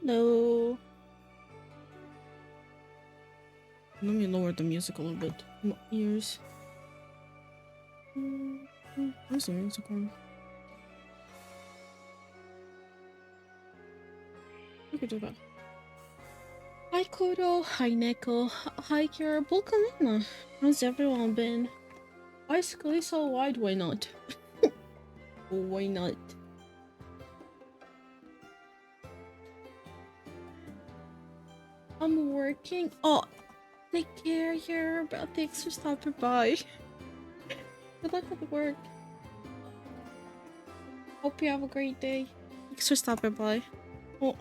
Hello. Let me lower the music a little bit. My ears. Where's the music on? I could do that. Hi Kodo, hi Neko, hi Kira, welcome in. How's everyone been? Bicycle is so wide, why not? Why not? I'm working. Oh, take care here, but thanks for stopping by. Good luck with work. Hope you have a great day. Thanks for stopping by. Oh,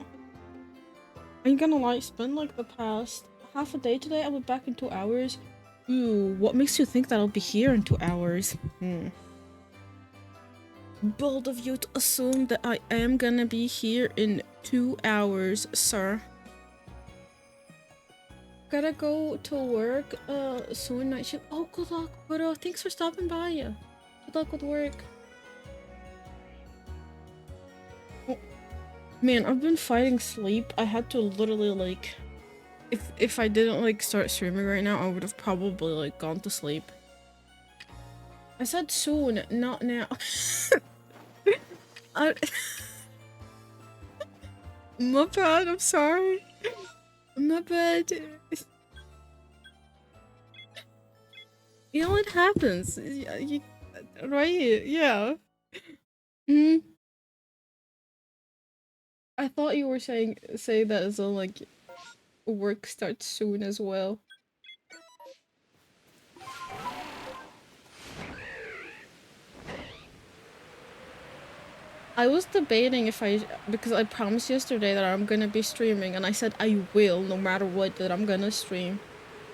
I'm gonna lie, spend like the past half a day today. I'll be back in 2 hours. Ooh, what makes you think that I'll be here in 2 hours? Bold of you to assume that I am gonna be here in 2 hours, sir. Gotta go to work soon, night shift. Oh, good luck, but thanks for stopping by. Good luck with work. Oh, man, I've been fighting sleep. I had to literally like, if I didn't like start streaming right now, I would have probably like gone to sleep. I said soon, not now. My bad, I'm sorry. My bad. You know what happens? Right? Yeah. Hmm. I thought you were saying that as though like work starts soon as well. I was debating if because I promised yesterday that I'm gonna be streaming, and I said I will no matter what, that I'm gonna stream.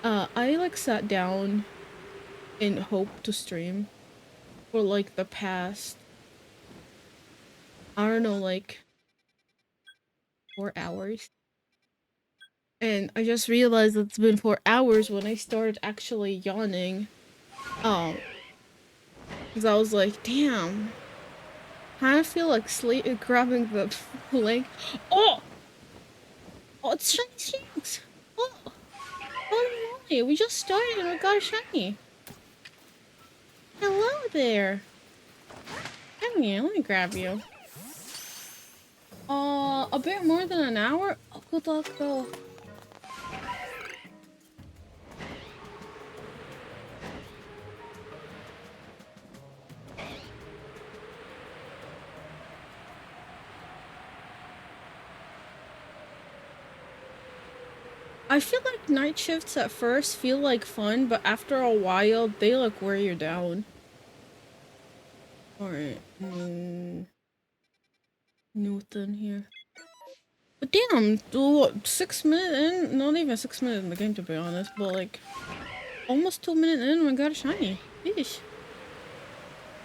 I like sat down in hope to stream for like the past, I don't know, like 4 hours. And I just realized it's been 4 hours when I started actually yawning. Because I was like, damn. I feel like sleep grabbing the leg. Oh! Oh, it's shiny shanks! Oh! Oh my, we just started and we got a shiny. Hello there. Come here, let me grab you. A bit more than an hour? Oh, good luck though. I feel like night shifts at first feel like fun, but after a while, they like wear you down. Alright. Newton here. But damn, what, 6 minutes in? Not even 6 minutes in the game to be honest, but like almost 2 minutes in, we got a shiny. Yeesh.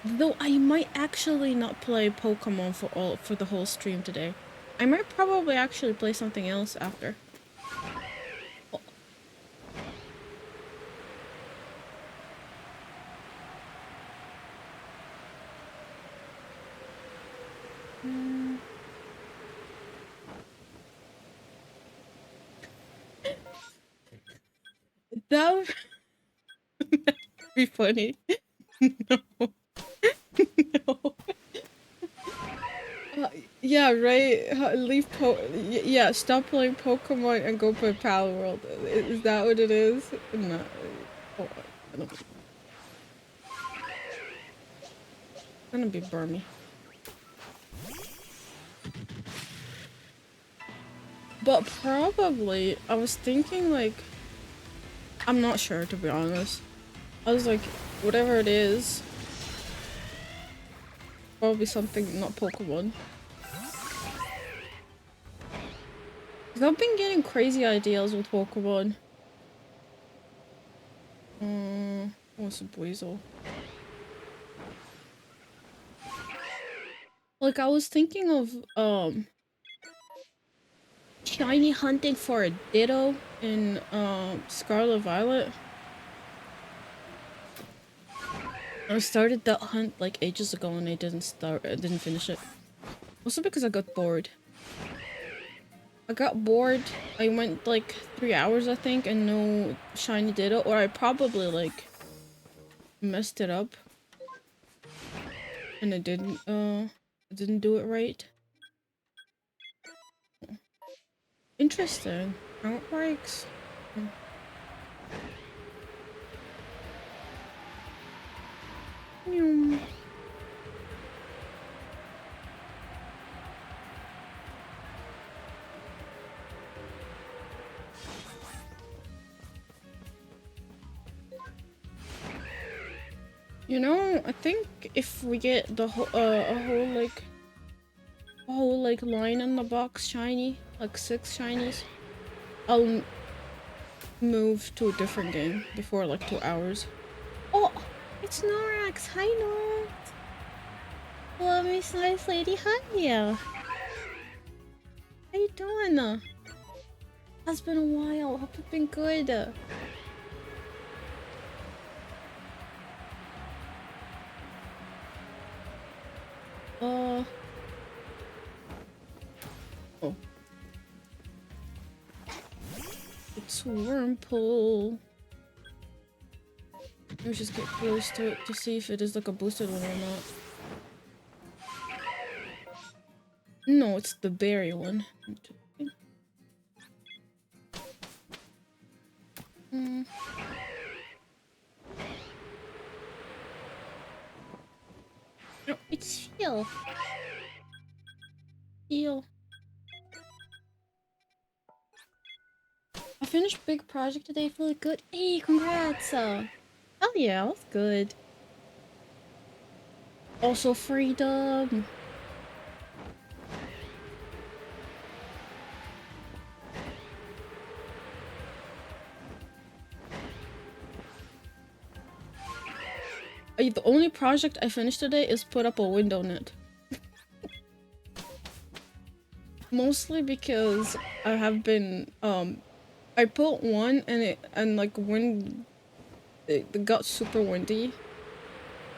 Though I might actually not play Pokemon for the whole stream today. I might probably actually play something else after. Oh. That would be funny. No. No. Yeah, right. Yeah, stop playing Pokemon and go play Pal World. Is that what it is? No. Oh, I don't. It's gonna be Burmy. But probably, I was thinking like, I'm not sure to be honest. I was like, whatever it is, probably something not Pokemon. Cause I've been getting crazy ideas with Pokemon. What's a Buizel? Like I was thinking of shiny hunting for a Ditto in Scarlet Violet. I started that hunt like ages ago and I didn't finish it. Also because I got bored. I got bored. I went like 3 hours, I think, and no shiny did it, or I probably like messed it up and I didn't do it right. Interesting. How it works. Hmm. You know, I think if we get the whole a whole like line in the box shiny, like 6 shinies, I'll move to a different game before like 2 hours. Oh, it's Norax. Hi, Norax. Hello, Miss Nice Lady. Hi. How you doing? It's been a while. Hope you've been good. Oh. It's Wurmple. Let me just get close to it to see if it is like a boosted one or not. No, it's the berry one. Mm. No, it's Heal. Heal. I finished big project today, feeling good. Hey, congrats! Oh yeah, that's good. Also freedom. The only project I finished today is put up a window net. Mostly because I have been I put one and like when it got super windy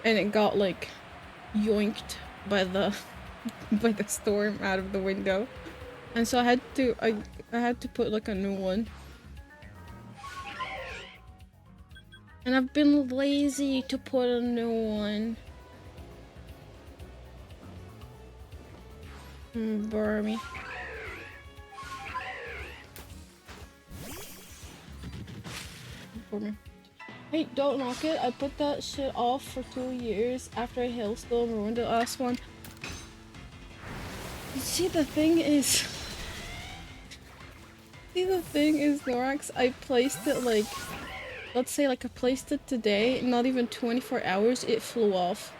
and it got like yoinked by the by the storm out of the window, and so I had to put like a new one, and I've been lazy to put a new one. Burmy. Hey, don't knock it. I put that shit off for 2 years after a hailstorm ruined the last one. See, the thing is... Norax, I placed it like... Let's say like I placed it today, not even 24 hours, it flew off.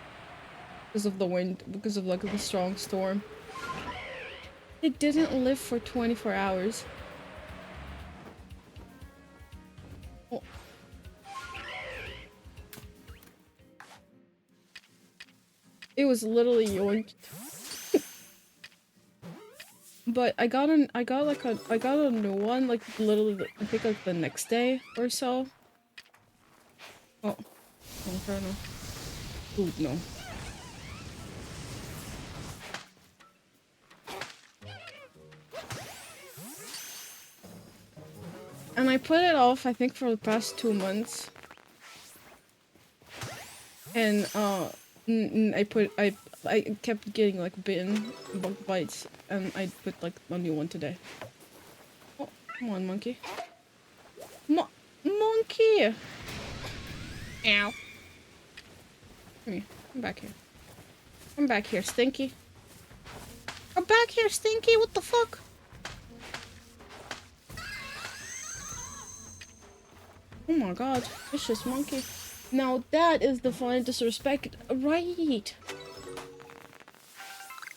Because of the wind, because of like the strong storm. It didn't live for 24 hours. Oh. It was literally yoinked. But I got a new one like literally I think like the next day or so. Oh, Inferno. Ooh, no. And I put it off I think for the past 2 months. And I kept getting like bitten bug bites, and I put like a new one today. Oh, come on, monkey. Monkey! Ow. Come here. Come back here. Come back here, Stinky. Come back here, Stinky! What the fuck? Oh my god. Vicious monkey. Now that is defiant disrespect. Right.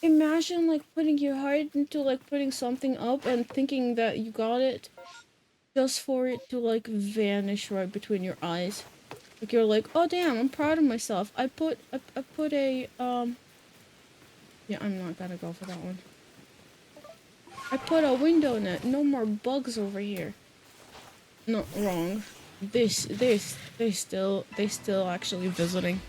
Imagine like putting your heart into like putting something up and thinking that you got it just for it to like vanish right between your eyes. Like you're like, oh damn, I'm proud of myself. I put a yeah, I'm not gonna go for that one. I put a window net. No more bugs over here. No, wrong. They still actually visiting.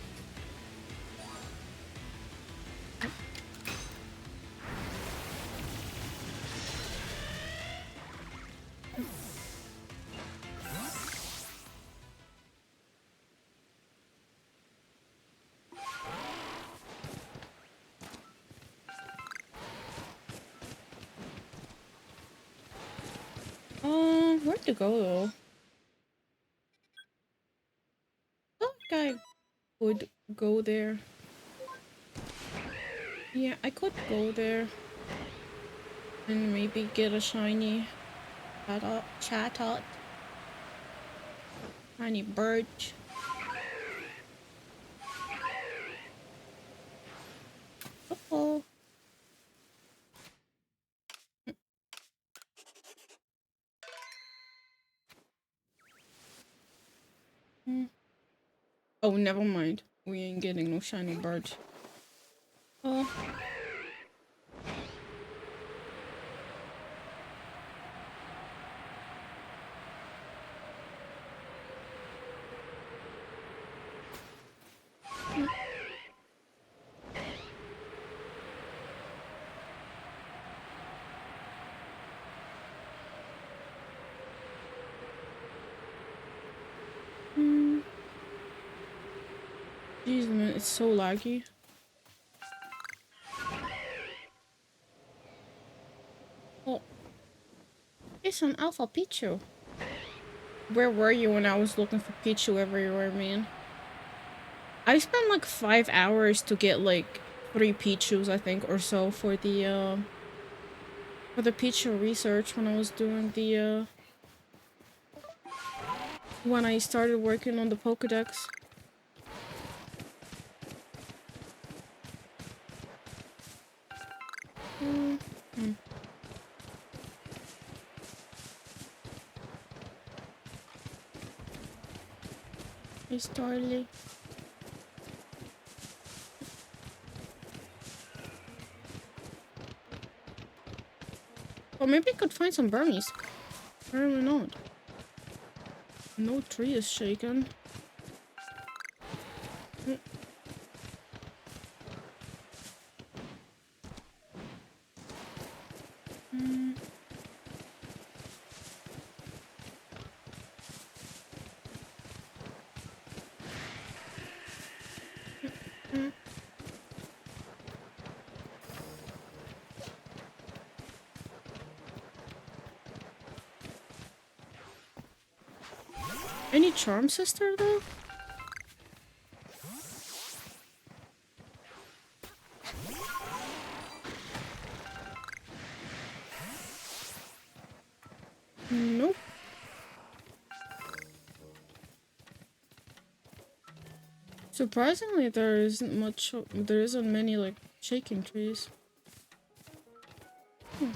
to go though. I think I would go there. Yeah, I could go there and maybe get a shiny Chatot, shiny birch. Oh. Mm. Oh, never mind. We ain't getting no shiny birch. Oh. Mm. Jeez, man, it's so laggy. Oh, it's an Alpha Pichu. Where were you when I was looking for Pichu everywhere, man? I spent like 5 hours to get like 3 Pichus, I think, or so for the Pichu research when I was doing the when I started working on the Pokedex. Mm. Mm. Hey, Starly. Or maybe I could find some Burmese. Apparently not. No tree is shaken. Mm. Mm. Mm. Any Charm Sister though? Nope. Surprisingly, there isn't much. There isn't many like shaking trees. Hmm.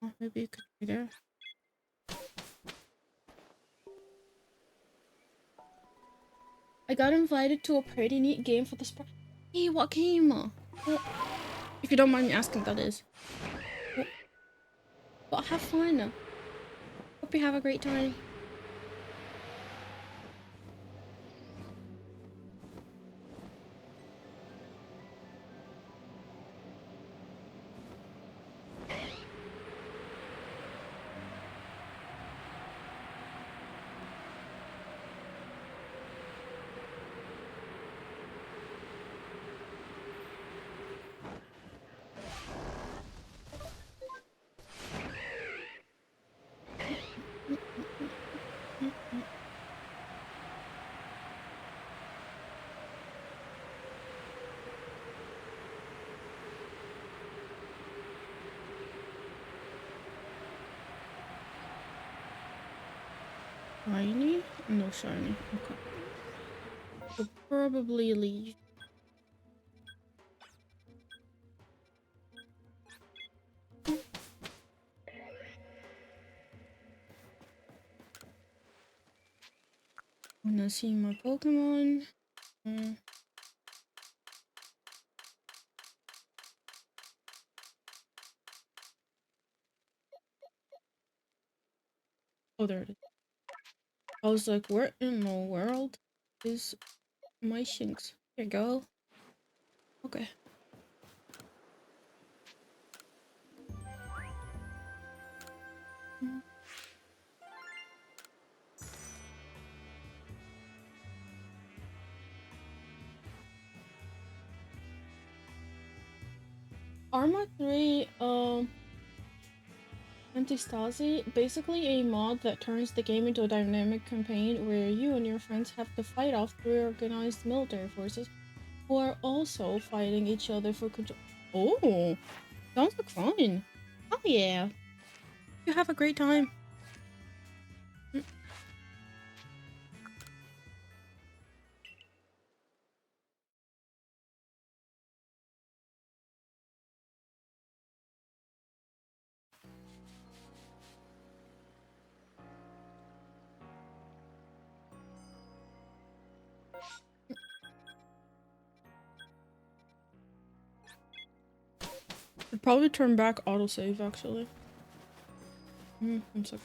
Oh, maybe it could be there. I got invited to a pretty neat game for the spring. Hey, what game? Well, if you don't mind me asking, that is. But have fun. Hope you have a great time. Shiny? No shiny. Okay. We'll probably leave. Wanna see my Pokemon? Mm. Oh, there it is. I was like, where in the world is my Shinx? Here you go. Okay. Mm. Arma 3, Antistasi, basically a mod that turns the game into a dynamic campaign where you and your friends have to fight off three organized military forces who are also fighting each other for control. Oh, sounds like fun. Oh yeah. You have a great time. I'd probably turn back autosave actually. One sec.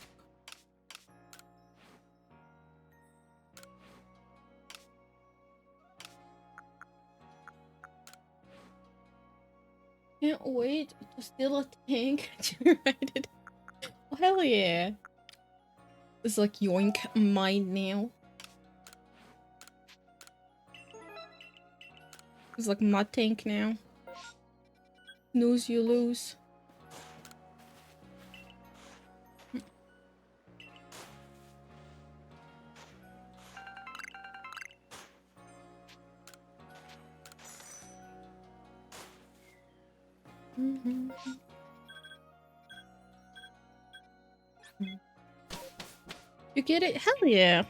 Can't wait to steal a tank to ride it. Oh, hell yeah. It's like yoink mine now. It's like my tank now. Snooze you lose. You get it? Hell yeah.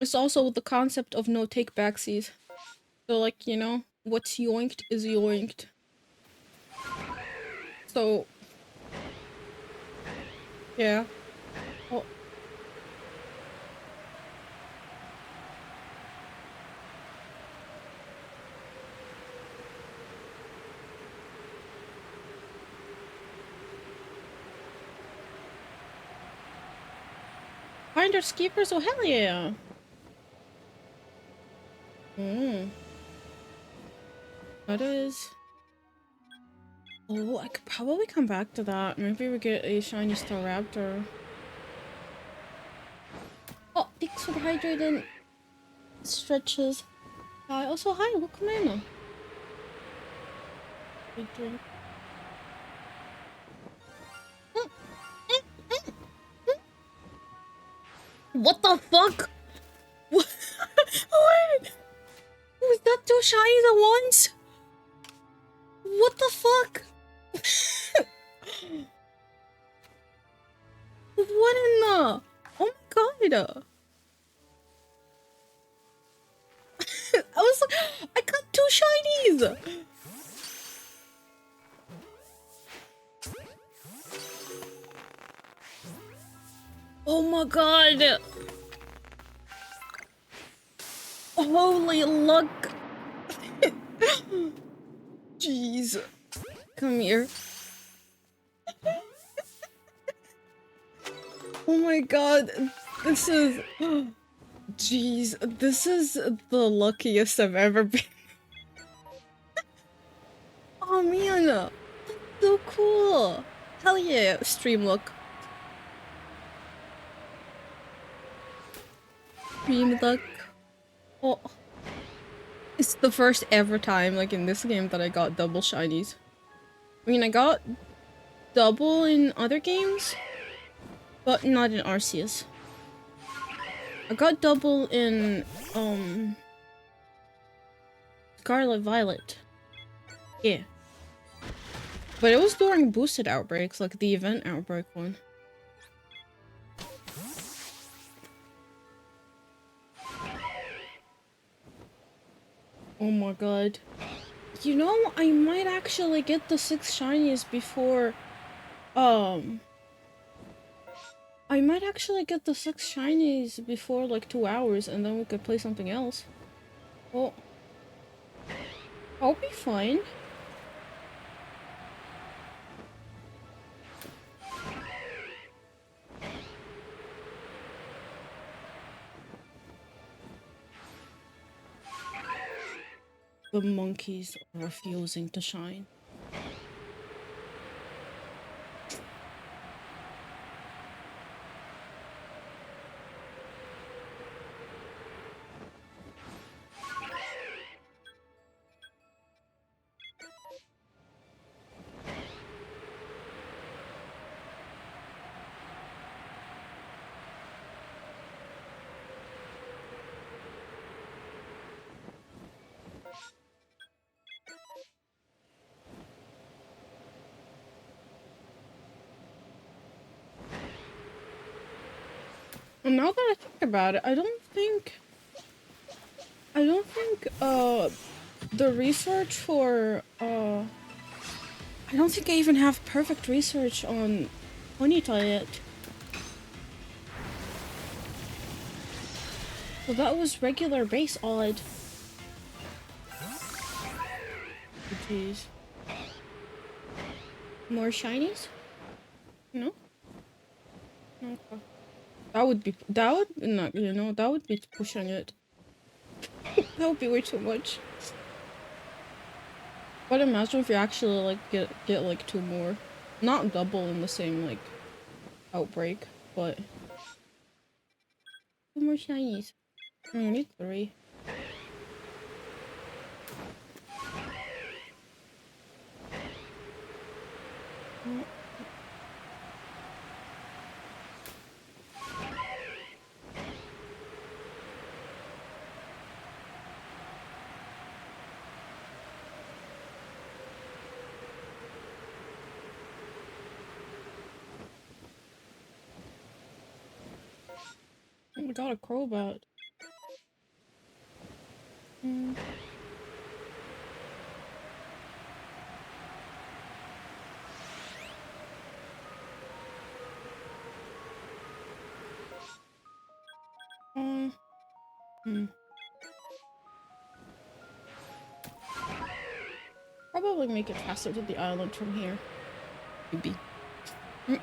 It's also the concept of no take backsies. So like, you know, what's yoinked is yoinked. So yeah. Oh. Finders keepers, oh hell yeah. That is. Oh, I could probably come back to that. Maybe we get a shiny Staraptor. Oh, thanks for the hydrating stretches. Also, hi, welcome in. Big drink. What the fuck? What? Wait! Was that two shinies at once? What the fuck? What in the? Oh my god! I was like, I got two shinies! Oh my god! Holy luck! Jeez. Come here. Oh my god, this is... Jeez, this is the luckiest I've ever been. Oh man, that's so cool. Hell yeah, stream luck. Stream luck. Oh. It's the first ever time, like in this game, that I got double shinies. I mean, I got double in other games, but not in Arceus. I got double in, Scarlet Violet. Yeah. But it was during boosted outbreaks, like the event outbreak one. Oh my god. You know, I might actually get the 6 shinies before, I might actually get the 6 shinies before like 2 hours, and then we could play something else. Well, I'll be fine. The monkeys are refusing to shine. And now that I think about it, I don't think the research for I don't think I even have perfect research on Ponyta yet. So that was regular base odd. Oh, jeez. More shinies? No? No. Okay. That would not, you know, that would be pushing it. That would be way too much. But imagine if you actually like get like 2 more. Not double in the same like outbreak, but 2 more shinies. I need 3. Oh, I got a Crobat. Mm. Hmm. Probably make it faster to the island from here. Maybe. Mm.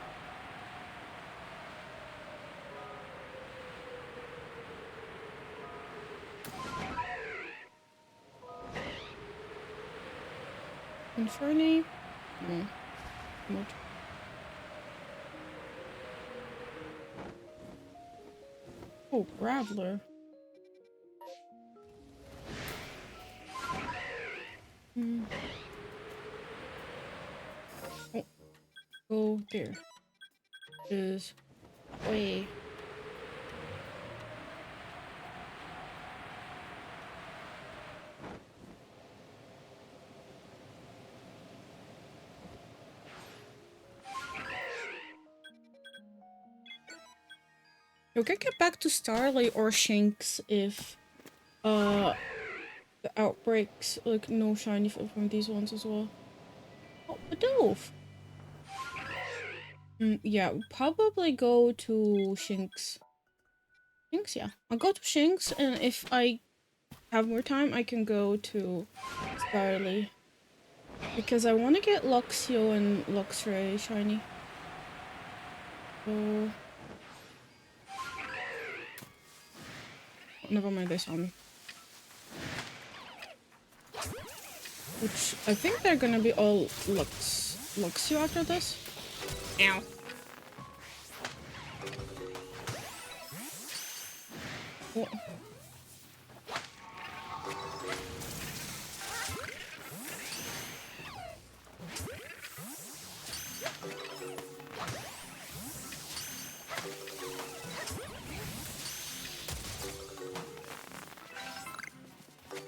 Infernape? No. Not. Oh, Graveler. Hmm. Oh, go there. Is that way. We can get back to Starlight or Shinx if the outbreaks like no shiny from these ones as well. Oh, a Dove. Yeah, probably go to Shinx. Shinx, yeah. I'll go to Shinx, and if I have more time, I can go to Starly. Because I want to get Luxio and Luxray shiny. So... never mind, they saw me. Which, I think they're gonna be all Luxio after this. Ow. Oh.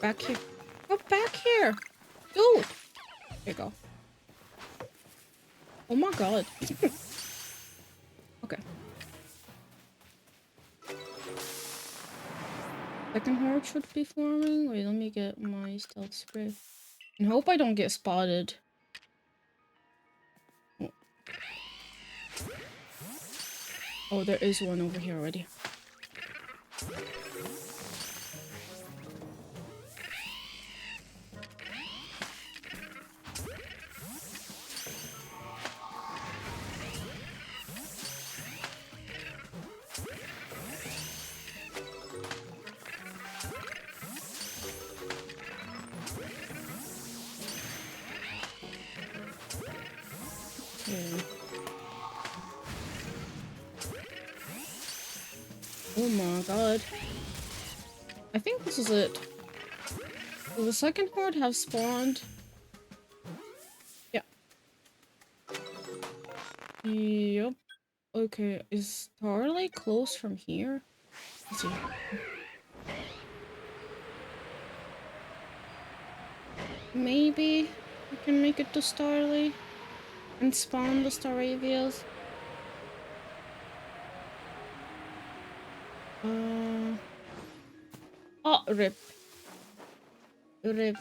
Back here. Go back here! Dude! There you go. Oh my god. Okay. Second horde should be forming. Wait, let me get my stealth spray. And hope I don't get spotted. Oh, oh, there is one over here already. Okay. Oh my god. I think this is it. Will the second horde have spawned? Yeah. Yep. Okay, is Starlight close from here? Let's see. Maybe we can make it to Starlight and spawn the Staravias. Oh, rip. Rip.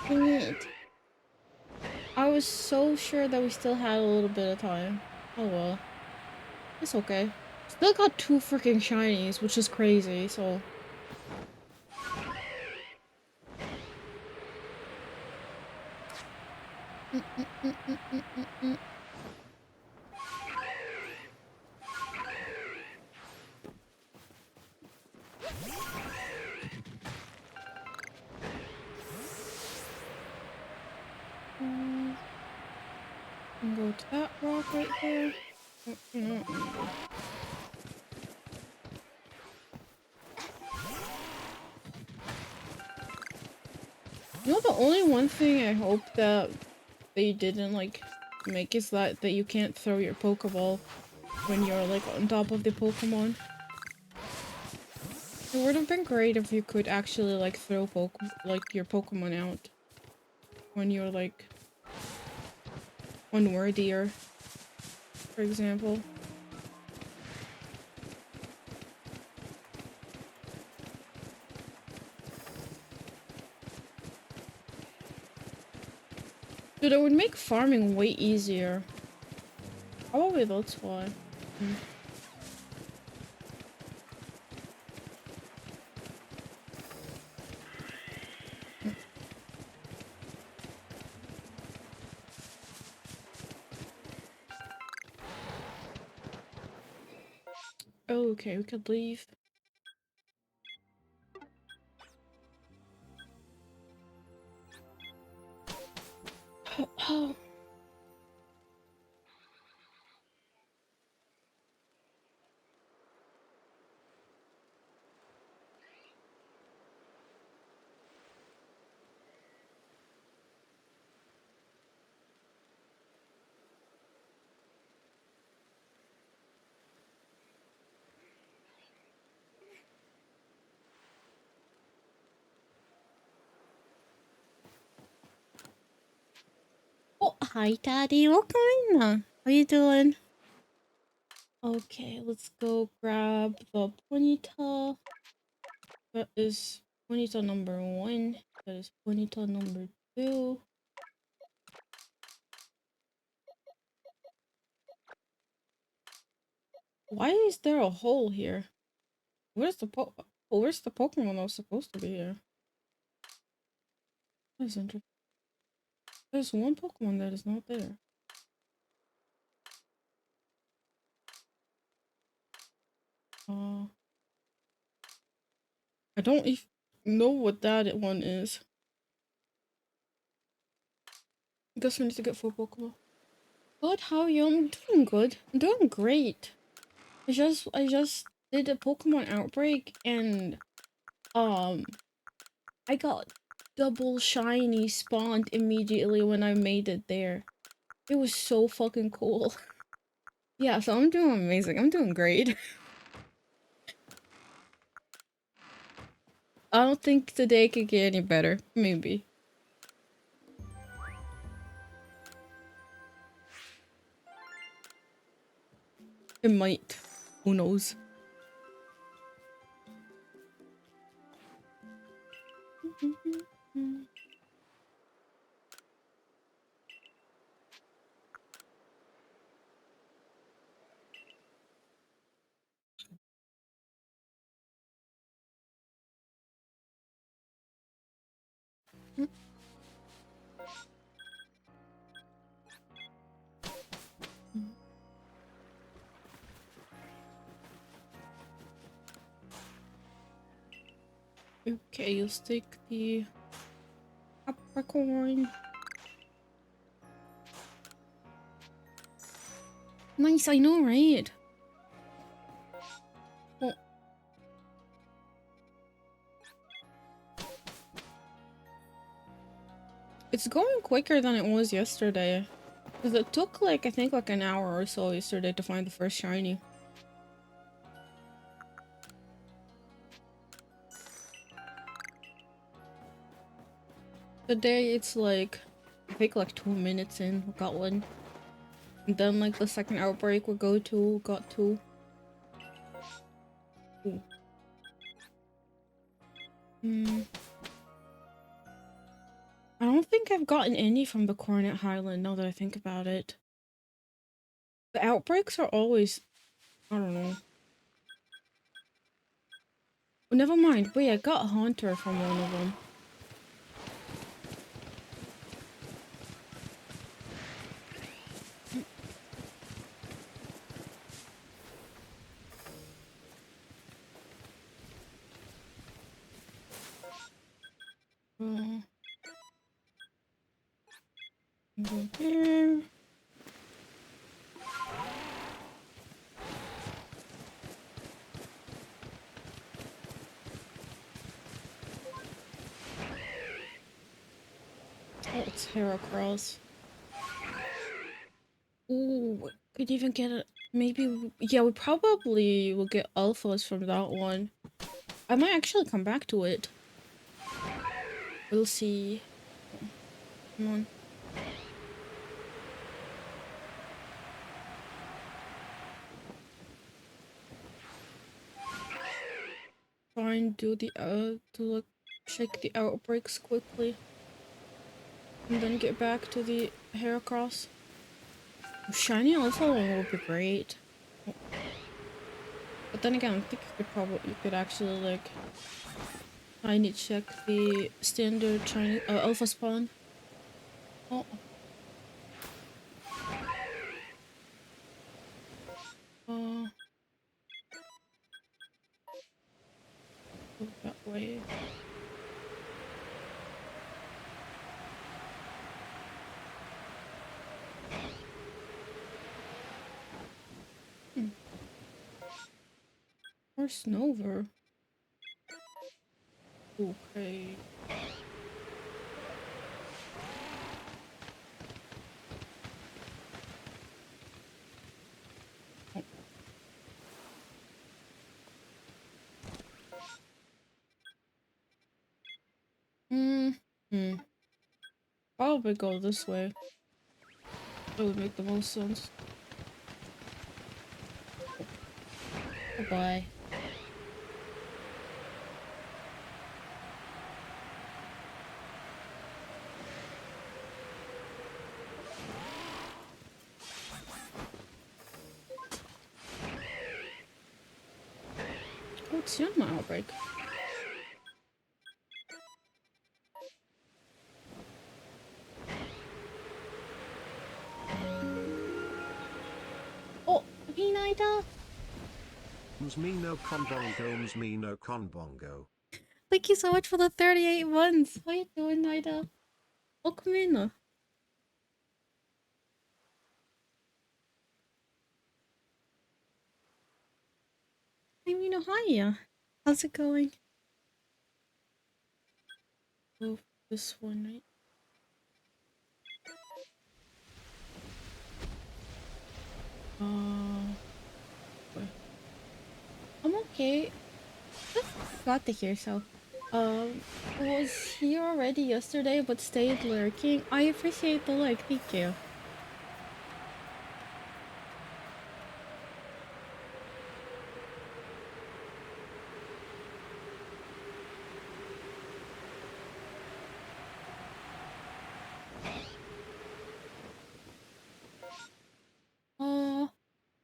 Dang it. I was so sure that we still had a little bit of time. Oh well. It's okay. Still got 2 freaking shinies, which is crazy, so... And go to that rock right there. You know, the only one thing I hope that they didn't, like, make is that you can't throw your Pokeball when you're, like, on top of the Pokemon. It would have been great if you could actually, like, throw your Pokemon out when you're, like, unworthier, for example. Dude, it would make farming way easier. Probably that's why. Oh, okay, we could leave. Oh. Oh, hi, Daddy. Welcome in. How you doing? Okay, let's go grab the Ponyta. That is Ponyta number 1. That is Ponyta number 2. Why is there a hole here? Where's the where's the Pokemon that was supposed to be here? That is interesting. There's one Pokemon that is not there. I don't even know what that one is. I guess we need to get 4 Pokemon. Good, how are you? I'm doing good. I'm doing great. I just did a Pokemon outbreak and I got double shiny spawned immediately when I made it there. It was so fucking cool. Yeah, so I'm doing amazing. I'm doing great. I don't think today could get any better. Maybe. It might. Who knows? Okay, let's take the Capricorn. Nice, I know, right? Well, it's going quicker than it was yesterday. Because it took, like, I think, like an hour or so yesterday to find the first shiny. Today, it's like, I think, like 2 minutes in, we got one. And then, like, the second outbreak we got 2. Ooh. Hmm. I don't think I've gotten any from the Coronet Highland now that I think about it. The outbreaks are always... I don't know. Oh, never mind. Wait, I got Haunter from one of them. Go here. Oh, it's Heracross. Ooh, could even get it. Maybe, yeah, we probably will get alphas from that one. I might actually come back to it. We'll see. Come on. Try and do the, like, check the outbreaks quickly. And then get back to the Heracross. Shiny alpha one would be great. But then again, I think you could actually, like, tiny check the standard Chinese alpha spawn. Oh. Go that way. Or Snover. Okay. Probably go this way. That would make the most sense. Goodbye. Oh, it's Yanma outbreak. Oh, Pinida! Msmino Conbongo, Msmino Conbongo. Thank you so much for the 38 months. How you doing, Nida? Welcome in. I mean, hiya. How's it going? Oh, this one, right? Wait. I'm okay. Just got to hear so. Was here already yesterday, but stayed lurking. I appreciate the like. Thank you.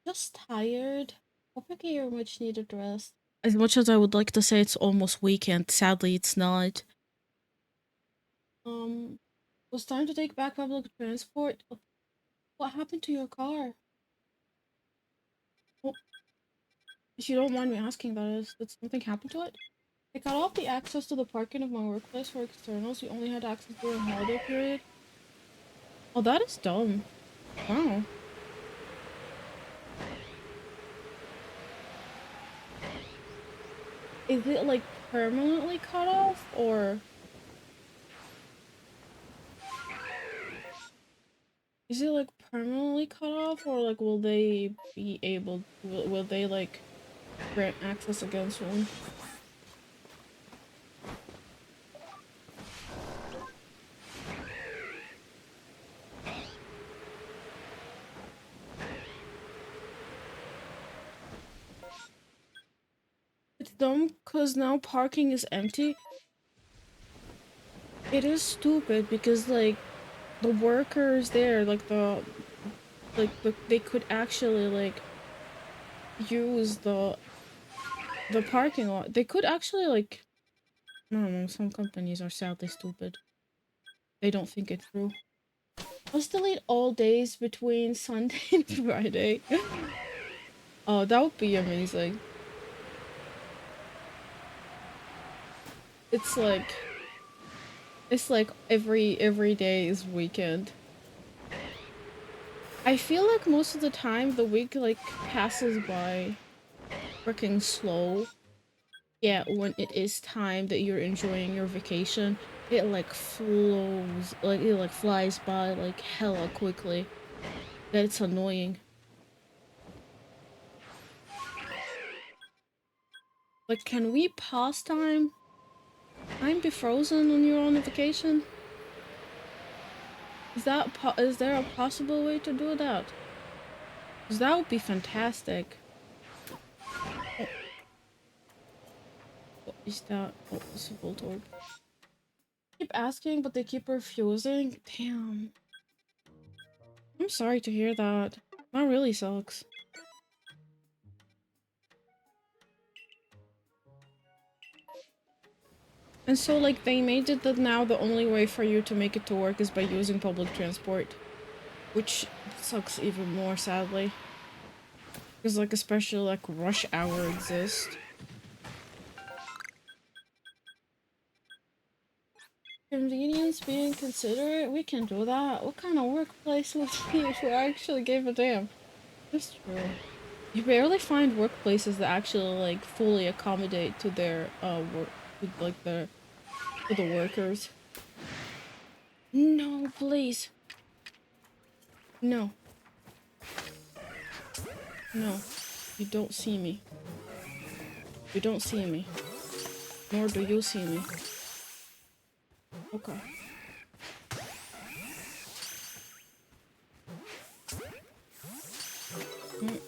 Just tired. Hoping I get much needed rest. As much as I would like to say it's almost weekend, sadly it's not. Was time to take back public transport. What happened to your car? Well, if you don't mind me asking, that is, did something happen to it? They cut off the access to the parking of my workplace for externals. You only had access during holiday period. Oh, that is dumb. Wow. Is it like permanently cut off or is it like permanently cut off or like will they be able will they like grant access against one? cause now parking is empty. It is stupid because like the workers there, like they could actually like use the parking lot. They could actually like, I don't know, some companies are sadly stupid. They don't think it through. Let's delete all days between Sunday and Friday. Oh, that would be amazing. It's like every day is weekend. I feel like most of the time the week like passes by freaking slow. Yeah, when it is time that you're enjoying your vacation, it like flows, like it like flies by like hella quickly. That it's annoying. Like, can we pause time? Time be frozen when you're on a vacation? Is there a possible way to do that? Cause that would be fantastic. Oh, what is that? Oh, it's a Voltorb. Keep asking, but they keep refusing. Damn. I'm sorry to hear that. That really sucks. And so, like, they made it that now the only way for you to make it to work is by using public transport. Which sucks even more, sadly. Because, like, especially, like, rush hour exists. Convenience being considerate? We can do that. What kind of workplace would be if we actually gave a damn? That's true. You barely find workplaces that actually, like, fully accommodate to their, work, to, like, to the workers. No, please. No. No. You don't see me. You don't see me. Nor do you see me. Okay. Mm.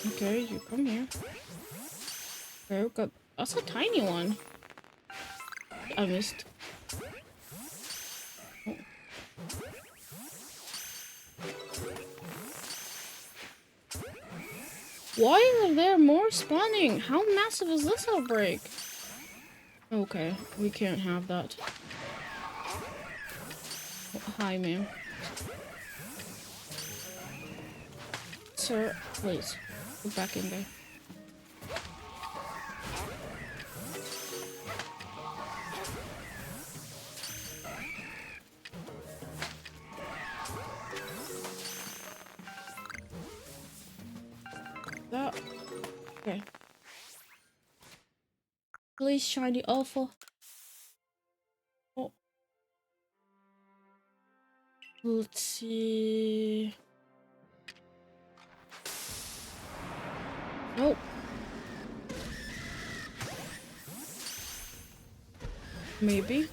Okay, you come here. Okay, we got... That's a tiny one. I missed. Oh. Why are there more spawning? How massive is this outbreak? Okay, we can't have that. Oh, hi, ma'am. Sir, please. Go back in there. That... Okay. Please, shiny alpha. Oh. Let's see... Nope. Maybe.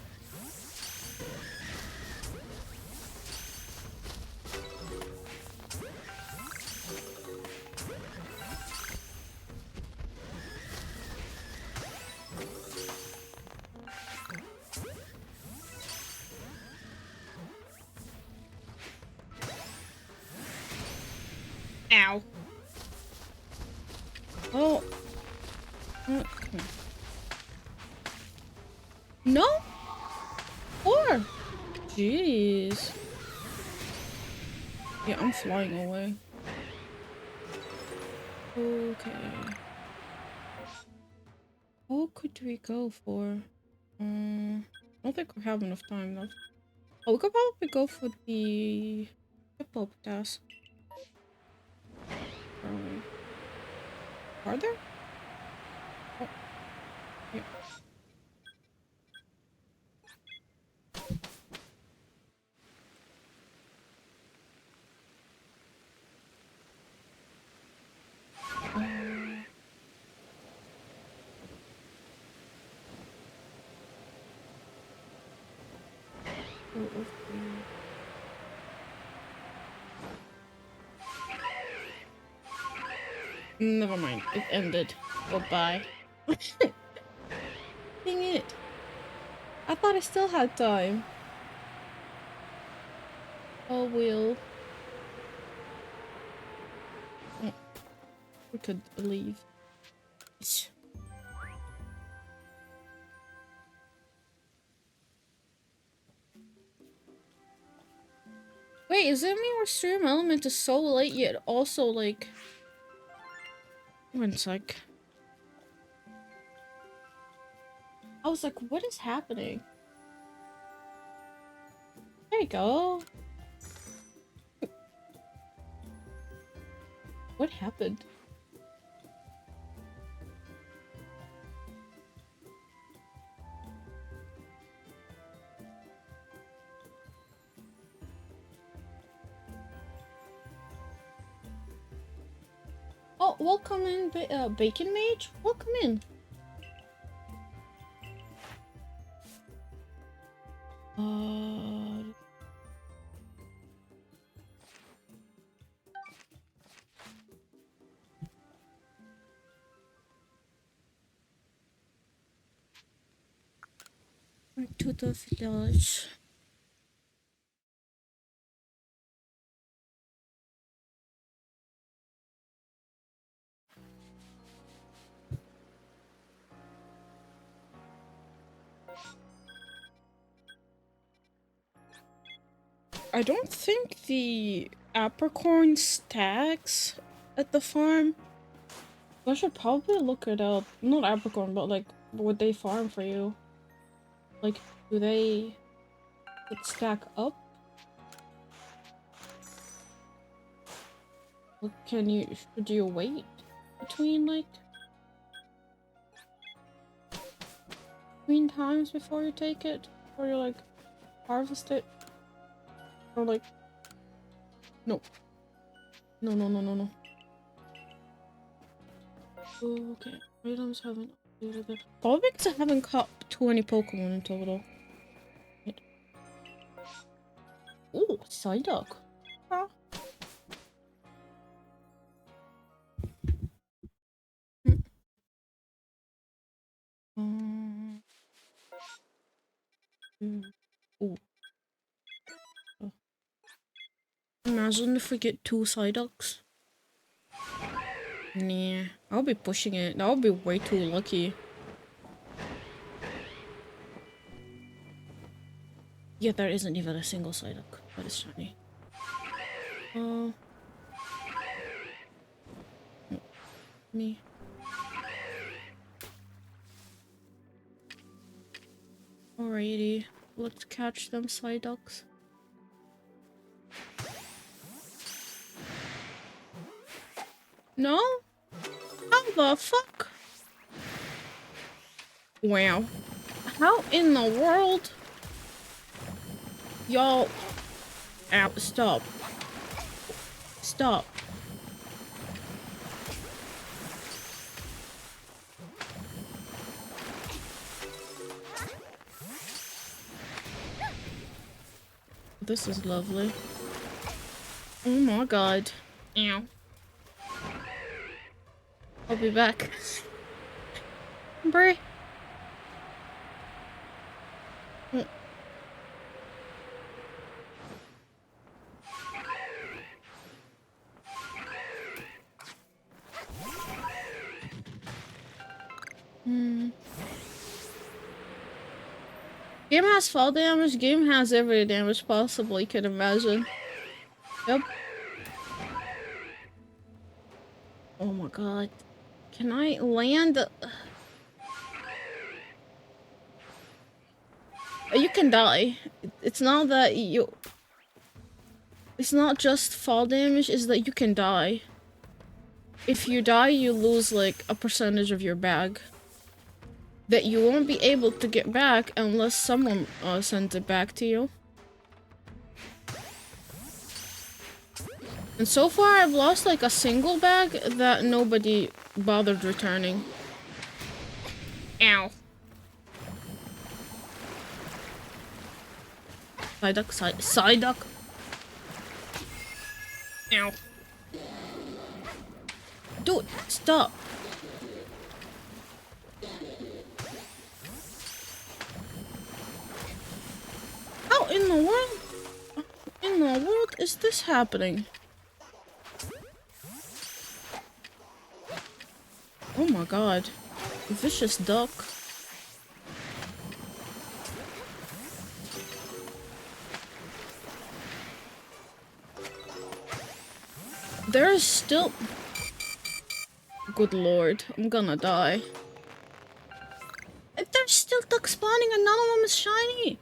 Ow. Oh. Okay. No? Or? Jeez. Yeah, I'm flying away. Okay. What could we go for? I don't think we have enough time though. Oh, we could probably go for the Hippopotas. Are there? Oh, yeah. Okay. Never mind. It ended. Goodbye. Dang it. I thought I still had time. Oh, well. We could leave. Wait, is it me or Stream Element is so late yet also like... One sec. I was like, what is happening? There you go. What happened? Oh, welcome in, Bacon Mage. Welcome in. To the village. I don't think the apricorn stacks at the farm. I should probably look it up. Not apricorn, but like, would they farm for you? Like, do they stack up? Like, should you wait between like, between times before you take it? Or you like, harvest it? Or like, no. No. Okay, items haven't updated it. Probably because I haven't caught 20 Pokemon in total. Right. Ooh, Psyduck. Huh? Ooh. Oh. Imagine if we get 2 Psyducks. Nah, I'll be pushing it. That would be way too lucky. Yeah, there isn't even a single Psyduck. That is shiny. Me. Alrighty, let's catch them Psyducks. No? How the fuck? Wow. How in the world? Y'all... Ow, stop. Stop. This is lovely. Oh my god. Ow. I'll be back. Brie. Game has fall damage, game has every damage possible you could imagine. Yep. Oh my god. Can I land? You can die. It's not that you... It's not just fall damage, it's that you can die. If you die, you lose like a percentage of your bag. That you won't be able to get back unless someone sends it back to you. And so far I've lost like a single bag that nobody bothered returning. Ow. Psyduck. Ow. Dude, stop. How in the world? In the world is this happening? Oh my god. Vicious duck. There's still... Good lord, I'm gonna die. There's still ducks spawning and none of them is shiny.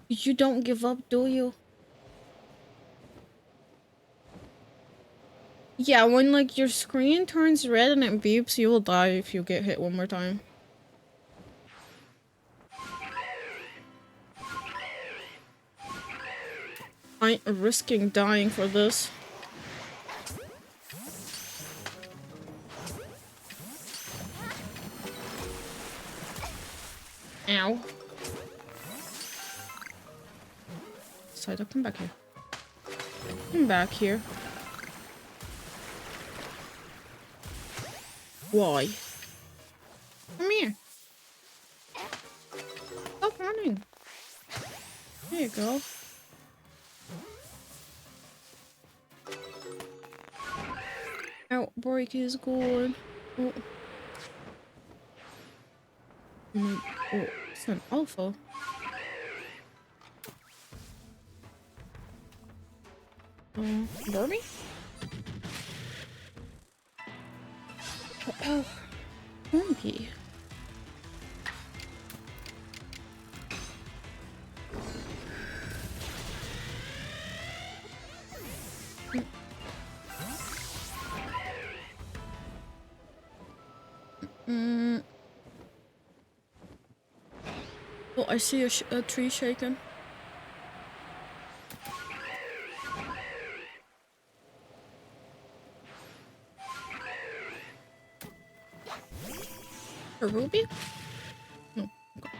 You don't give up, do you? Yeah, when like your screen turns red and it beeps, you will die if you get hit one more time. I ain't risking dying for this. Ow. Psyduck, come back here. Come back here. Why? Come here. Stop running. There you go. Outbreak is gone. Oh. Oh, it's an alpha. Burmy? Oh, Burmy. Oh, I see a tree shaking. A ruby? No. Okay.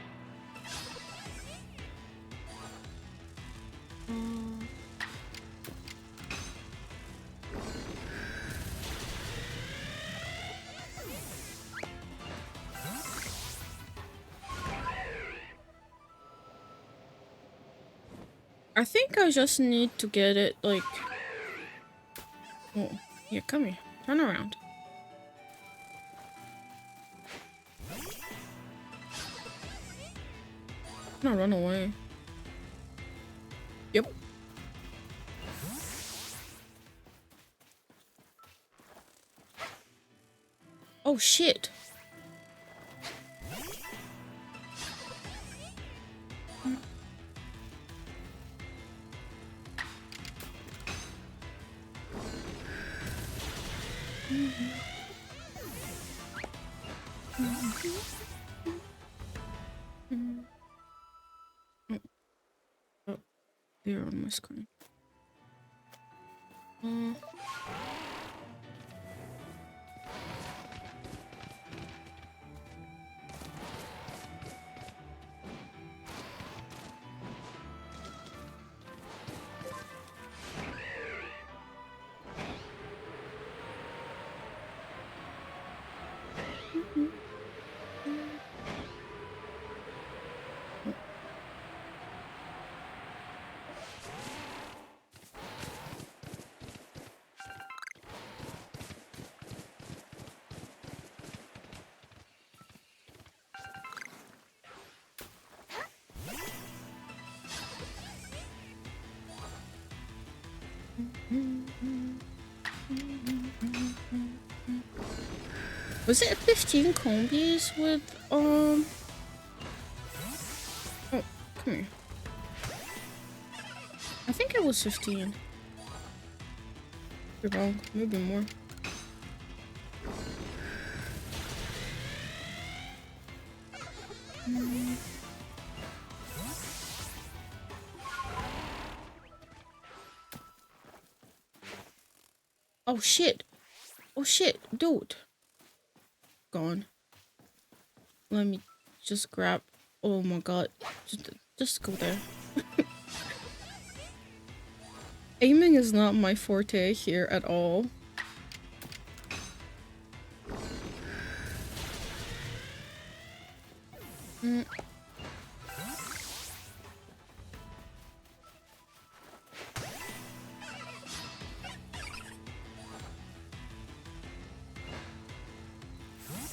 I think I just need to get it, like... Oh, here, come here. Turn around. No, run away. Yep. Oh, shit. Oh, they're on my screen. Was it 15 combis with, Oh, come here. I think it was 15. You're wrong. Maybe more. Oh shit. Oh shit, dude. Gone. Let me just grab. Oh my god. Just go there. Aiming is not my forte here at all. Mm.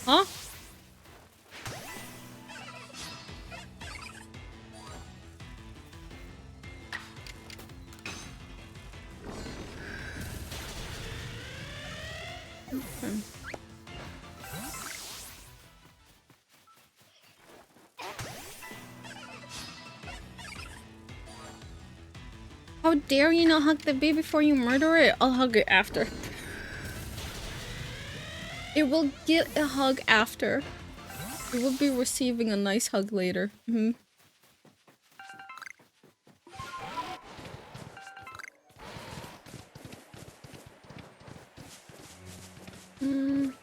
Huh? Okay. How dare you not hug the baby before you murder it? I'll hug it after. It will get a hug after. It will be receiving a nice hug later. Mm-hmm. Mm.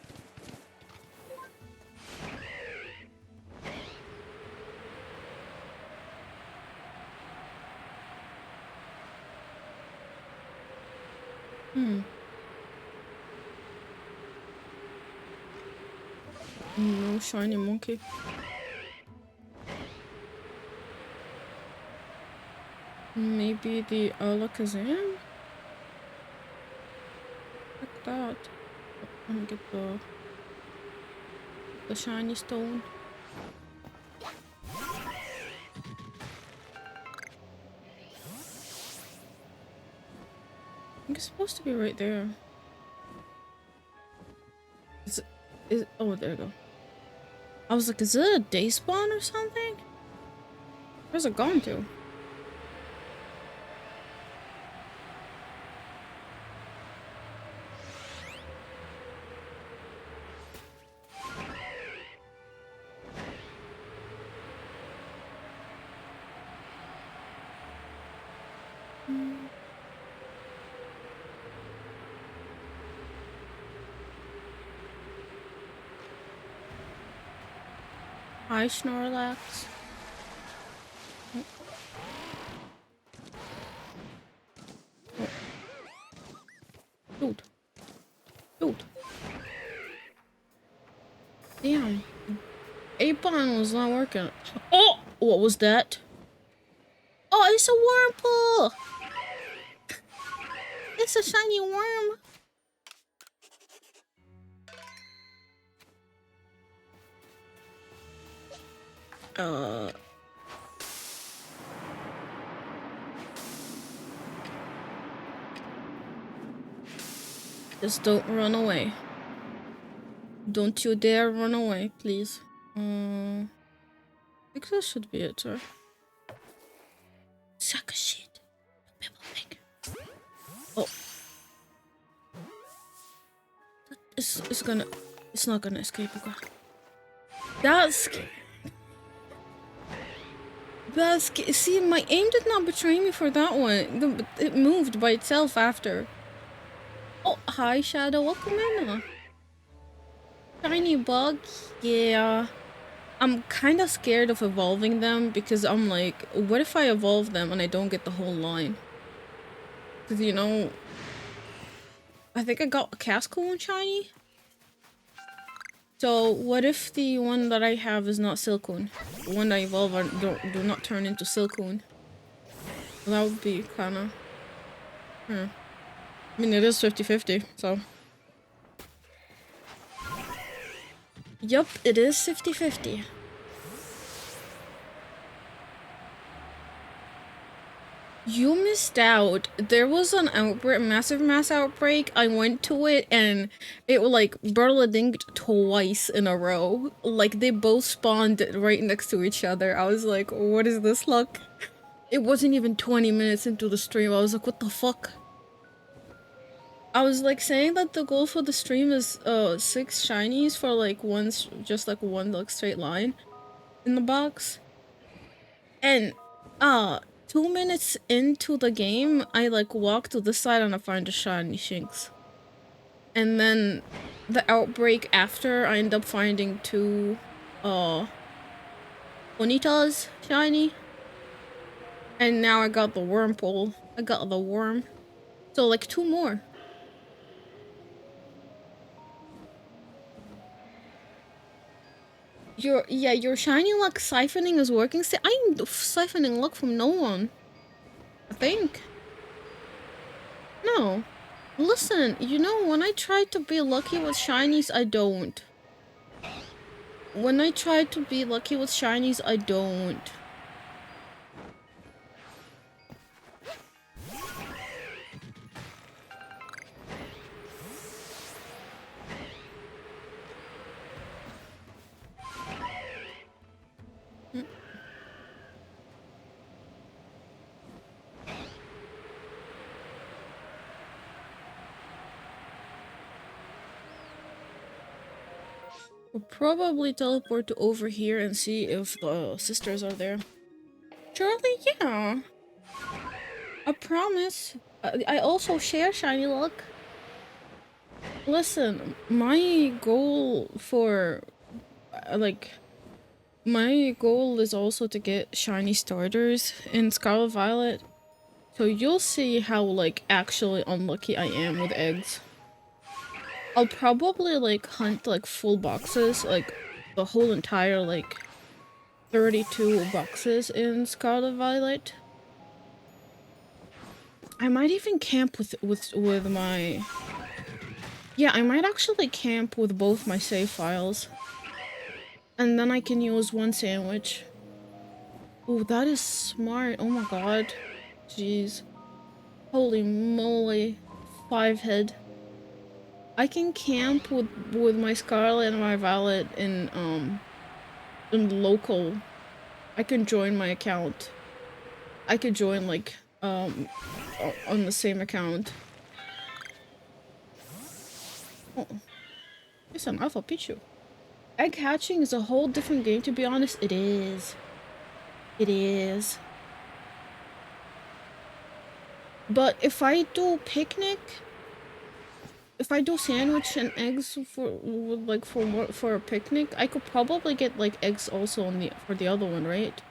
Hmm. No shiny monkey. Maybe the Alakazam? Like that. Let me get the shiny stone. I think it's supposed to be right there. Oh, there you go. I was like, is it a day spawn or something? Where's it gone to? Hi, Snorlax. Dude. Dude. Damn. 8-Bond was not working. Oh! What was that? Oh, it's a Wurmple! It's a shiny worm! Just don't run away. Don't you dare run away, please. I think that should be it, sir. Suck a shit. Pebble pig. Oh. It's not gonna escape, okay. See, my aim did not betray me for that one. It moved by itself after. Oh, hi, Shadow. Welcome in. Shiny bug. Yeah. I'm kind of scared of evolving them because I'm like, what if I evolve them and I don't get the whole line? Because, you know, I think I got a Cascoon shiny. So what if the one that I have is not Silcoon? The one that I evolve do not turn into Silcoon. That would be kind of... I mean, it is 50-50, so... Yup, it is 50-50. You missed out. There was an outbreak, massive mass outbreak. I went to it and it like Berladinged twice in a row. Like they both spawned right next to each other. I was like, what is this luck? It wasn't even 20 minutes into the stream. I was like, what the fuck? I was like saying that the goal for the stream is 6 shinies for like just like one like straight line in the box. And 2 minutes into the game, I like walk to the side and I find a shiny Shinx. And then the outbreak after, I end up finding 2 Ponytas shiny. And now I got the Wurmple. I got the worm. So like 2 more. your shiny luck siphoning is working. See, I'm siphoning luck from no one. I think. No. Listen, you know, when I try to be lucky with shinies, I don't. When I try to be lucky with shinies, I don't. We'll probably teleport to over here and see if the sisters are there. Surely, yeah. I promise. I also share shiny luck. Listen, my goal for my goal is also to get shiny starters in Scarlet Violet. So you'll see how like actually unlucky I am with eggs. I'll probably like hunt like full boxes, like the whole entire like 32 boxes in Scarlet Violet. I might even camp with my... Yeah, I might actually camp with both my save files. And then I can use one sandwich. Oh, that is smart. Oh my god. Jeez. Holy moly. 5 head. I can camp with my Scarlet and my Violet in local. I can join my account. I could join like on the same account. Oh, it's an Alpha Pichu. Egg hatching is a whole different game, to be honest. It is. It is. But if I do picnic, if I do sandwich and eggs for a picnic, I could probably get like eggs also on for the other one, right?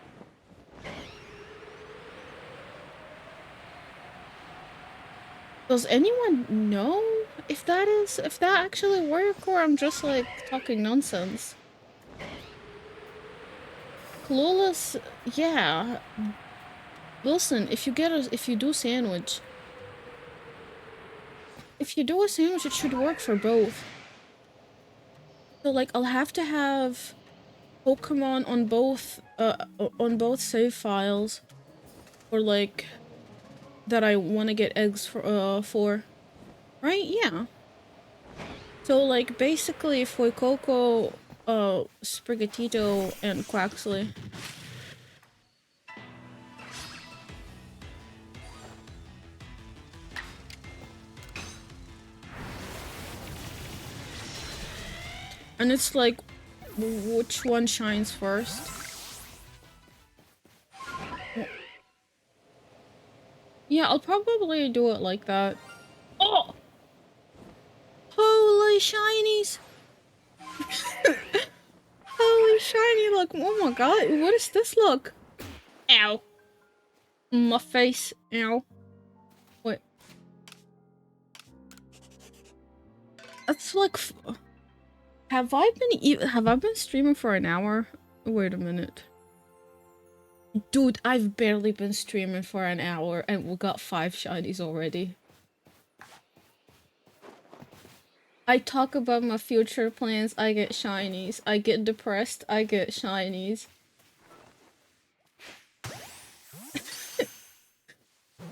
Does anyone know if that actually work, or I'm just like talking nonsense? Clueless, yeah. Listen, if you do sandwich, if you do a sandwich, it should work for both. So like, I'll have to have Pokemon on both save files, or like that I want to get eggs for, right? Yeah. So like basically, Fuecoco, Sprigatito, and Quaxley. And it's like, which one shines first? Yeah, I'll probably do it like that. Oh! Holy shinies! Holy shiny look! Oh my god, what is this look? Ow. My face. Ow. Wait. That's like... Have I been streaming for an hour? Wait a minute. Dude, I've barely been streaming for an hour and we got 5 shinies already. I talk about my future plans, I get shinies. I get depressed, I get shinies.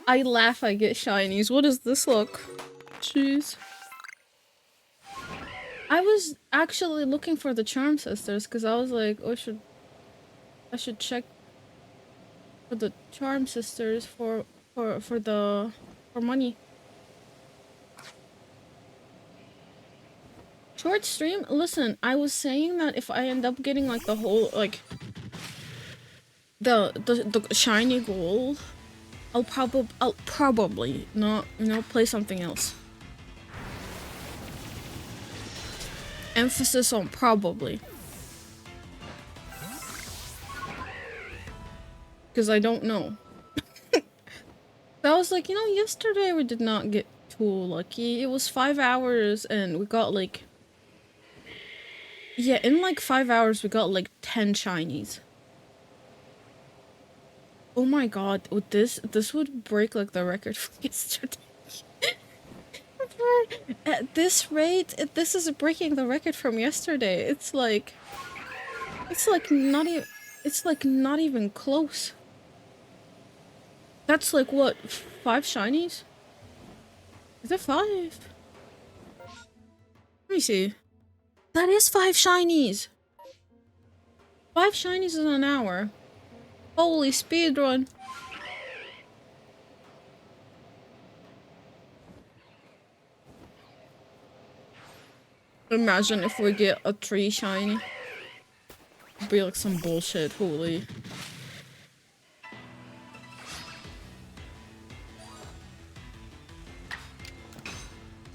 I laugh, I get shinies. What does this look? Jeez. I was actually looking for the Charm Sisters because I was like, oh, I should check for the Charm Sisters for money. Short stream? Listen, I was saying that if I end up getting like the whole like the shiny gold, I'll probably not, play something else. Emphasis on probably. Because I don't know. I was like, yesterday we did not get too lucky. It was 5 hours and we got like Yeah, in like 5 hours we got like 10 shinies. Oh my god, with this would break like the record from yesterday. At this rate, this is breaking the record from yesterday. It's like not even, it's like not even close. That's like what, 5 shinies? Is it 5? Let me see. That is 5 shinies! 5 shinies in an hour. Holy speedrun. Imagine if we get a 3 shiny. It'd be like some bullshit, holy.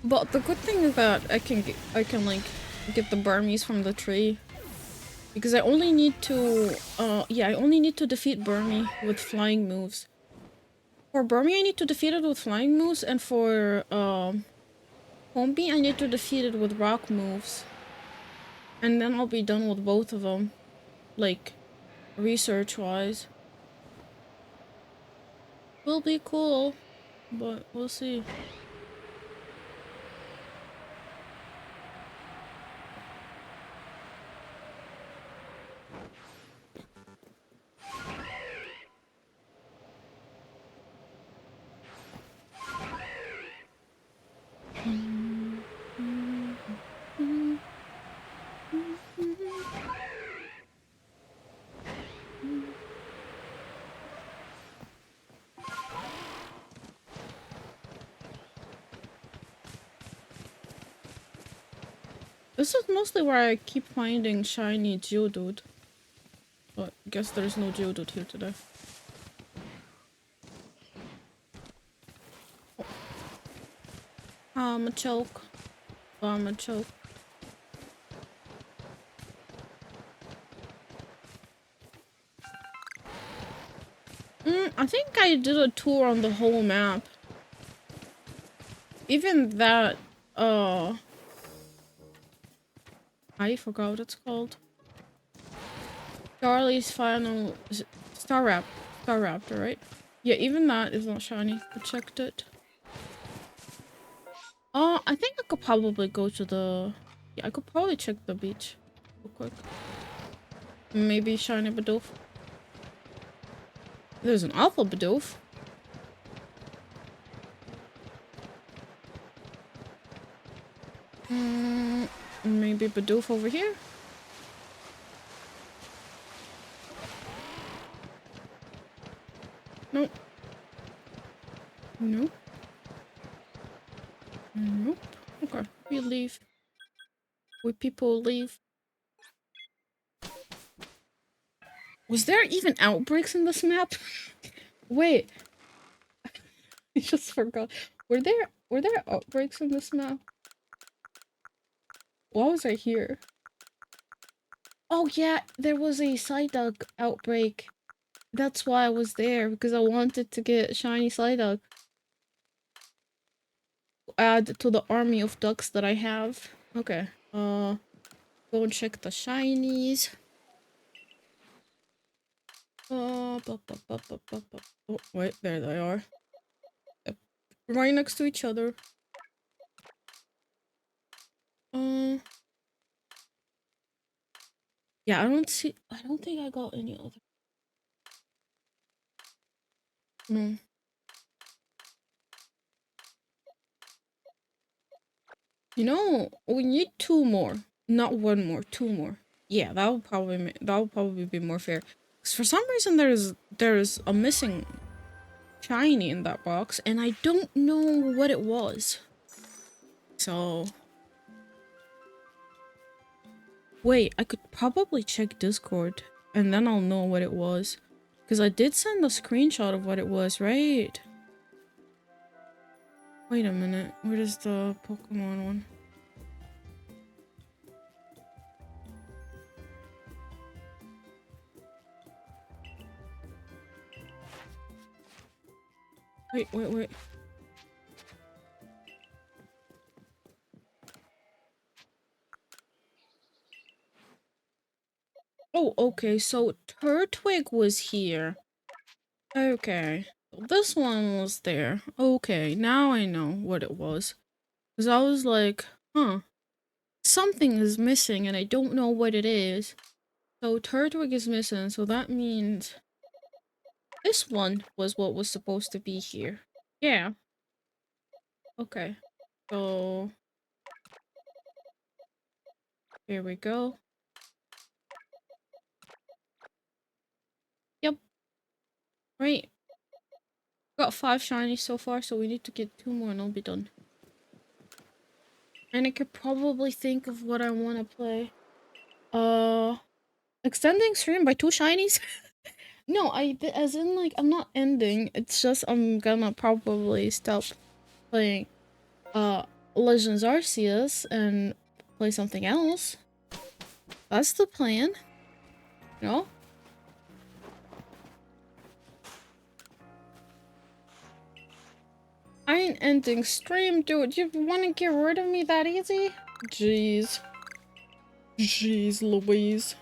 But the good thing is that I can like get the Burmese from the tree. Because I only need to I only need to defeat Burmy with flying moves. For Burmy I need to defeat it with flying moves, and for Hombi I need to defeat it with rock moves. And then I'll be done with both of them. Like research wise. Will be cool, but we'll see. This is mostly where I keep finding shiny Geodude. But I guess there's no Geodude here today. A choke. A choke. I think I did a tour on the whole map. Even that, I forgot what it's called. Charlie's final Staraptor, right? Yeah, even that is not shiny. I checked it. I think I could probably go to the... Yeah, I could probably check the beach real quick. Maybe shiny Bidoof. There's an alpha Bidoof. Maybe Bidoof over here? Nope. Nope. Nope. Okay, we leave. We people leave. Was there even outbreaks in this map? Wait. I just forgot. Were there outbreaks in this map? Why was I here? Oh yeah, there was a Psyduck outbreak. That's why I was there, because I wanted to get shiny Psyduck. Add to the army of ducks that I have. Okay. Go and check the shinies. Oh, wait, there they are. Yep. Right next to each other. Yeah, I don't think I got any other. No. You know, we need 2 more. Not 1 more, 2 more. Yeah, that would probably be more fair. Because for some reason there's a missing shiny in that box, and I don't know what it was. So wait, I could probably check Discord, and then I'll know what it was. Because I did send a screenshot of what it was, right? Wait a minute, where is the Pokemon one? Wait. Oh, okay, so Turtwig was here. Okay. This one was there. Okay, now I know what it was. Because I was like, huh, something is missing and I don't know what it is. So Turtwig is missing, so that means this one was what was supposed to be here. Yeah. Okay. So here we go. Yep. Right. Got 5 shinies so far, so we need to get 2 more and I'll be done. And I could probably think of what I want to play. Extending stream by 2 shinies? No, as in like I'm not ending. It's just I'm gonna probably stop playing Legends Arceus and play something else. That's the plan. You know? I ain't ending stream, dude. You wanna get rid of me that easy? Jeez. Jeez Louise.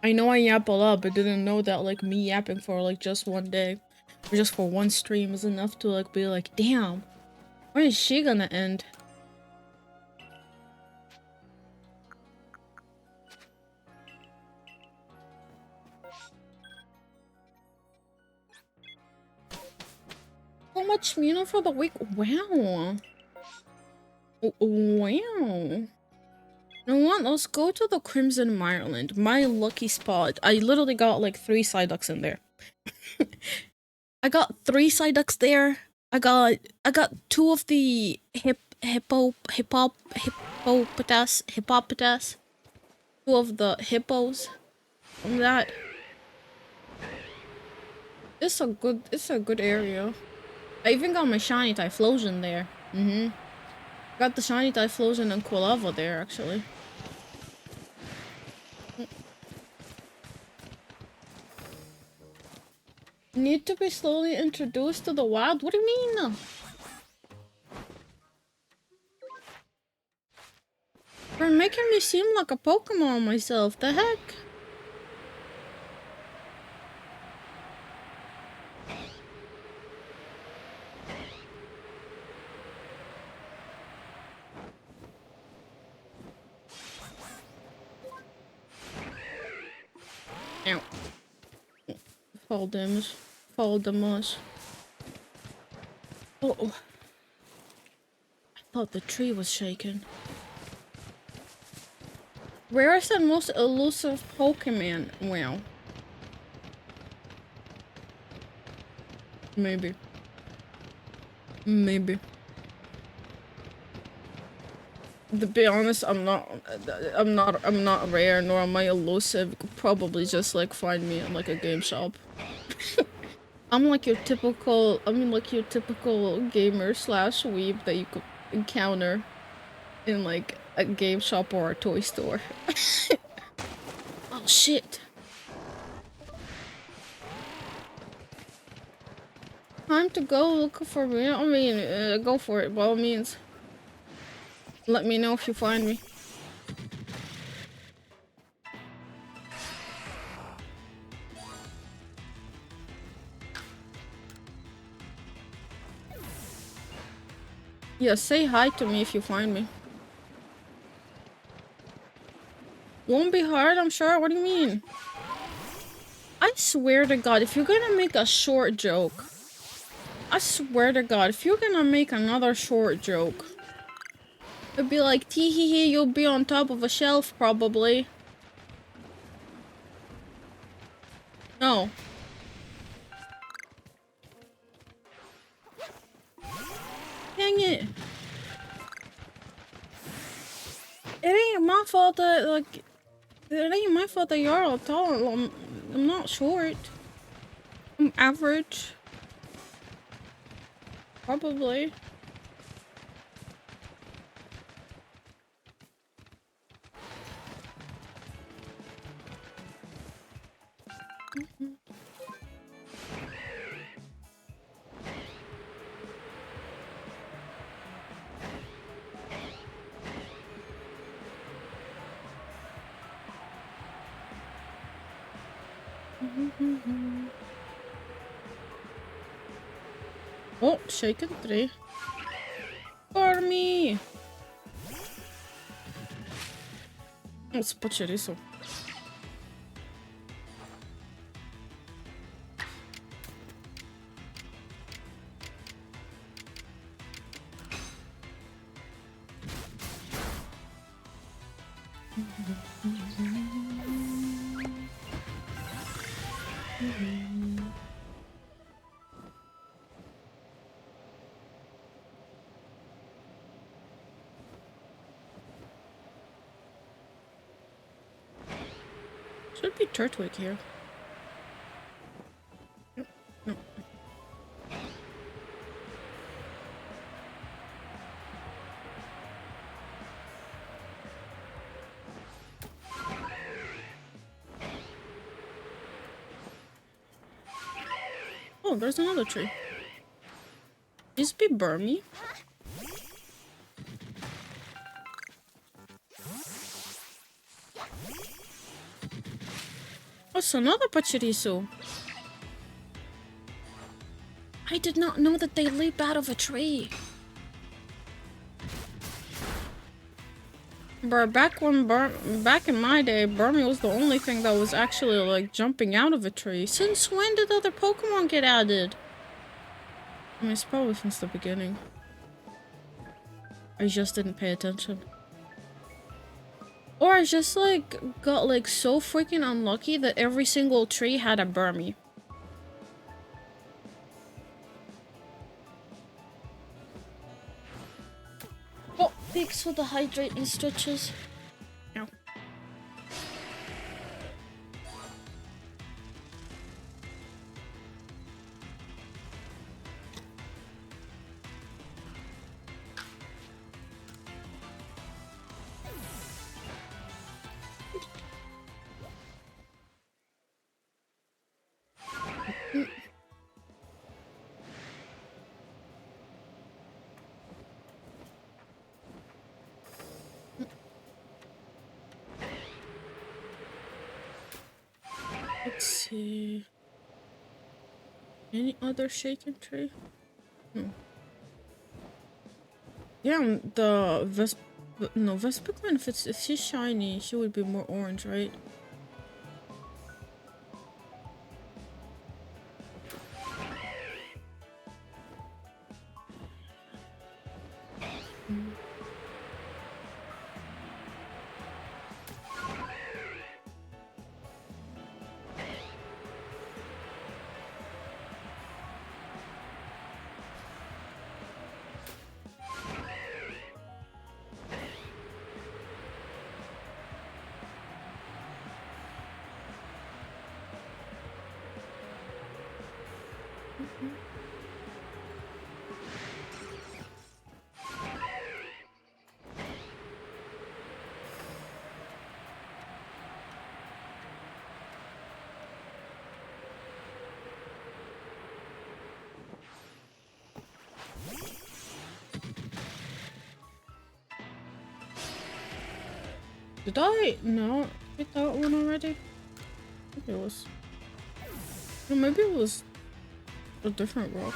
I know I yap a lot, but didn't know that like me yapping for like just one day or just for one stream is enough to like be like, damn, when is she gonna end? How much Mino for the week? Wow. Wow. You know what? Let's go to the Crimson Mireland. My lucky spot. I literally got like 3 Psyducks in there. I got 3 Psyducks there. I got 2 of the hippopotas. 2 of the hippos. From that. It's a good area. I even got my shiny Typhlosion there. Got the shiny Typhlosion and Quilava there, actually. Need to be slowly introduced to the wild? What do you mean? You're making me seem like a Pokemon myself. The heck? Ow. Fall damage. Fall damage. Oh. I thought the tree was shaking. Where is the most elusive Pokemon? Wow. Maybe. To be honest, I'm not rare, nor am I elusive. You could probably just like find me in like a game shop. I'm like your typical gamer slash weeb that you could encounter in like a game shop or a toy store. Oh shit. Time to go look for me. I mean, go for it by all means. Let me know if you find me. Yeah, say hi to me if you find me. Won't be hard, I'm sure. What do you mean? I swear to God, if you're gonna make a short joke, I swear to God, if you're gonna make another short joke, it'd be like, tee hee hee, you'll be on top of a shelf, probably. No. Dang it. It ain't my fault that, like, it ain't my fault that you're all tall. I'm not short. I'm average. Probably. Oh, shaken tree. For me! It's pacherizo. Should be Turtwig here. No. Oh, there's another tree. This be Burmy. What's another pacherizo? I did not know that they leap out of a tree. Bro, back in my day, Burmy was the only thing that was actually like jumping out of a tree. Since when did other Pokemon get added? I mean, it's probably since the beginning. I just didn't pay attention. Or I just like got like so freaking unlucky that every single tree had a Burmy. Oh, thanks for the hydrating stitches. Ow. Let's see. Any other shaken tree? Yeah, the Vespiquen, if she's shiny, she would be more orange, right? Did I? No, hit that one already? I think it was. No, maybe it was a different rock.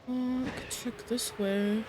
I could check this way.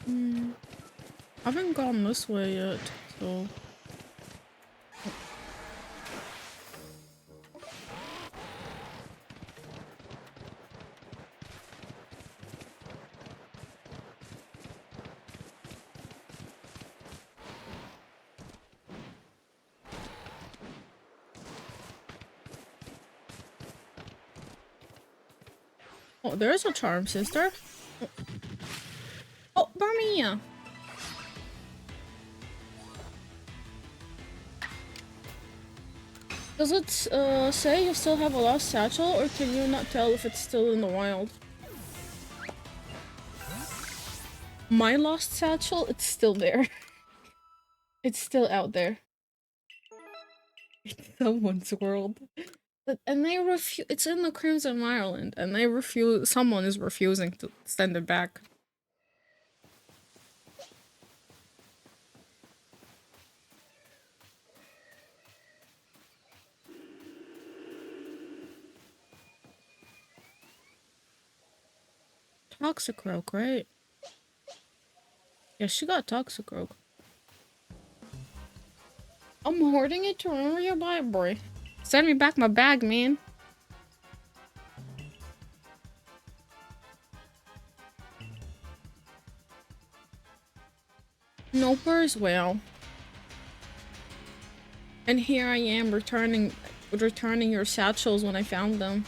I haven't gone this way yet, so... Oh, there's a charm, sister. Oh, Barmia! Does it say you still have a lost satchel, or can you not tell if it's still in the wild? My lost satchel, it's still there. It's still out there. In someone's world. And they refuse. It's in the Crimson Ireland, and they refuse. Someone is refusing to send it back. Toxicroak, right? Yeah, she got Toxicroak. I'm hoarding it to remember your library. Send me back my bag, man. Nopers, well. And here I am returning your satchels when I found them.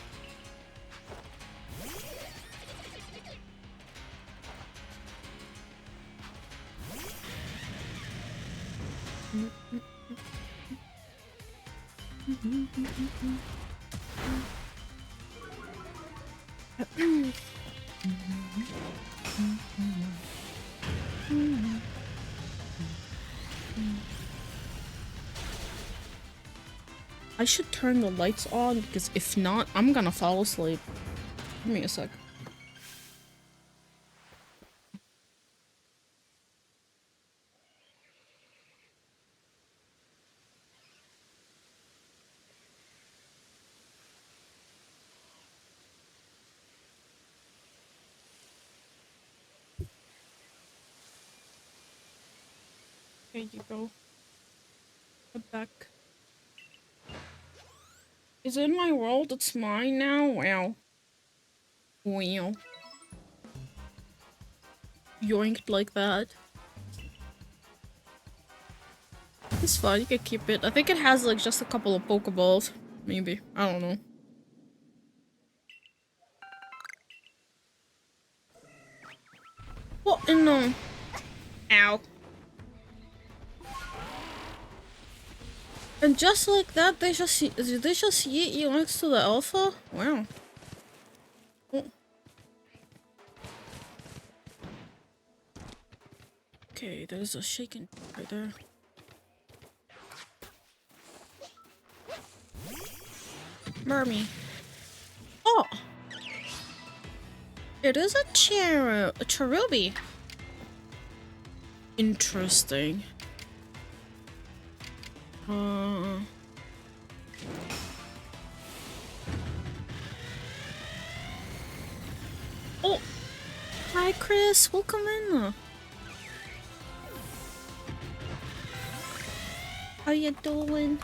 I should turn the lights on because if not, I'm gonna fall asleep. Give me a sec. There you go. Put back. Is it in my world? It's mine now? Wow. Wow. Yoinked like that. It's fine, you can keep it. I think it has like just a couple of Pokeballs. Maybe. I don't know. What in the... Ow. And just like that, they just yeet you next to the alpha? Wow. Oh. Okay, there's a shaken right there. Mermy. Oh! It is a cherubi. Interesting. Oh! Hi, Chris. Welcome in. How you doing?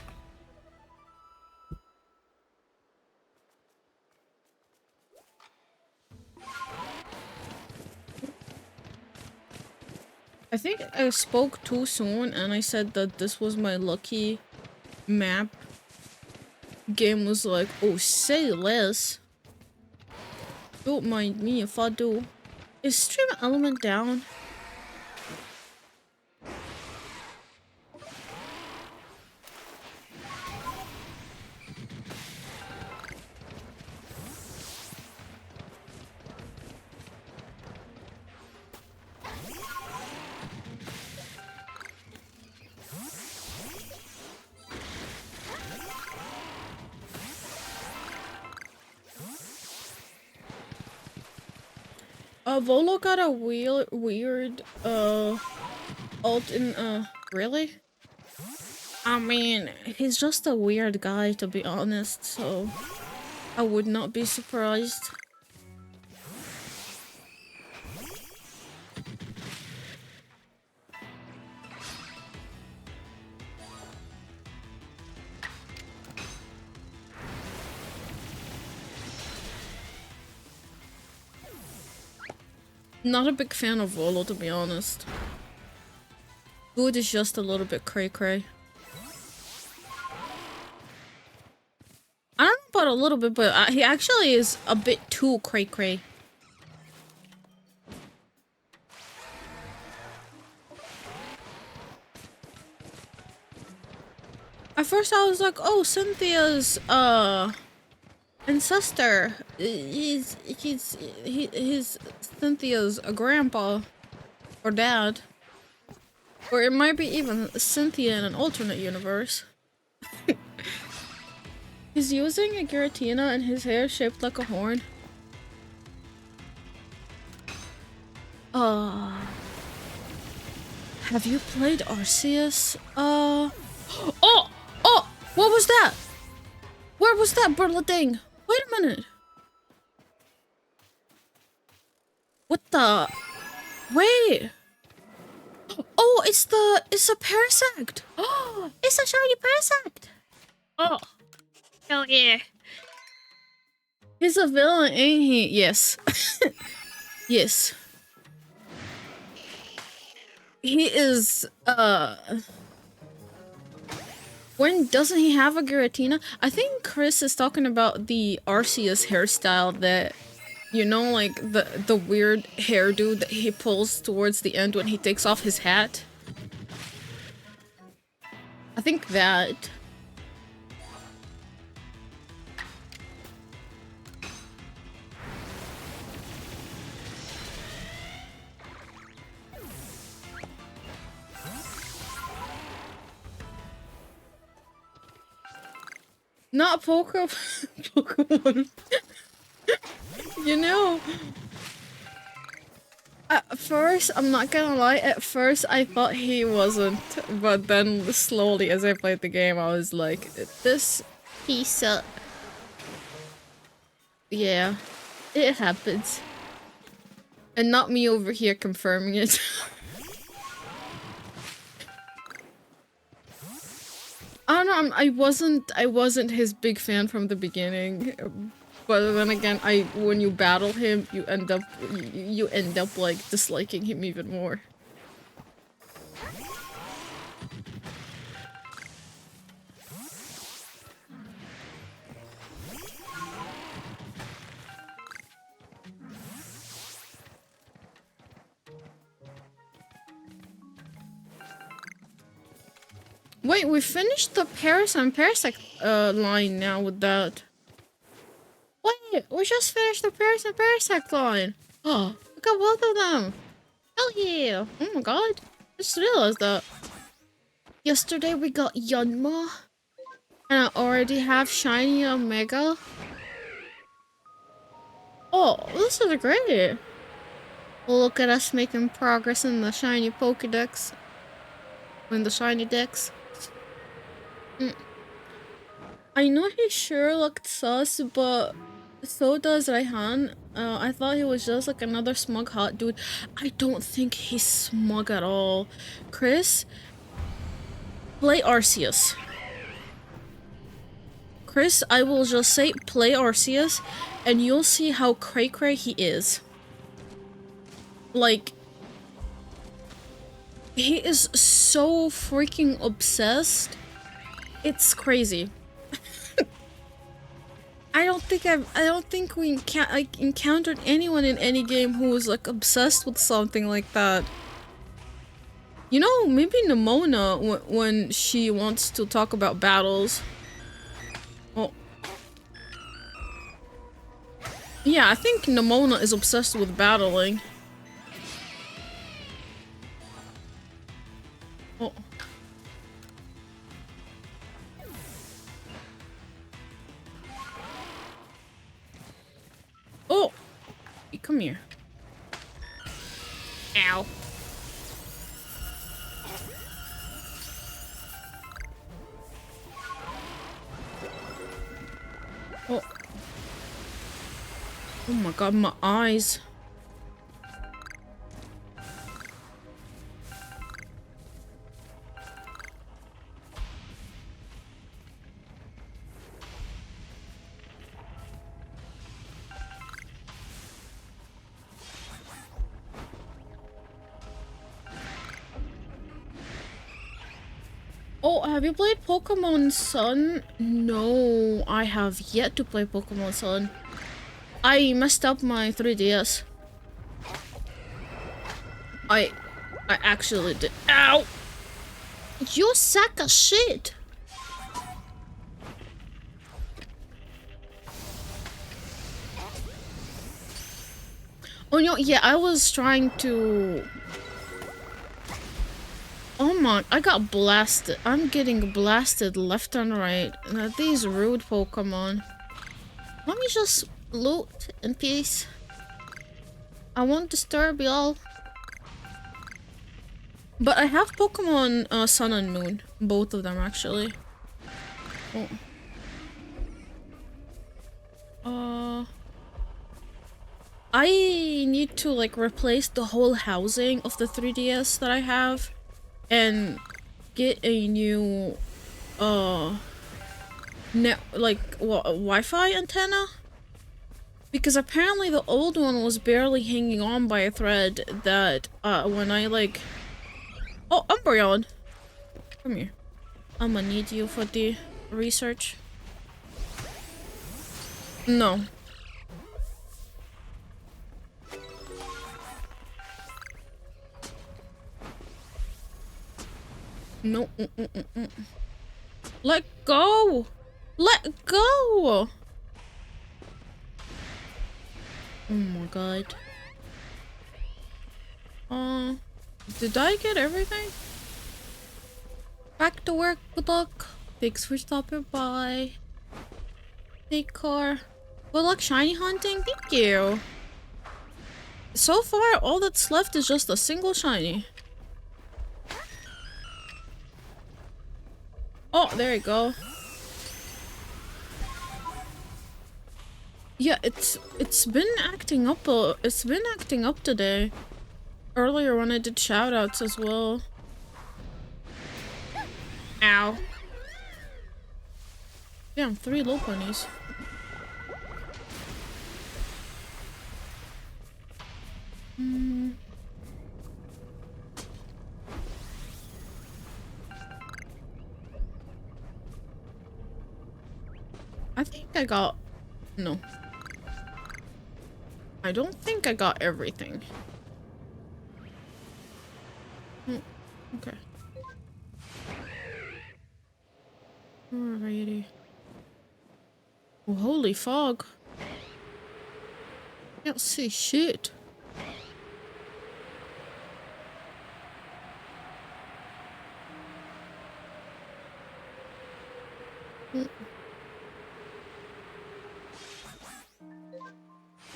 I think I spoke too soon and I said that this was my lucky map. Game was like, oh, say less. Don't mind me if I do. Is stream element down? Volo got a weird alt in really? I mean, he's just a weird guy to be honest, so I would not be surprised. Not a big fan of Volo, to be honest. Good is just a little bit cray-cray. I don't know about a little bit, but he actually is a bit too cray-cray. At first I was like, oh, Cynthia's, ancestor. He's Cynthia's grandpa. Or dad. Or it might be even Cynthia in an alternate universe. He's using a Giratina and his hair is shaped like a horn. Have you played Arceus? Oh! Oh! What was that? Where was that bird thing? Wait a minute. What the? Wait. Oh, it's a Parasect. Oh, it's a shiny Parasect. Oh, hell yeah. He's a villain, ain't he? Yes. Yes. He is, when doesn't he have a Giratina? I think Chris is talking about the Arceus hairstyle that, you know, like the weird hairdo that he pulls towards the end when he takes off his hat. I think that. Not Pokemon. You know, at first, I'm not gonna lie, at first I thought he wasn't, but then slowly as I played the game I was like, this piece of... Yeah, it happens. And not me over here confirming it. I don't know, I wasn't his big fan from the beginning, but then again, when you battle him, you end up like disliking him even more. Wait, we finished the Paris and Parasect line now with that. Wait, we just finished the Paris and Parasect line. Oh, we got both of them. Hell yeah. Oh my god. I just realized that. Yesterday we got Yanma. And I already have Shiny Omega. Oh, this is great. Look at us making progress in the Shiny Pokédex. In the Shiny Dex. I know he sure looked sus, but so does Raihan. I thought he was just like another smug hot dude. I don't think he's smug at all. Chris, play Arceus. Chris, I will just say play Arceus and you'll see how cray-cray he is. Like, he is so freaking obsessed. It's crazy. I don't think we encountered anyone in any game who was like obsessed with something like that. You know, maybe Nemona when she wants to talk about battles. Oh. Yeah, I think Nemona is obsessed with battling. Oh. Oh! Come here. Ow. Oh. Oh my god, my eyes. Oh, have you played Pokemon Sun? No, I have yet to play Pokemon Sun. I messed up my 3DS. I actually did. Ow! You sack of shit! Oh no, yeah, I was trying to... Oh my, I got blasted. I'm getting blasted left and right. These rude Pokemon. Let me just loot in peace. I won't disturb y'all. But I have Pokemon Sun and Moon. Both of them, actually. Oh. I need to, like, replace the whole housing of the 3DS that I have. And get a new, Wi-Fi antenna? Because apparently the old one was barely hanging on by a thread that, when I, like... Oh, Umbreon! Come here. I'm gonna need you for the research. No. No. Let go! Let go! Oh my god. Did I get everything? Back to work, good luck. Thanks for stopping by. Take care. Good luck shiny hunting, thank you. So far, all that's left is just a single shiny. Oh, there you go. Yeah, it's been acting up today. Earlier when I did shoutouts as well. Ow. Damn, 3 low ponies. I think I got... No. I don't think I got everything. Okay. Alrighty. Oh, holy fog. Can't see shit. But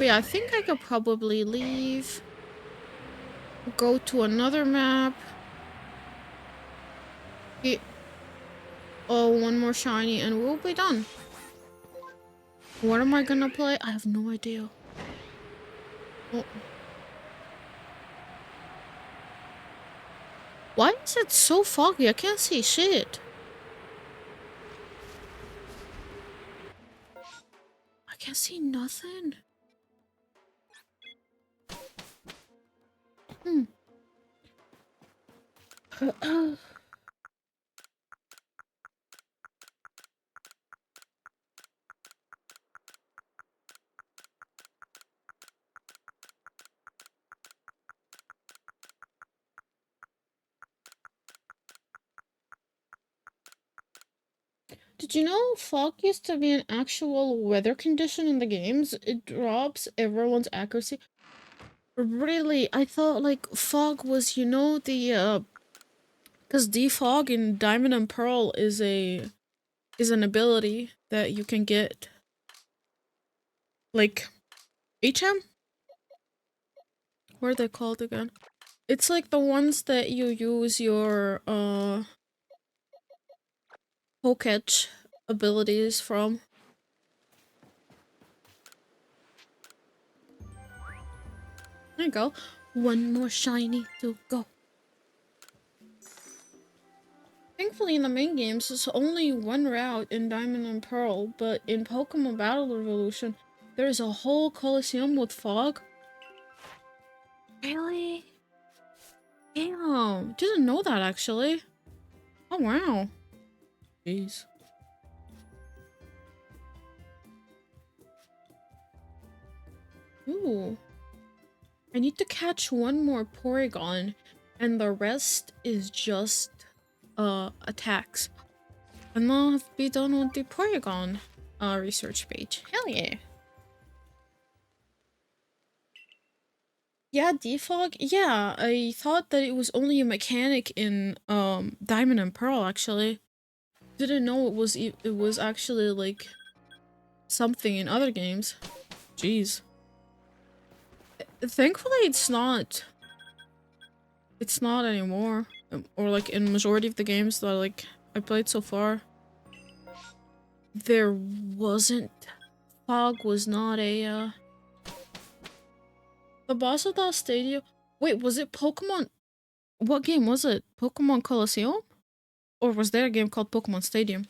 yeah, I think I could probably leave. Go to another map. Get one more shiny and we'll be done. What am I gonna play? I have no idea. Oh. Why is it so foggy? I can't see shit. I can't see nothing. Did you know fog used to be an actual weather condition in the games? It drops everyone's accuracy. Really? I thought like fog was, you know, the because defog in Diamond and Pearl is an ability that you can get. Like HM? What are they called again? It's like the ones that you use your Poketch abilities from. There you go. One more shiny to go. Thankfully in the main games, there's only one route in Diamond and Pearl, but in Pokemon Battle Revolution, there's a whole Colosseum with fog. Really? Damn, didn't know that actually. Oh wow. Jeez. Ooh. I need to catch one more Porygon, and the rest is just attacks. And I'll have to be done with the Porygon research page. Hell yeah. Yeah, Defog? Yeah, I thought that it was only a mechanic in Diamond and Pearl actually. Didn't know it was actually like something in other games. Jeez. Thankfully it's not. It's not anymore. Or like in majority of the games that like I played so far. There wasn't. Fog was not a the boss of that stadium. Wait, was it Pokemon? What game was it? Pokemon Colosseum? Or was there a game called Pokemon Stadium?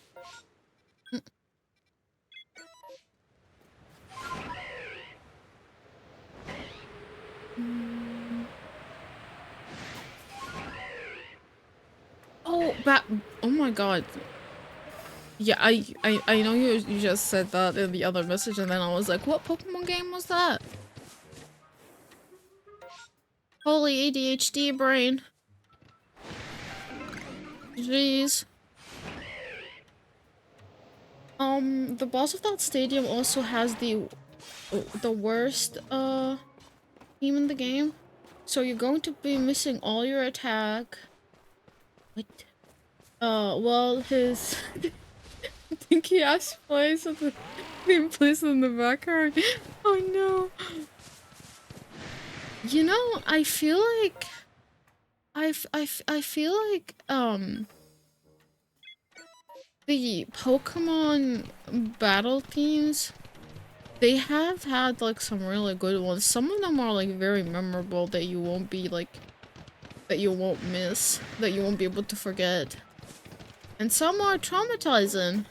Oh, oh my god. Yeah, I know you just said that in the other message, and then I was like, what Pokemon game was that? Holy ADHD brain. Jeez. The boss of that stadium also has the worst team in the game. So you're going to be missing all your attack. What? Well, his I think he asked plays at the same place in the background. Oh no. You know, I feel like I feel like the Pokemon battle themes, they have had like some really good ones. Some of them are like very memorable that you won't be like that you won't miss, that you won't be able to forget. And some are traumatizing.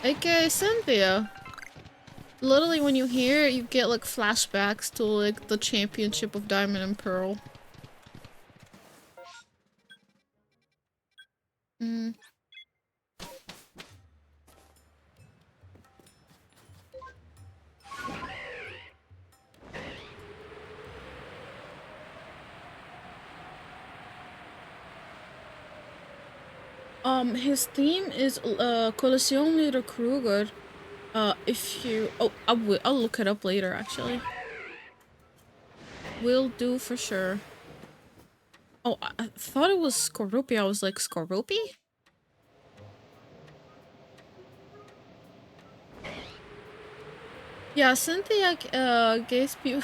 AKA Cynthia. Literally when you hear it, you get like flashbacks to like the championship of Diamond and Pearl. His theme is Colosseum Leader Kruger. If you I'll look it up later actually. Will do for sure. Oh, I thought it was Skorupi. I was like, Skorupi? Yeah, Cynthia gave people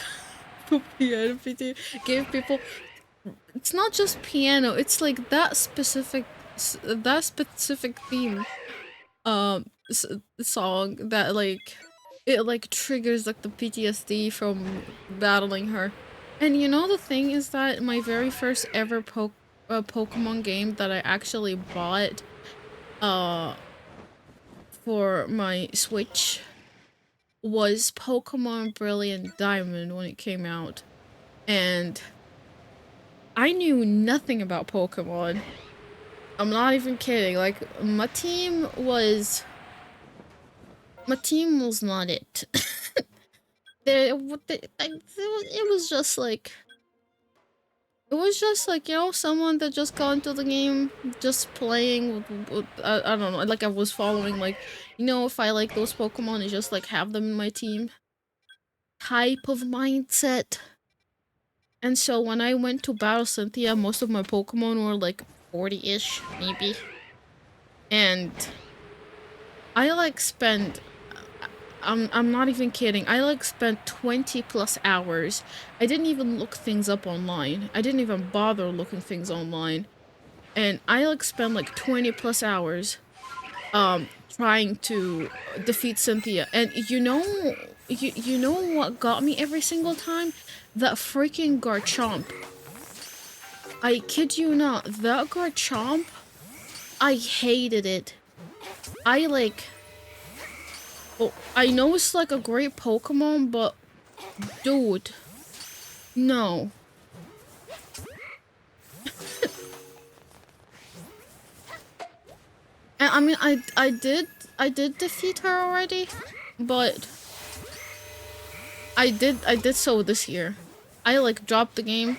gave people. It's not just piano. It's like that specific theme. Song that like it like triggers like the PTSD from battling her. And you know the thing is that my very first ever Pokemon game that I actually bought for my Switch was Pokemon Brilliant Diamond when it came out. And I knew nothing about Pokemon. I'm not even kidding. Like my team was not it. It was just like you know, someone that just got into the game just playing with I don't know, like I was following like, you know, if I like those Pokemon, I just like have them in my team type of mindset. And so when I went to battle Cynthia, most of my Pokemon were like 40-ish maybe, and I like spent I'm not even kidding. I like spent 20 plus hours. I didn't even look things up online. I didn't even bother looking things online. And I like spent like 20 plus hours trying to defeat Cynthia. And you know what got me every single time? That freaking Garchomp. I kid you not, that Garchomp, I hated it. I like Oh, I know it's like a great Pokemon, but dude, no. And I mean, I did defeat her already, but I did so this year. I like dropped the game.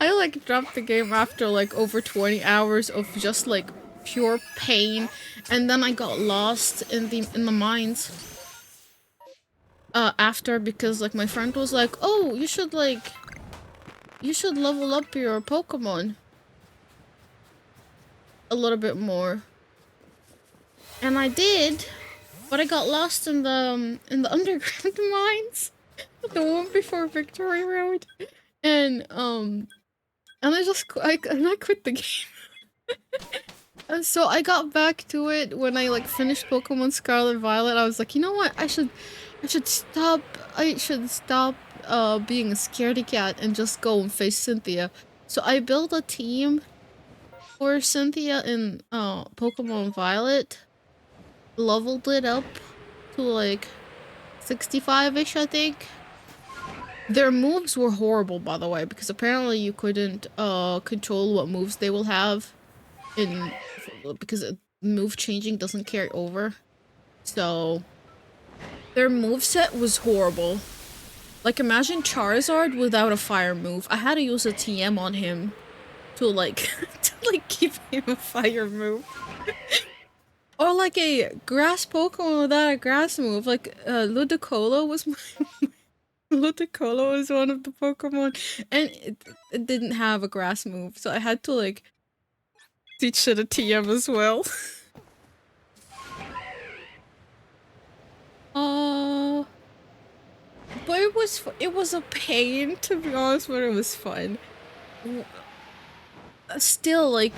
I like dropped the game after like over 20 hours of just like pure pain, and then I got lost in the mines. After, because like my friend was like, "Oh, you should level up your Pokemon a little bit more." And I did, but I got lost in the underground mines, the one before Victory Road, and I quit the game. And so I got back to it when I like finished Pokemon Scarlet Violet. I was like, you know what? I should stop. I should stop being a scaredy cat and just go and face Cynthia. So I built a team for Cynthia in Pokemon Violet. Leveled it up to like 65-ish, I think. Their moves were horrible, by the way, because apparently you couldn't control what moves they will have because move changing doesn't carry over. So their moveset was horrible. Like, imagine Charizard without a fire move. I had to use a TM on him to like give him a fire move. Or like a grass Pokemon without a grass move. Like Ludicolo was Ludicolo was one of the Pokemon, and it didn't have a grass move, so I had to like teach it a TM as well. But it was a pain, to be honest, but it was fun. Still, like,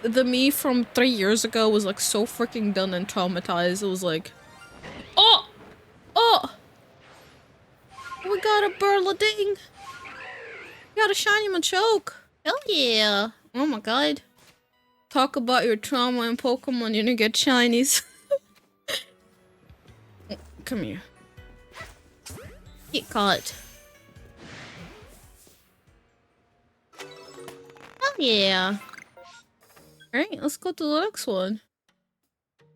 the me from 3 years ago was like so freaking done and traumatized. It was like, oh, we got a Burlading. We got a shiny Machoke. Hell yeah! Oh my god. Talk about your trauma in Pokemon. You didn't get shinies. Come here. Get caught. Oh yeah. Alright, let's go to the next one.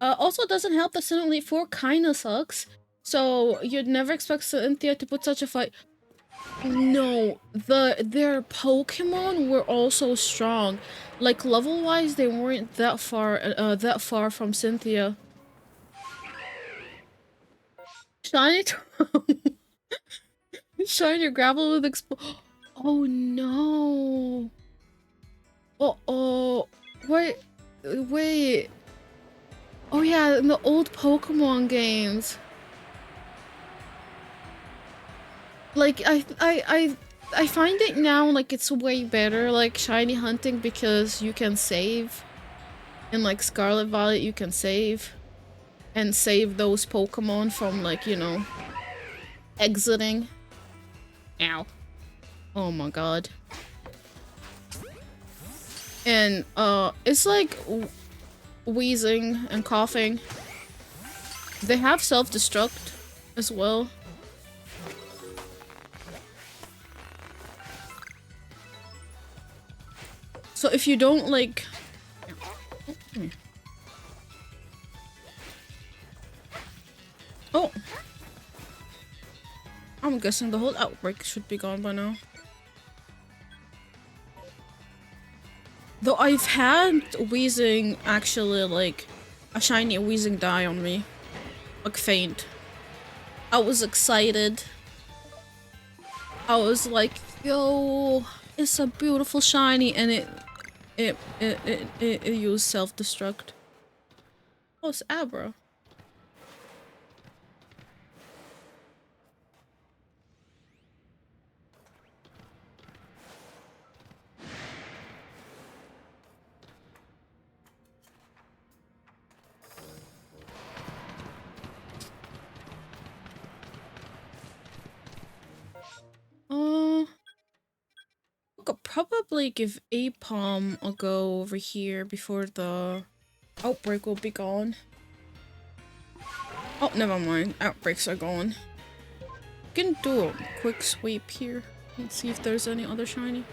Also doesn't help that Sinnoh Elite 4 kinda sucks. So you'd never expect Cynthia to put such a fight. No, their Pokemon were also strong. Like level-wise, they weren't that far from Cynthia. Shiny Shiny Gravel with Explo- Oh no. Oh, wait. Oh yeah, in the old Pokemon games. Like, I find it now, like, it's way better, like, shiny hunting, because you can save. In, like, Scarlet Violet, you can save. And save those Pokemon from, like, you know, exiting. Ow. Oh my god. And, it's like wheezing and coughing. They have self-destruct as well. So if you don't like... Oh! I'm guessing the whole outbreak should be gone by now. Though I've had Weezing actually, like, a shiny Weezing die on me. Like, faint. I was excited. I was like, yo, it's a beautiful shiny, and it used self-destruct. Oh, it's Abra. I could probably give Apom a go over here before the outbreak will be gone. Oh, never mind. Outbreaks are gone. We can do a quick sweep here. Let's see if there's any other shiny.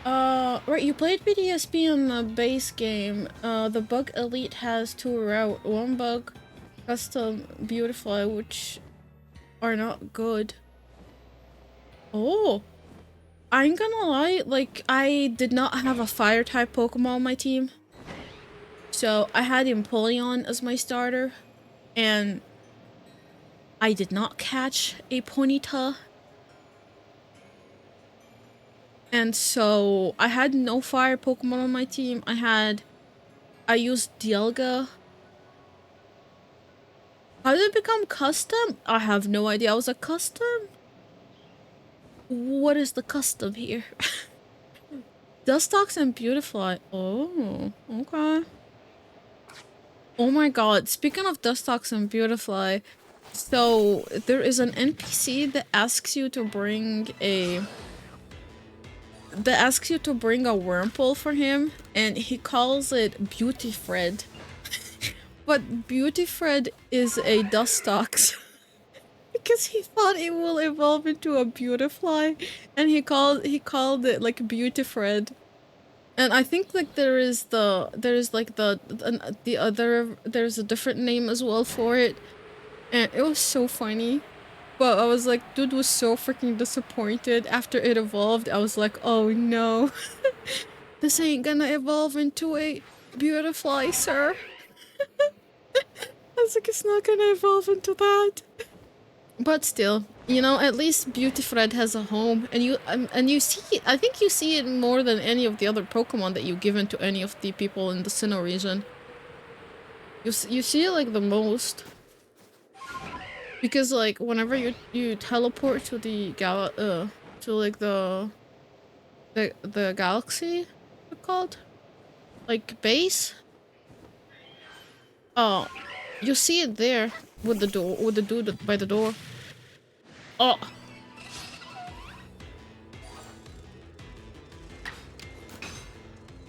Right, you played BDSP in the base game. The bug elite has two route. One bug, custom beautify, which are not good. Oh, I'm gonna lie, like, I did not have a fire type Pokemon on my team. So I had Empoleon as my starter, and I did not catch a Ponyta. And so I had no fire Pokemon on my team. I used Dialga. How did it become custom? I have no idea. I was like, custom? What is the custom here? Dustox and Beautifly. Oh, okay. Oh my god. Speaking of Dustox and Beautifly, so there is an NPC that asks you to bring a Wurmple for him, and he calls it Beautyfred. But Beautyfred is a Dustox. Because he thought it will evolve into a Beautifly, and he called it like Beautyfred. And I think like there's a different name as well for it, and it was so funny. But I was like, dude was so freaking disappointed after it evolved. I was like, oh no, this ain't gonna evolve into a Beautifly, sir. I was like, it's not gonna evolve into that. But still, you know, at least Beautyfred has a home, and you see it. I think you see it more than any of the other Pokemon that you've given to any of the people in the Sinnoh region. You see it like the most, because like whenever you teleport to the to like the galaxy, what's it called, like base. Oh, you see it there with the dude by the door. Oh.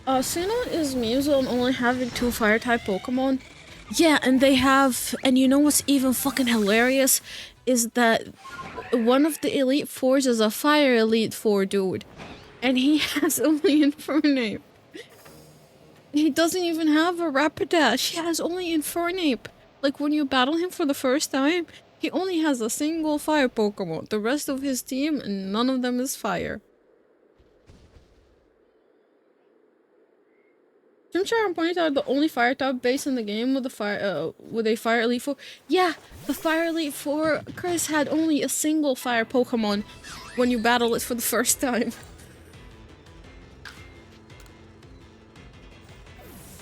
Sinnoh is Muso on only having 2 fire-type Pokemon. Yeah, and you know what's even fucking hilarious? Is that one of the Elite Fours is a Fire Elite Four dude. And he has only Infernape. He doesn't even have a Rapidash, he has only Infernape. Like, when you battle him for the first time, he only has a single fire Pokemon. The rest of his team, none of them is fire. Chimchar and Ponyta are the only fire type base in the game with a Fire Elite Four. Yeah, the Fire Elite Four, Chris, had only a single fire Pokemon when you battle it for the first time.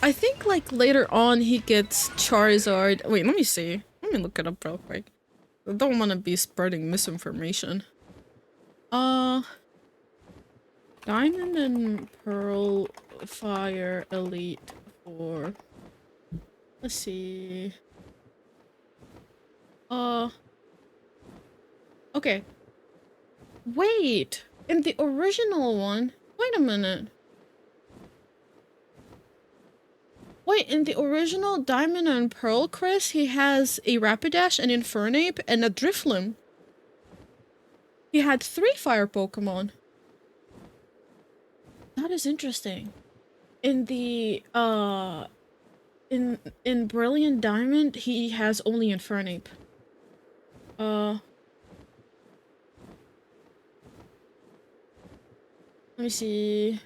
I think like later on he gets Charizard. Wait, let me see. Let me look it up real quick. I don't want to be spreading misinformation. Diamond and Pearl Fire Elite Four. Let's see. Okay. Wait! In the original one? Wait a minute. Wait, in the original Diamond and Pearl, Chris, he has a Rapidash, an Infernape, and a Drifloon. He had 3 fire Pokemon. That is interesting. In the, in Brilliant Diamond, he has only Infernape. Let me see.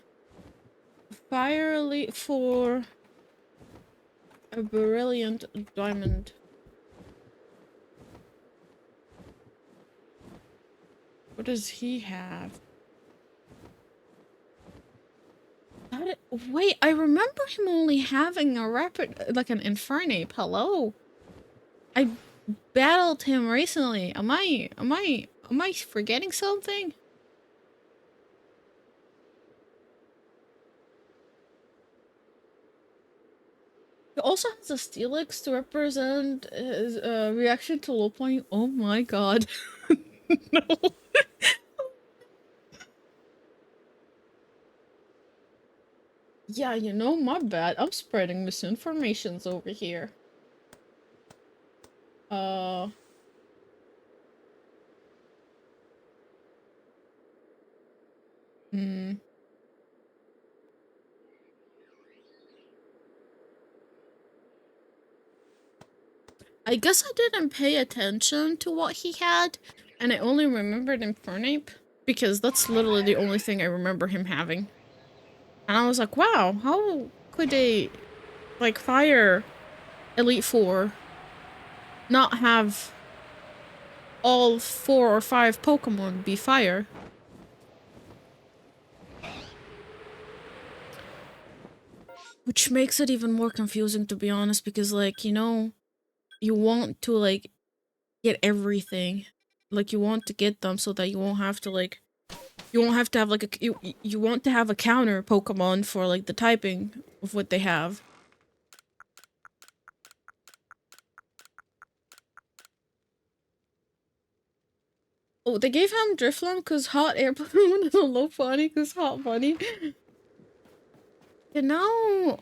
Fire Elite Four. A Brilliant Diamond. What does he have? Wait, I remember him only having a like an Infernape. Hello? I battled him recently. Am I forgetting something? He also has a Steelix to represent his reaction to low point. Oh my god. No. Yeah, you know, my bad. I'm spreading misinformations over here. Hmm. I guess I didn't pay attention to what he had, and I only remembered Infernape because that's literally the only thing I remember him having. And I was like, wow, how could a like fire Elite Four not have all 4 or 5 Pokemon be fire? Which makes it even more confusing, to be honest, because like, you know, you want to like get everything. Like you want to get them so that you won't have to like you won't have to have like you want to have a counter Pokemon for like the typing of what they have. Oh, they gave him Drifloon because Hot Air Balloon and a Low Bunny because Hot Bunny. And now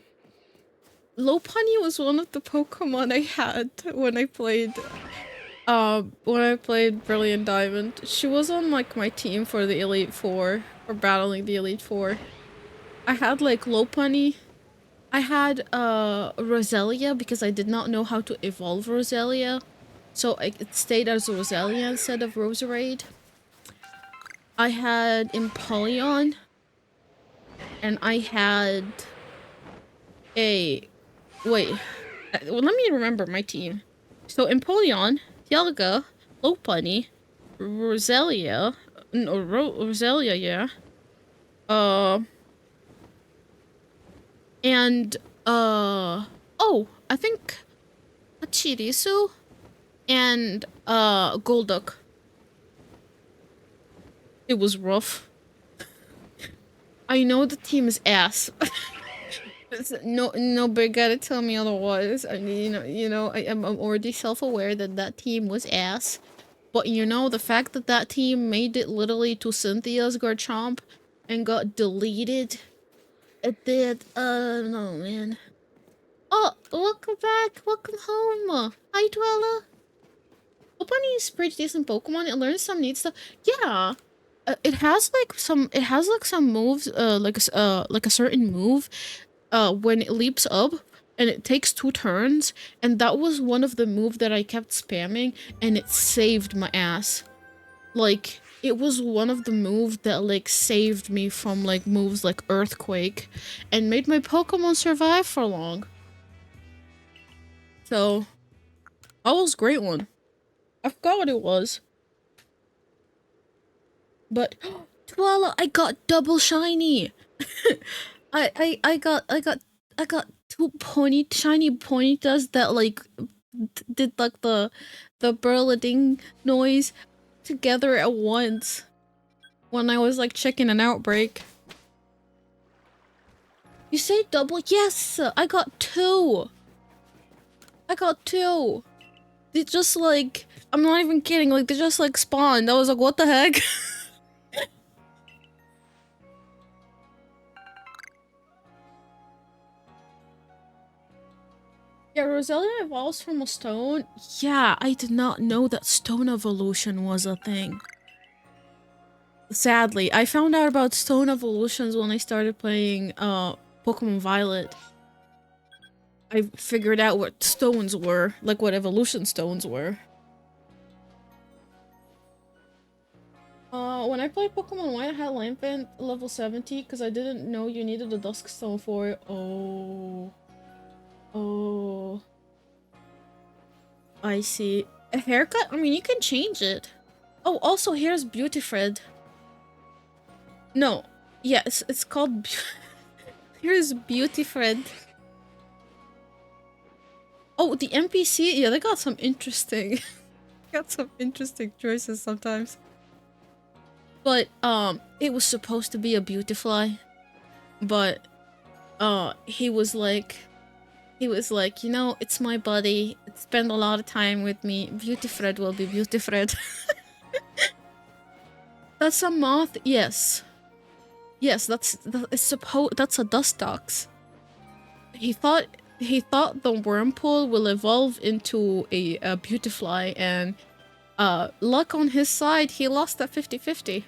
Lopunny was one of the Pokemon I had when I played Brilliant Diamond. She was on like my team for the Elite Four, or battling the Elite Four. I had like Lopunny. I had Roselia because I did not know how to evolve Roselia. So it stayed as Roselia instead of Roserade. I had Empoleon. And I had a wait, well, let me remember my team. So Empoleon, Dialga, Lopunny, Roselia, no, Roselia, yeah. And oh, I think Pachirisu and Golduck. It was rough. I know the team is ass. Nobody gotta tell me otherwise. I mean, I'm already self-aware that that team was ass. But you know, the fact that that team made it literally to Cynthia's Garchomp and got deleted, it did. No, man. Oh, welcome back. Welcome home. Hi, Dwella. Bunny is pretty decent Pokemon. It learns some neat stuff. Yeah. It has like some moves, like a certain move when it leaps up and it takes 2 turns, and that was one of the moves that I kept spamming and it saved my ass. Like, it was one of the moves that like saved me from like moves like Earthquake and made my Pokemon survive for long. So, that was a great one. I forgot what it was. But Twala, I got double shiny. I got 2 shiny Ponytas that like did like the burlading noise together at once when I was like checking an outbreak. You say double? Yes, I got 2. I got 2. They just like, I'm not even kidding, like they just like spawned. I was like, what the heck? Yeah, Roselia evolves from a stone. Yeah, I did not know that stone evolution was a thing. Sadly, I found out about stone evolutions when I started playing Pokemon Violet. I figured out what stones were, like what evolution stones were. When I played Pokemon White, I had Lampent level 70 because I didn't know you needed a Dusk Stone for it. Oh. Oh. I see. A haircut? I mean, you can change it. Oh, also, here's Beautyfred. No. Yeah, it's called... Here's Beautyfred. Oh, the NPC? Yeah, they got some interesting... got some interesting choices sometimes. But, it was supposed to be a Beautifly. But, he was like, you know, it's my buddy. It spent a lot of time with me. Beautyfred will be Beautyfred. That's a moth? Yes. Yes, that's a Dustox. He thought the Wurmple will evolve into a Beautifly, and luck on his side, he lost at 50-50.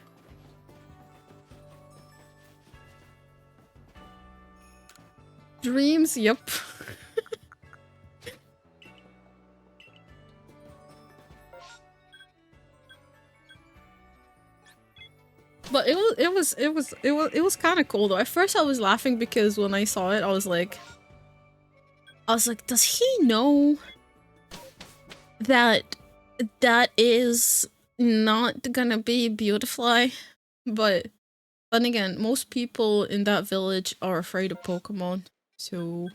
Dreams, yep. But it was kind of cool though. At first I was laughing because when I saw it, I was like, does he know that that is not gonna be Beautifly? But then again, most people in that village are afraid of Pokemon, so.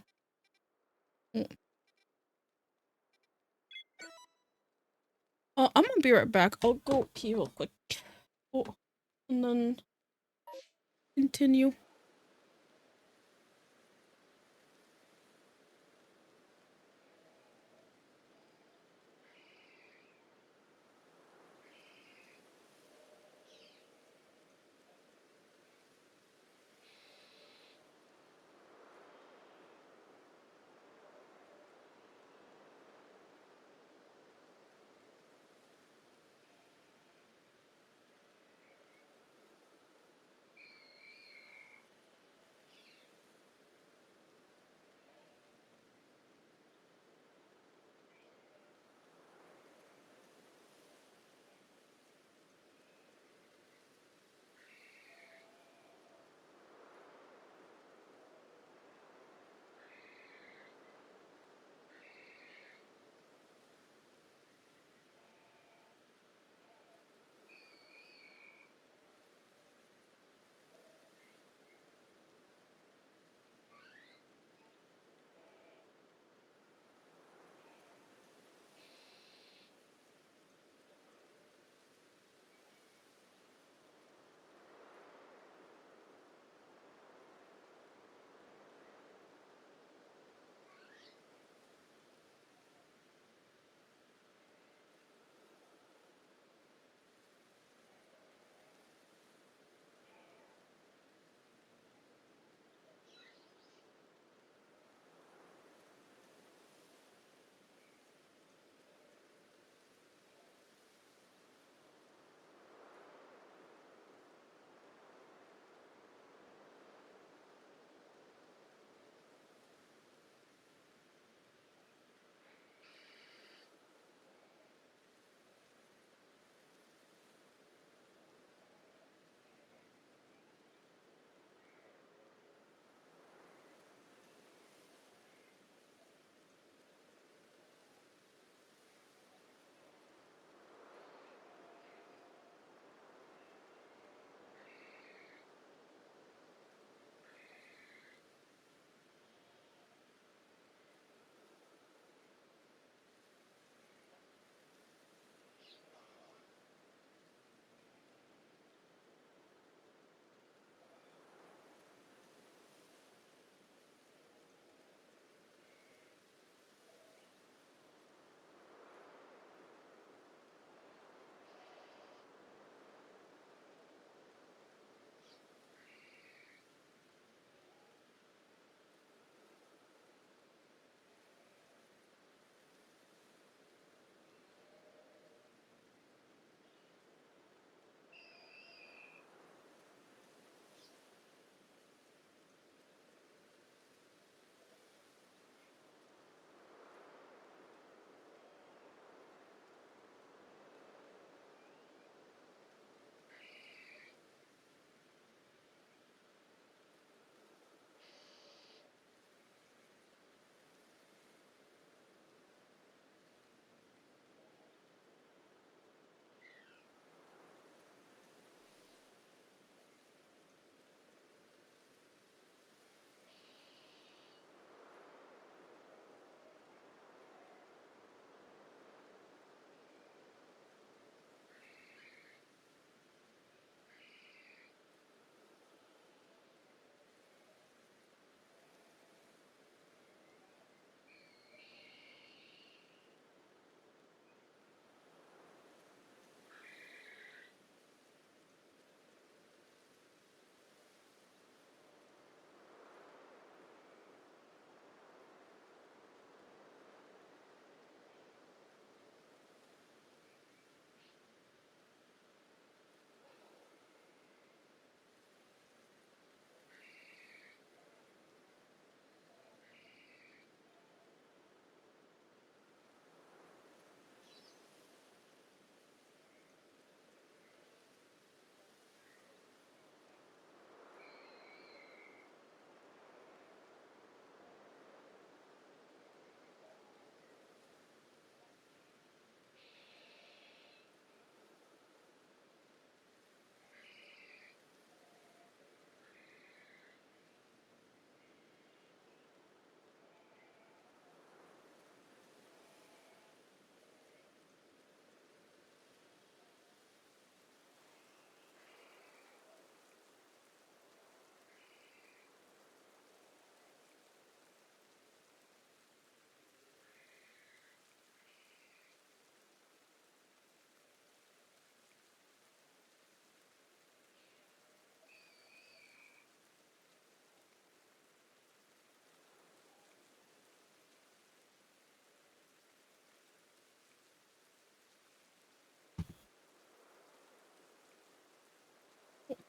Oh, I'm gonna be right back. I'll go pee real quick. Oh, and then continue.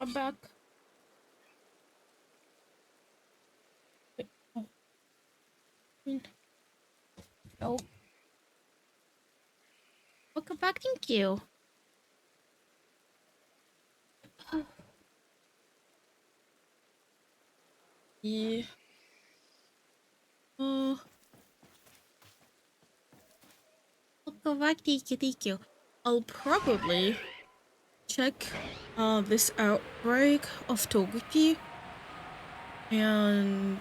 I'm back. Wait, oh, oh. Welcome back, thank you. Yeah. Welcome back, thank you. I'll probably check this outbreak of Togepi and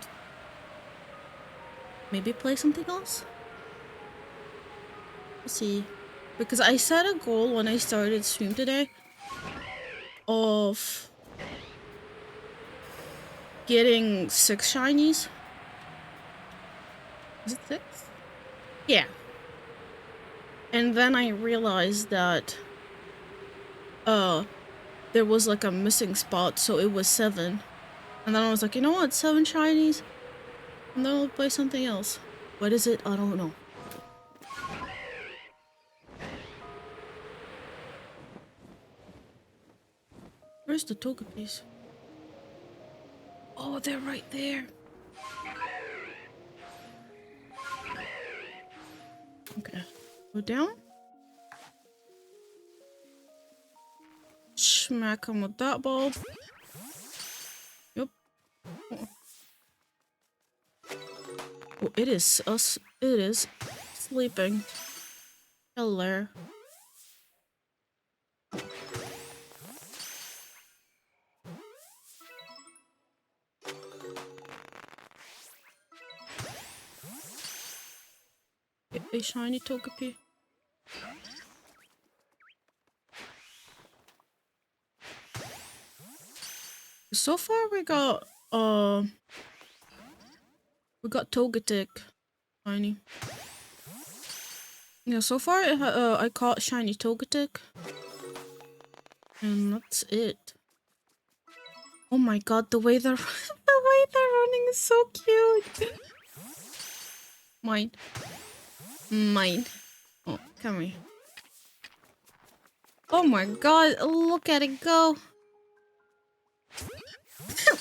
maybe play something else. Let's see. Because I set a goal when I started stream today of getting 6 shinies. Is it 6? Yeah. And then I realized that there was like a missing spot, so it was 7. And then I was like, you know what, 7 shinies? And then I'll play something else. What is it? I don't know. Where's the Togepi's? Oh, they're right there. Okay. Go down. Smack him with that ball. Yep. Oh, it is us. It is sleeping. Hello. A shiny Togepi. So far we got Togetic shiny. Yeah, so far I caught shiny Togetic. And that's it. Oh my god, the way they're running is so cute. Mine. Mine. Oh, come here. Oh my god, look at it go.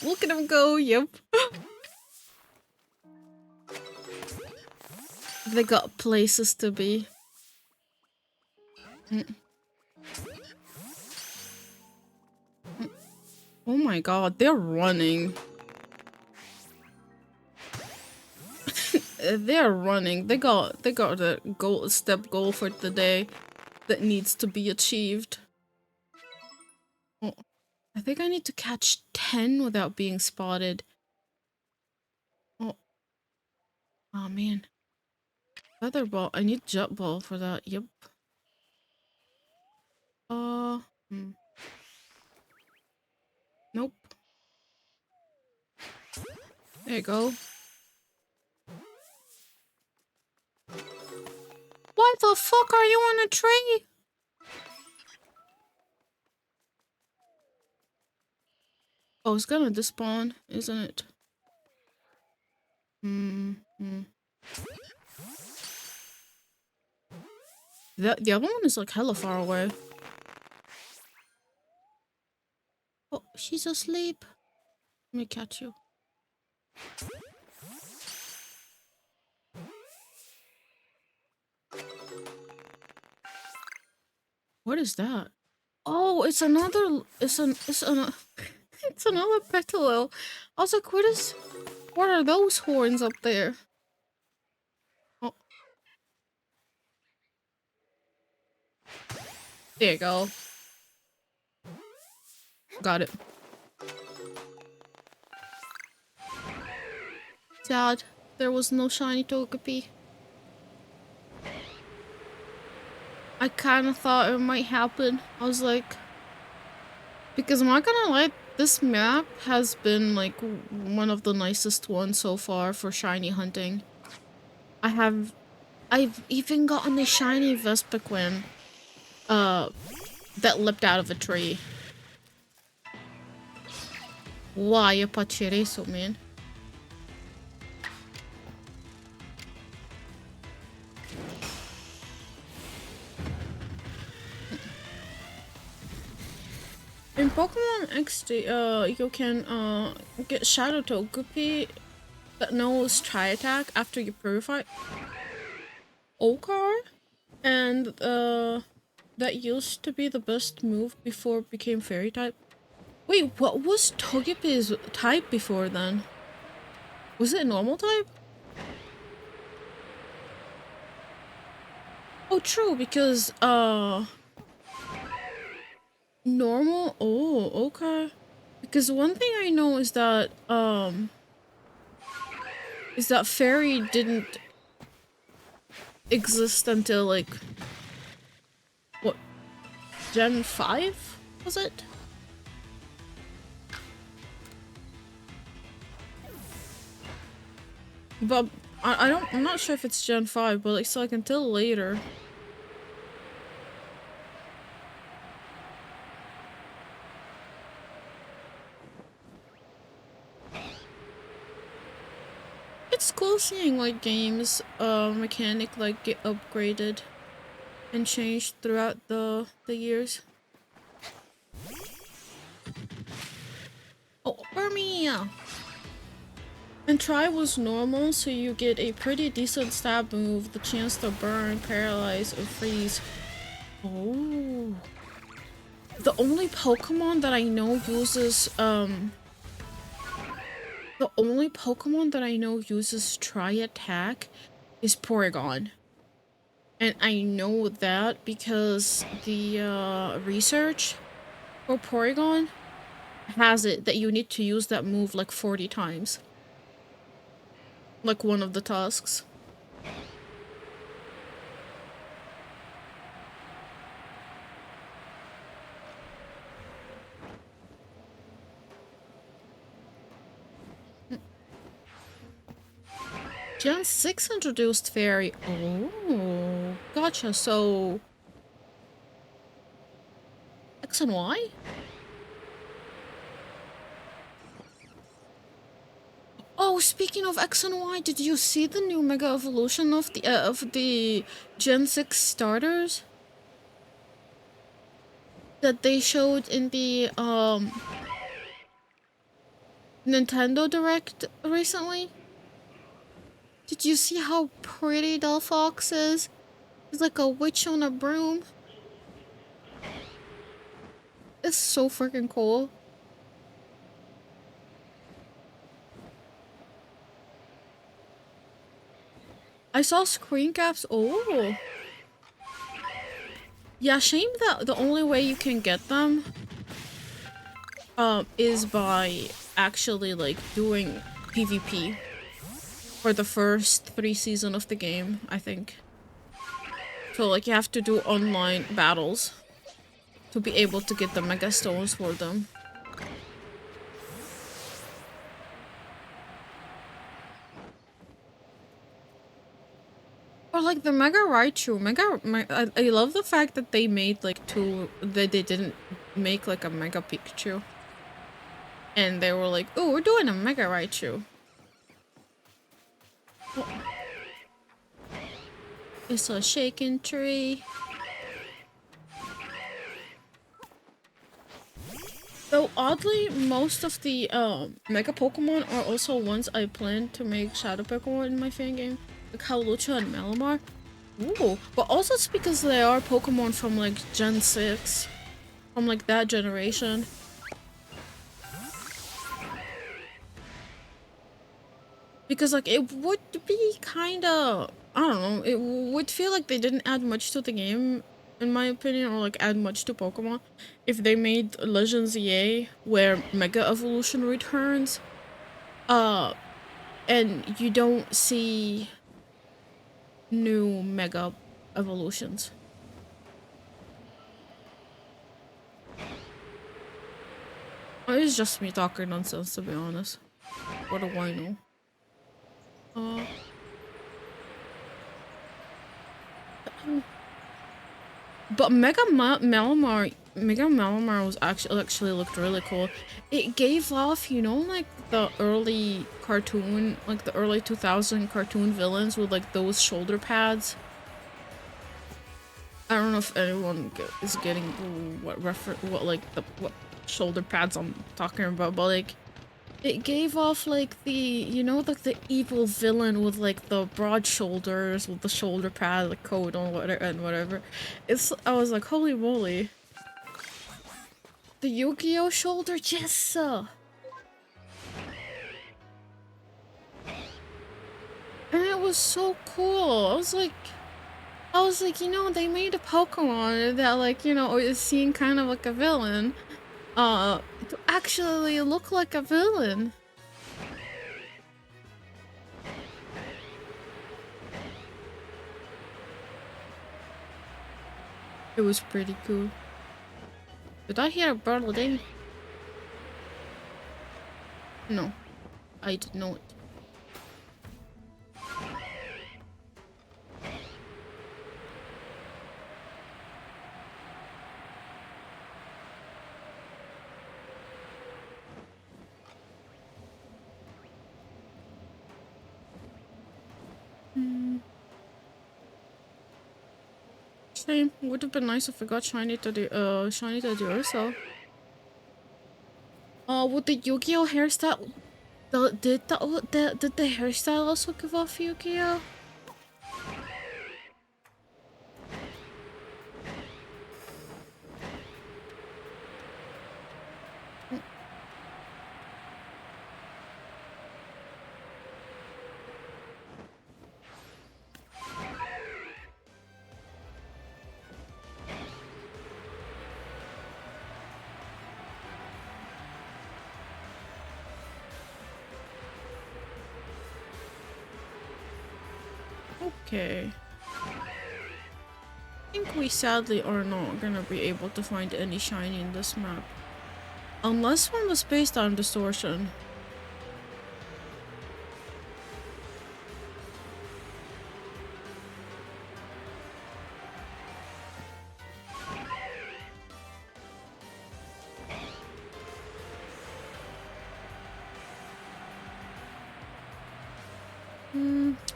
Look at him go, yep. They got places to be. Oh my god, they're running. They're running. They got a step goal for the day that needs to be achieved. Oh, I think I need to catch 10 without being spotted. Oh, oh man. Feather ball. I need jet ball for that. Yep. Nope. There you go. Why the fuck are you on a tree? Oh, it's gonna despawn, isn't it? The other one is like hella far away. Oh, she's asleep. Let me catch you. What is that? Oh, it's another. It's another petalil. I was like, what are those horns up there? Oh, there you go. Got it. Sad. There was no shiny Togepi. I kind of thought it might happen. I was like, because I'm not gonna lie, this map has been like one of the nicest ones so far for shiny hunting. I've even gotten a shiny Vespiquen that leapt out of a tree. Why a Pachirisu, man? In Pokemon Pokemon XD, you can get Shadow Togepi that knows Tri-Attack after you purify Okar, and that used to be the best move before it became Fairy type. Wait, what was Togepi's type before then? Was it normal type? Oh, true, because normal. Oh, okay. Because one thing I know is that Fairy didn't exist until like what, Gen 5 was it? But I'm not sure if it's Gen 5, but it's like until later. It's cool seeing like games mechanic like get upgraded and changed throughout the years. Oh, Burmia! And Try was normal, so you get a pretty decent stab move, the chance to burn, paralyze, or freeze. Oh. The only Pokemon that I know uses, Tri-Attack is Porygon. And I know that because the, research for Porygon has it that you need to use that move like 40 times. Like one of the tasks. Gen 6 introduced Fairy. Oh, gotcha. So X and Y? Oh, speaking of X and Y, did you see the new Mega Evolution of the Gen 6 starters? That they showed in the Nintendo Direct recently? Did you see how pretty Delphox is? He's like a witch on a broom. It's so freaking cool. I saw screen caps. Oh. Yeah, shame that the only way you can get them is by actually like doing PvP for the first 3 seasons of the game, I think. So like you have to do online battles to be able to get the Mega Stones for them. Or like the Mega Raichu. I love the fact that they made like that they didn't make like a Mega Pikachu. And they were like, oh, we're doing a Mega Raichu. Oh. It's a shaken tree. Though oddly, most of the Mega Pokemon are also ones I plan to make Shadow Pokemon in my fan game. Like Hawlucha and Malamar. Ooh, but also it's because they are Pokemon from like Gen 6. From like that generation. Because like it would be kinda, I don't know, it would feel like they didn't add much to the game, in my opinion, or like add much to Pokemon, if they made Legends EA where Mega Evolution returns, and you don't see new Mega Evolutions. Or it's just me talking nonsense, to be honest. What do I know? But Mega Malamar was actually looked really cool. It gave off, you know, like the early cartoon, like the early 2000 cartoon villains with like those shoulder pads. I don't know if anyone is getting what shoulder pads I'm talking about, but like it gave off like the, you know, like the evil villain with like the broad shoulders with the shoulder pad, the coat on whatever and whatever. I was like, holy moly. The Yu-Gi-Oh shoulder, yes sir. And it was so cool. I was like, you know, they made a Pokemon that like, you know, is seen kind of like a villain. To actually look like a villain. It was pretty cool. Did I hear a bird ding? No, I did not. Shame. Would have been nice if I got shiny to the Ursa. With the Yu-Gi-Oh hairstyle, did the hairstyle also give off Yu-Gi-Oh? Okay. I think we sadly are not gonna be able to find any shiny in this map. Unless from the space-time distortion.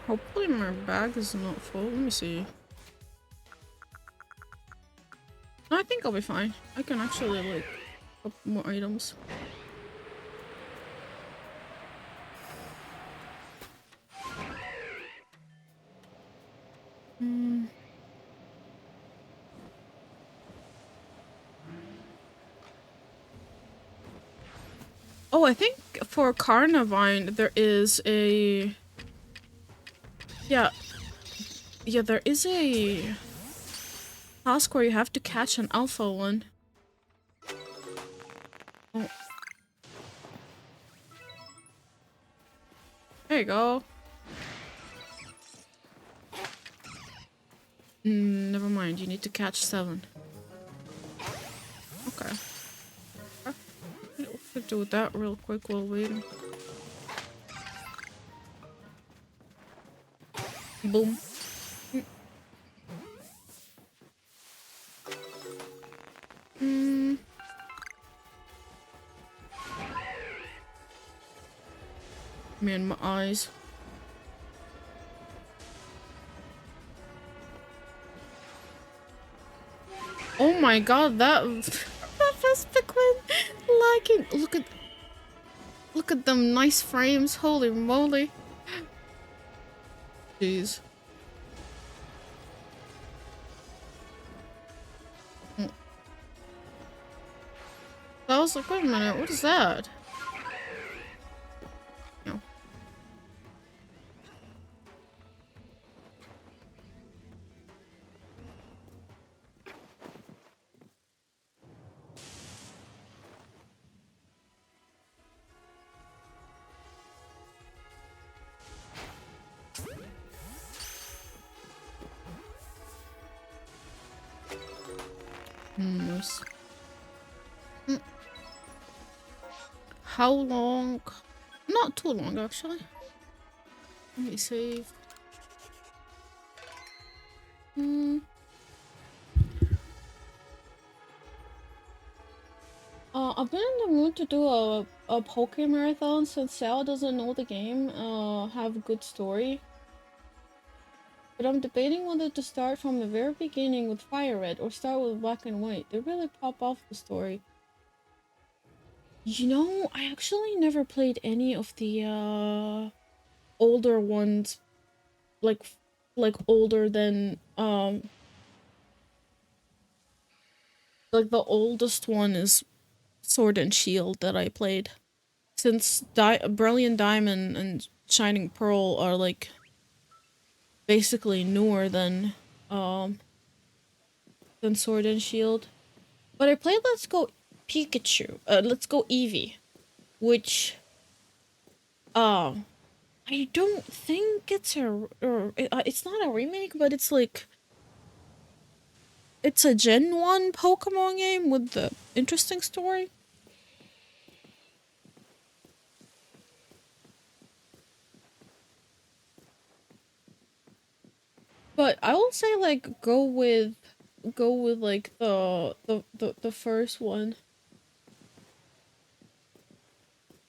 Hopefully my bag is not full. Let me see. No, I think I'll be fine. I can actually like up more items. Oh, I think for Carnivine there is a... Yeah, there is a task where you have to catch an alpha one. Oh. There you go. Never mind, you need to catch 7. Okay. We could do that real quick while waiting. Boom. Man, my eyes. Oh my god, that Vespiquen lagging. Look at them nice frames. Holy moly. Jeez. I was like, wait a minute, what is that? No. Nice. How long? Not too long, actually. Let me save. I've been in the mood to do a Poke Marathon since Sal doesn't know the game, have a good story. But I'm debating whether to start from the very beginning with Fire Red or start with Black and White. They really pop off the story. You know, I actually never played any of the older ones, like older than like the oldest one is Sword and Shield that I played. Since Brilliant Diamond and Shining Pearl are like basically newer than Sword and Shield. But I played Let's Go Pikachu. Let's Go Eevee, which I don't think it's it's not a remake, but it's like it's a Gen 1 Pokemon game with the interesting story. But I will say like go with like the first one.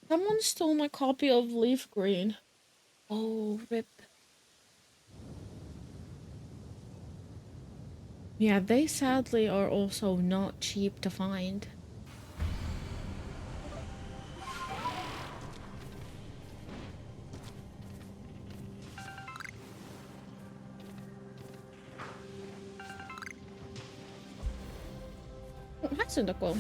Someone stole my copy of Leaf Green. Oh, rip. Yeah, they sadly are also not cheap to find. Oh, hi, Cyndaquil.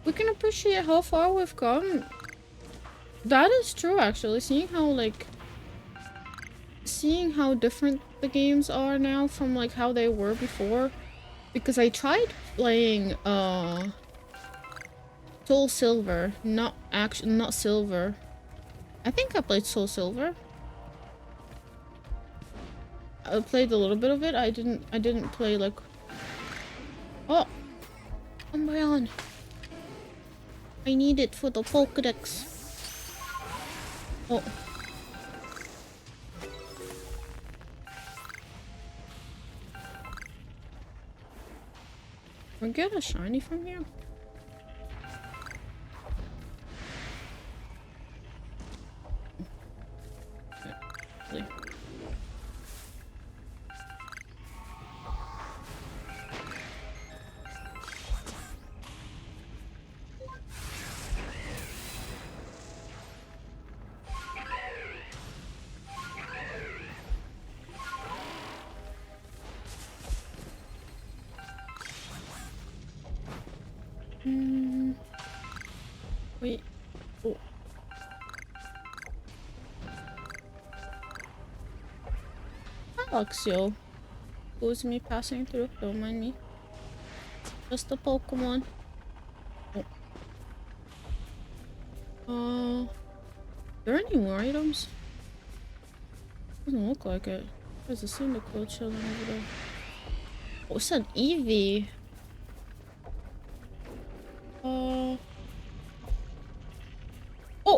We can appreciate how far we've come. That is true, actually. Seeing how different the games are now from like how they were before. Because I tried playing Soul Silver, not Silver. I think I played Soul Silver. I played a little bit of it. I didn't play like. Oh, Umbreon. I need it for the Pokedex. Oh. Can we get a shiny from here? Okay. Wait. Oh. Hi, Luxio. Who's me passing through? Don't mind me. Just a Pokemon. Oh. Are there any more items? Doesn't look like it. There's a Cyndaquil chilling over there. Oh, it's an Eevee. Oh,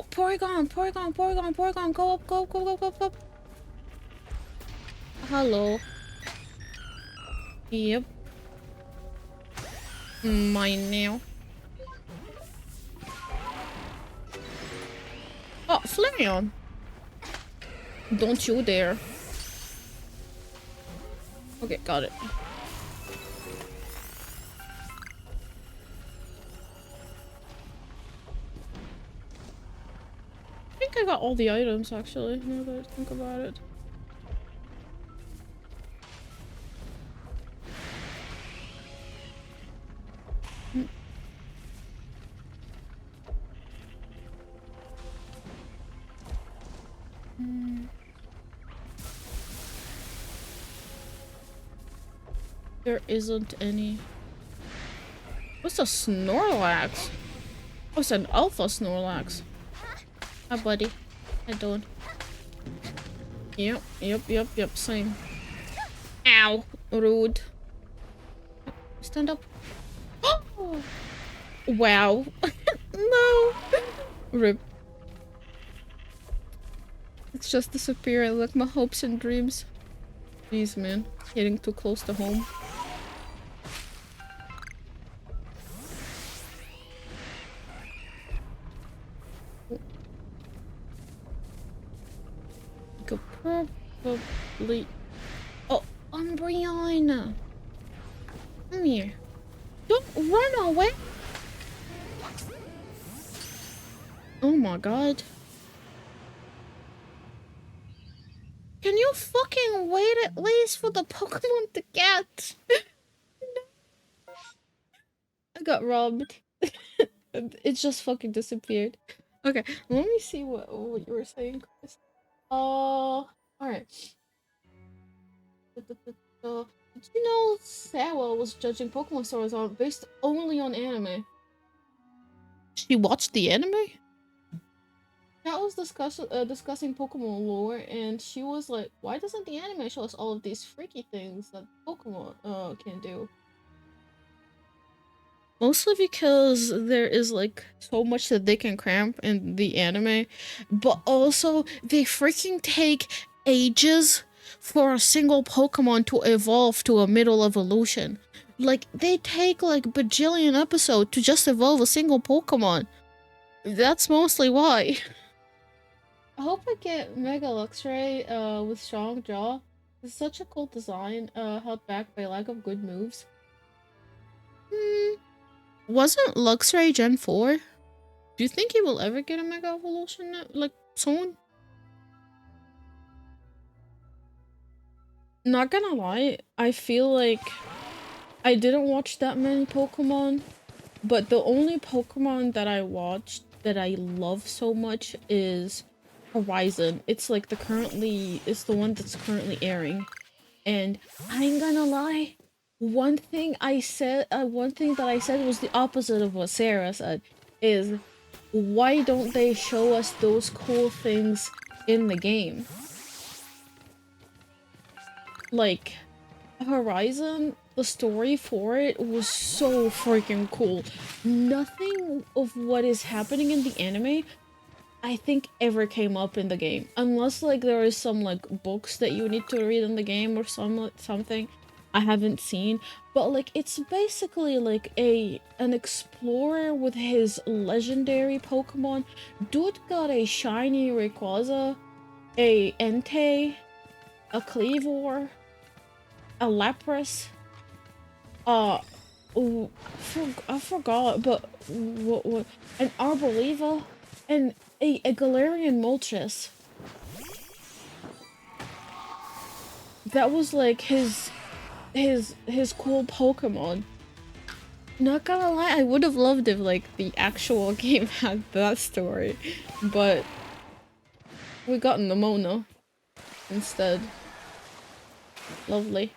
Porygon, Porygon, Porygon, Porygon, go up, go up, go up, go up, go up. Hello. Yep. Mine now. Oh, Flareon. Don't you dare. Okay, got it. I think I got all the items actually, now that I think about it. There isn't any. What's a Snorlax? Oh, it's an Alpha Snorlax. Hi, buddy. How you doing? Yep, same. Ow! Rude. Stand up. Oh! Wow. No! Rip. It's just disappearing like my hopes and dreams. Jeez, man. Getting too close to home. could probably... Oh, Umbreon! Come here. Don't run away! Oh my god. Can you fucking wait at least for the Pokemon to get? I got robbed. It just fucking disappeared. Okay, let me see what you were saying, Chris. Alright. Did you know Sarah was judging Pokemon stores on based only on anime? She watched the anime? Kat was discussing Pokemon lore, and she was like, "Why doesn't the anime show us all of these freaky things that Pokemon can do?" Mostly because there is like so much that they can cramp in the anime, but also they freaking take ages for a single Pokemon to evolve to a middle evolution. Like, they take like bajillion episodes to just evolve a single Pokemon. That's mostly why. I hope I get Mega Luxray with strong jaw. It's such a cool design, held back by lack of good moves. Wasn't Luxray Gen 4? Do you think he will ever get a Mega Evolution, like, soon? Not gonna lie, I feel like I didn't watch that many Pokemon, but the only Pokemon that I watched that I love so much is Horizon. It's like it's the one that's currently airing. And I ain't gonna lie, one thing that I said was the opposite of what Sarah said, is why don't they show us those cool things in the game? Like, Horizon, the story for it was so freaking cool. Nothing of what is happening in the anime, I think, ever came up in the game. Unless, like, there is some, like, books that you need to read in the game or something I haven't seen. But, like, it's basically, like, an explorer with his legendary Pokemon. Dude got a shiny Rayquaza, a Entei, a Kleavor, a Lapras, I forgot, but what an Arboliva, and a Galarian Moltres. That was like his cool Pokemon. Not gonna lie, I would have loved if like the actual game had that story, but we got Nemona instead. Lovely.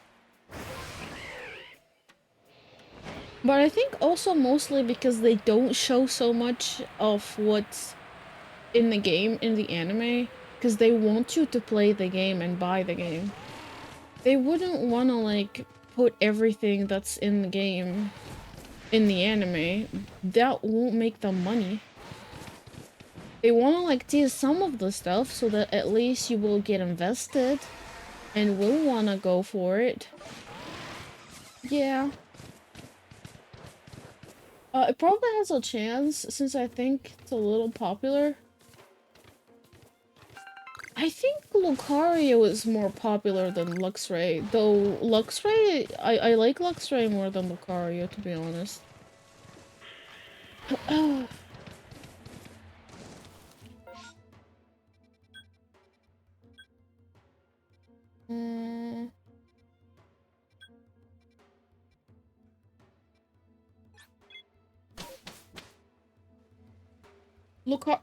But I think also mostly because they don't show so much of what's in the game in the anime, because they want you to play the game and buy the game. They wouldn't want to like put everything that's in the game in the anime. That won't make them money. They want to like tease some of the stuff so that at least you will get invested and will want to go for it. Yeah. It probably has a chance since I think it's a little popular. I think Lucario is more popular than Luxray, though Luxray, I like Luxray more than Lucario, to be honest.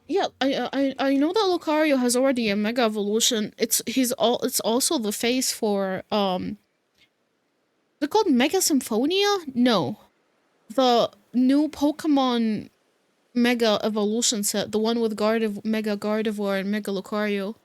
Yeah, I know that Lucario has already a Mega Evolution. It's also the face for they're called Mega Symphonia? No. The new Pokemon Mega Evolution set, the one with Mega Gardevoir and Mega Lucario.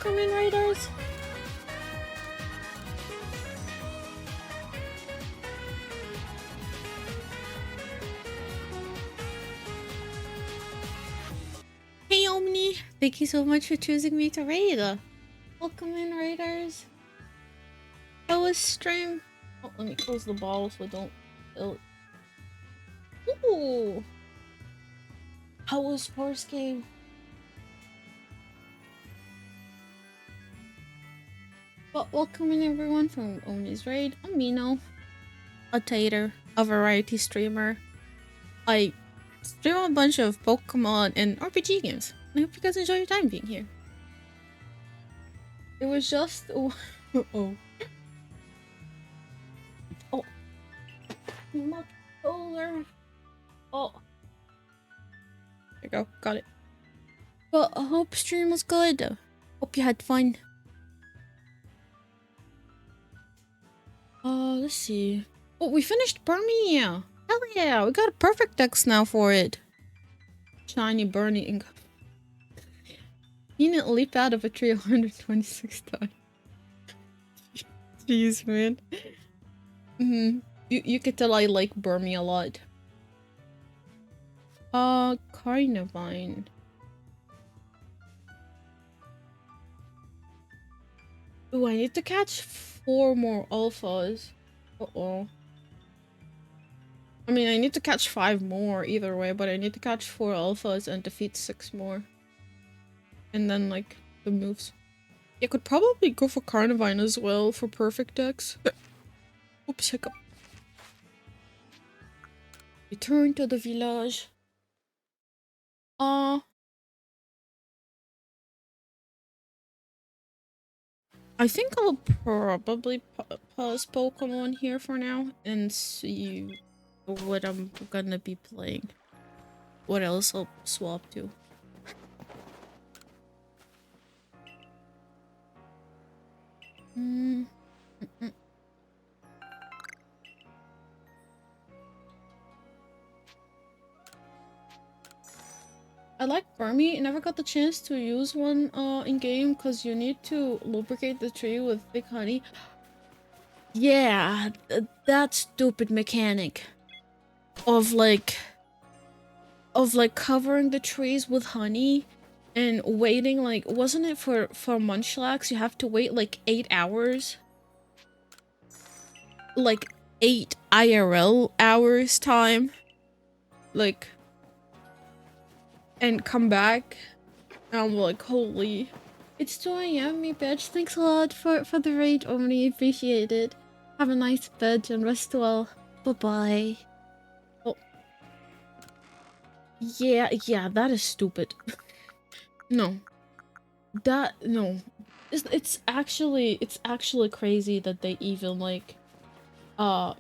Welcome in, Raiders. Hey Omni, thank you so much for choosing me to raid. Welcome in, Raiders. How was stream? Oh, let me close the ball so I don't spill it. Ooh! How was first game? Well, welcome in everyone from Omni's Raid. I'm Mino, a tater, a variety streamer. I stream a bunch of Pokemon and RPG games. I hope you guys enjoy your time being here. It was just... oh. Oh. My controller. Oh. There you go. Got it. Well, I hope stream was good. Hope you had fun. Let's see. Oh, we finished Burmia. Hell yeah, we got a perfect text now for it. Shiny burning. You didn't leap out of a tree 126 times. Jeez, man. You could tell I like Burmia a lot. Carnivine. Ooh, I need to catch 4 more alphas. Uh-oh. I mean, I need to catch 5 more either way, but I need to catch 4 alphas and defeat 6 more. And then, like, the moves. I could probably go for Carnivine as well for perfect decks. Oops, hiccup. Return to the village. I think I'll probably pause Pokemon here for now and see what I'm gonna be playing. What else I'll swap to. I like Burmy. I never got the chance to use one in game because you need to lubricate the tree with thick honey. Yeah, that stupid mechanic of like covering the trees with honey and waiting, like, wasn't it for Munchlax you have to wait like 8 hours? Like 8 IRL hours time. Like, and come back. And I'm like, holy. It's 2 AM, me bitch. Thanks a lot for the raid, Omni. Appreciate it. Have a nice bed and rest well. Bye-bye. Oh. Yeah, that is stupid. No. No. It's actually crazy that they even, like, I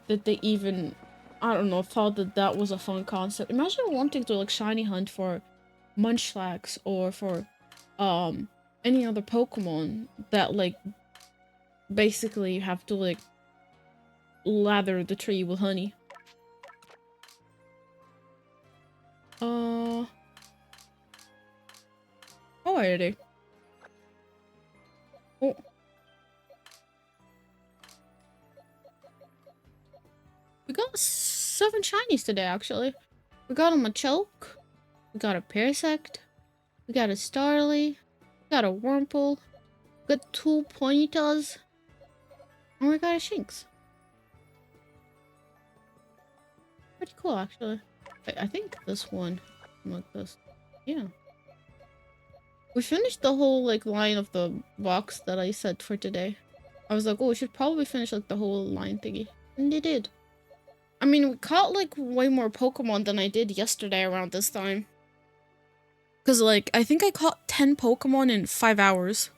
don't know, thought that was a fun concept. Imagine wanting to, like, shiny hunt for Munchlax or for any other Pokemon that, like, basically you have to, like, lather the tree with honey. Alrighty. Oh. We got 7 shinies today, actually. We got a Machoke, we got a Parasect, we got a Starly, we got a Wurmple, we got 2 Ponytas, and we got a Shinx. Pretty cool, actually. I think this one, like this. Yeah. We finished the whole, like, line of the box that I set for today. I was like, oh, we should probably finish, like, the whole line thingy. And they did. I mean, we caught, like, way more Pokemon than I did yesterday around this time. Because, like, I think I caught 10 Pokemon in 5 hours.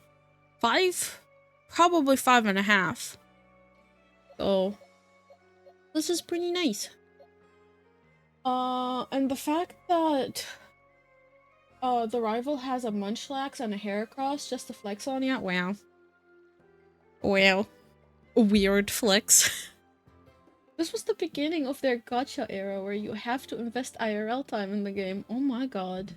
5? Probably 5.5. So, this is pretty nice. And the fact that the rival has a Munchlax and a Heracross just to flex on you. Wow. Wow. Weird flex. This was the beginning of their gacha era where you have to invest IRL time in the game. Oh my god.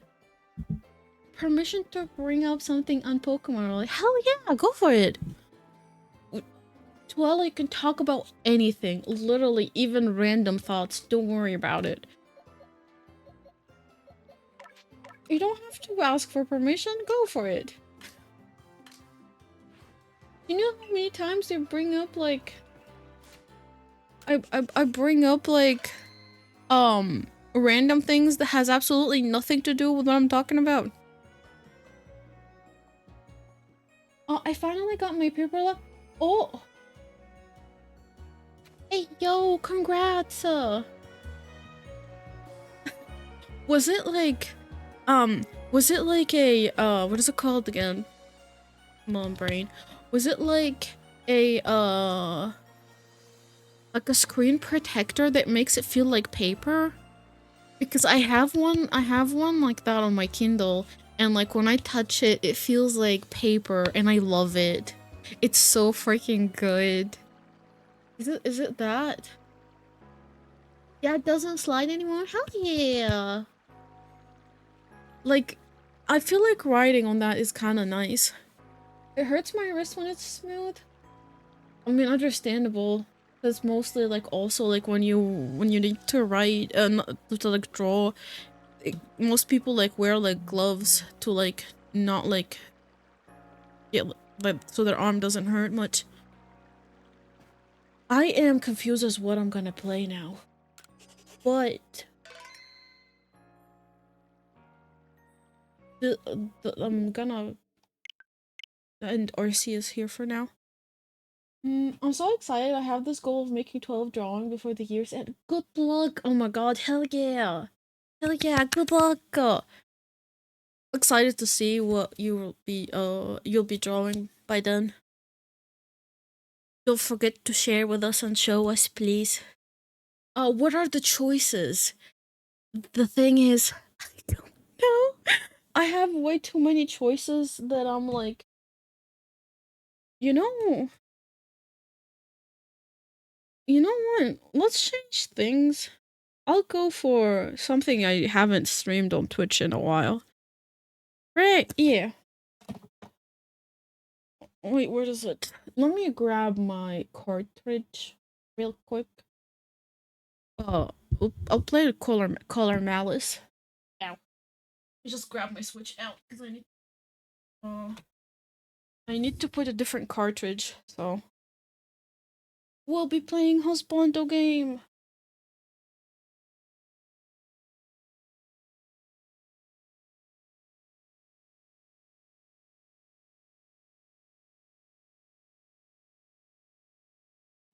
permission to bring up something on Pokemon. Like, hell yeah, go for it. Twilight can talk about anything, literally even random thoughts. Don't worry about it. You don't have to ask for permission, go for it. You know how many times they bring up like I bring up like random things that has absolutely nothing to do with what I'm talking about. Oh, I finally got my paper left. Oh. Hey, yo, congrats. Was it like a what is it called again? Come on, brain. Was it like a screen protector that makes it feel like paper? Because I have one like that on my Kindle, and like when I touch it, it feels like paper, and I love it. It's so freaking good. Is it that? Yeah, it doesn't slide anymore? Hell yeah! Like, I feel like writing on that is kind of nice. It hurts my wrist when it's smooth. I mean, understandable. That's mostly like also like when you need to write to like draw. Most people like wear like gloves to like not like like so their arm doesn't hurt much. I am confused as what I'm gonna play now, but I'm gonna end Arceus here for now. I'm so excited. I have this goal of making 12 drawing before the year's end. Good luck! Oh my god, hell yeah! Hell yeah, good luck! Excited to see what you'll be drawing by then. Don't forget to share with us and show us, please. What are the choices? The thing is, I don't know. I have way too many choices that I'm like, you know, you know what? Let's change things. I'll go for something I haven't streamed on Twitch in a while. Right, yeah. Wait, where is it? Let me grab my cartridge real quick. I'll play the Color Malice. Ow. I just grabbed my Switch out because I need to put a different cartridge, so we'll be playing Husbando game.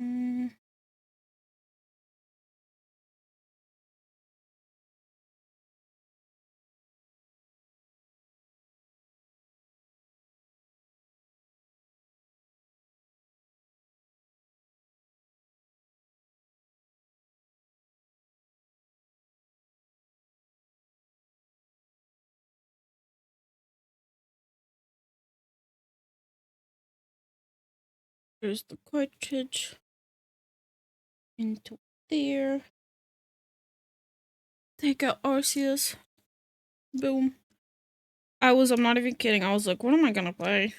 Mm. There's the cartridge. Into there. Take out Arceus. Boom. I'm not even kidding. I was like, what am I gonna play?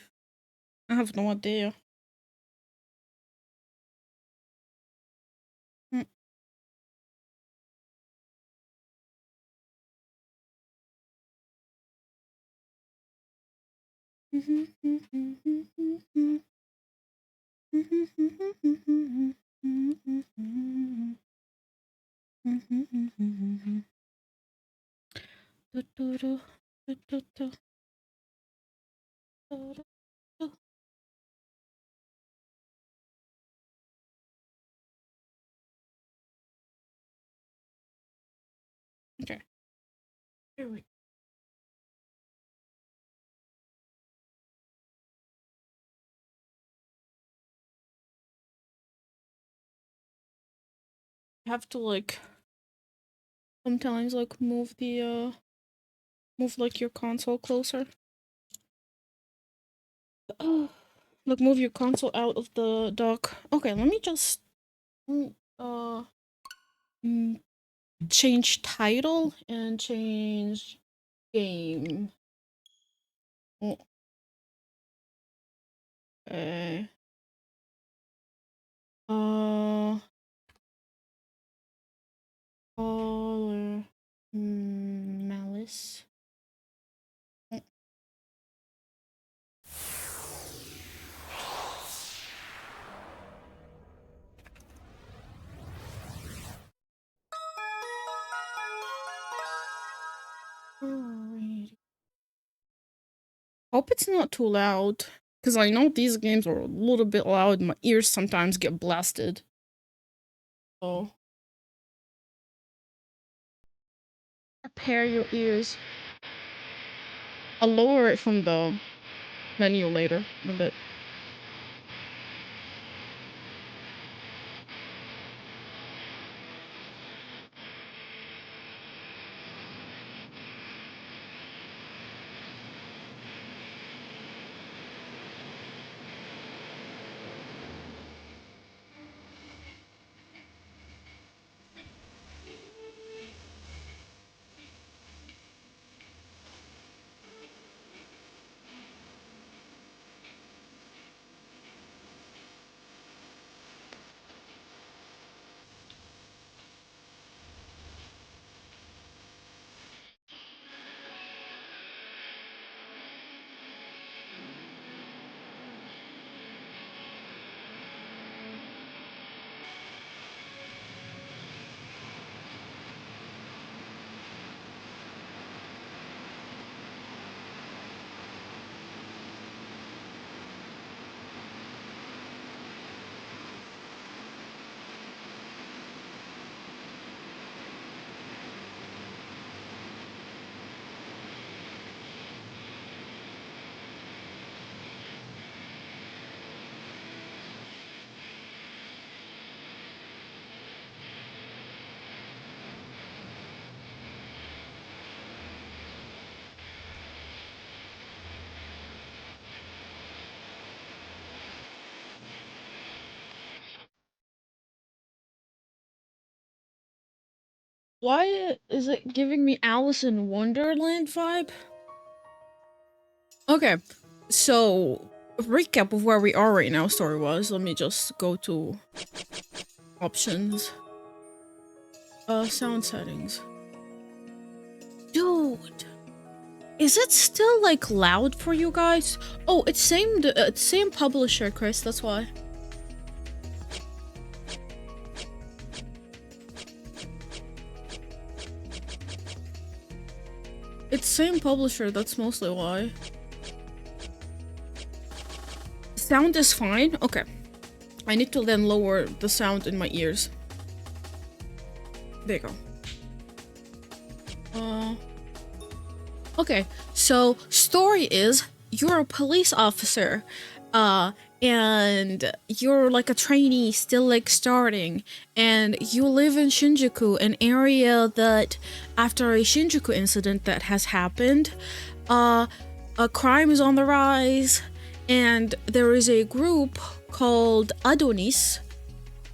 I have no idea. Mm. Okay. Here we have to like sometimes like move like your console closer. Oh, like move your console out of the dock. Okay, let me just uh change title and change game. Oh, okay. Color. Malice. Mm. Alright. Hope it's not too loud. Because I know these games are a little bit loud. My ears sometimes get blasted. So prepare your ears. I'll lower it from the menu later a bit. Why is it giving me Alice in Wonderland vibe? Okay, so recap of where we are right now story-wise. Let me just go to options. Sound settings. Dude, is it still like loud for you guys? Oh, it's same publisher, Chris. That's why. It's same publisher. That's mostly why. Sound is fine. Okay, I need to then lower the sound in my ears. There you go. Okay, so story is you're a police officer, and you're like a trainee still like starting, and you live in Shinjuku, an area that after a Shinjuku incident that has happened, a crime is on the rise, and there is a group called Adonis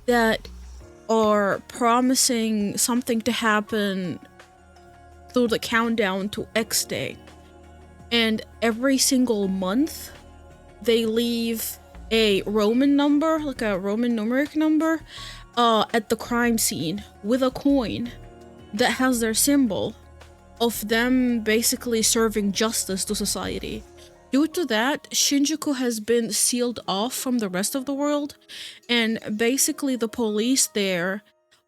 that are promising something to happen through the countdown to X Day. And every single month, they leave a Roman number, like a Roman numeric number, at the crime scene with a coin that has their symbol of them basically serving justice to society. Due to that, Shinjuku has been sealed off from the rest of the world, and basically the police there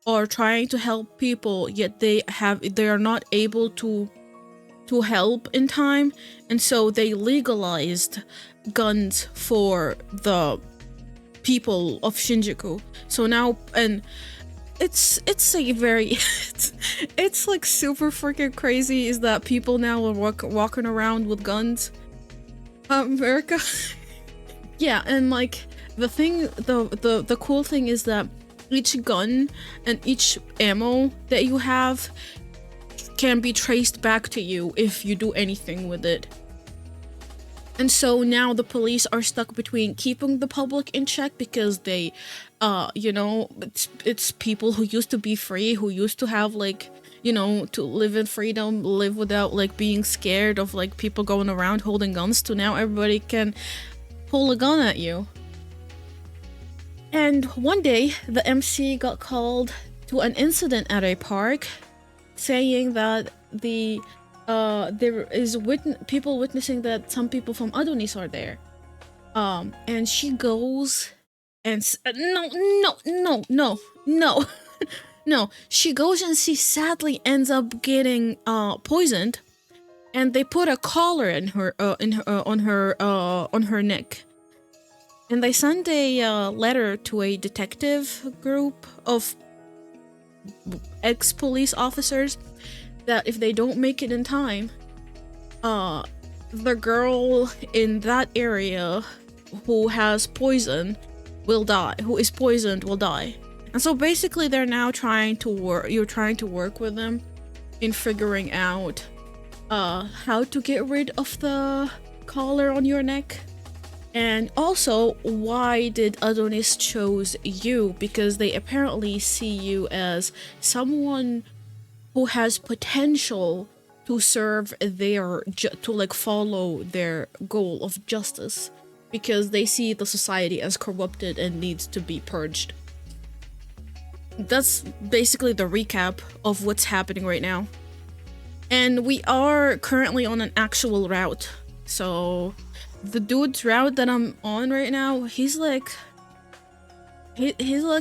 are trying to help people, yet they are not able to help in time, and so they legalized guns for the people of Shinjuku. So now, and it's a very it's like super freaking crazy is that people now are walking around with guns. America. Yeah, and like the thing, the cool thing is that each gun and each ammo that you have can be traced back to you if you do anything with it. And so now the police are stuck between keeping the public in check because they, you know, it's people who used to be free, who used to have like, to live in freedom, live without like being scared of like people going around holding guns, to now everybody can pull a gun at you. And one day, the MC got called to an incident at a park, saying that there is people witnessing that some people from Adonis are there. And she goes and no. No, she goes and she sadly ends up getting poisoned, and they put a collar in her on her neck. And they sent a letter to a detective group of ex-police officers that if they don't make it in time, the girl in that area who has poison will die. Who is poisoned will die. And so basically, they're now trying to work. You're trying to work with them in figuring out how to get rid of the collar on your neck. And also, why did Adonis chose you? Because they apparently see you as someone who has potential to serve to like follow their goal of justice. Because they see the society as corrupted and needs to be purged. That's basically the recap of what's happening right now. And we are currently on an actual route. So the dude's route that I'm on right now, he's like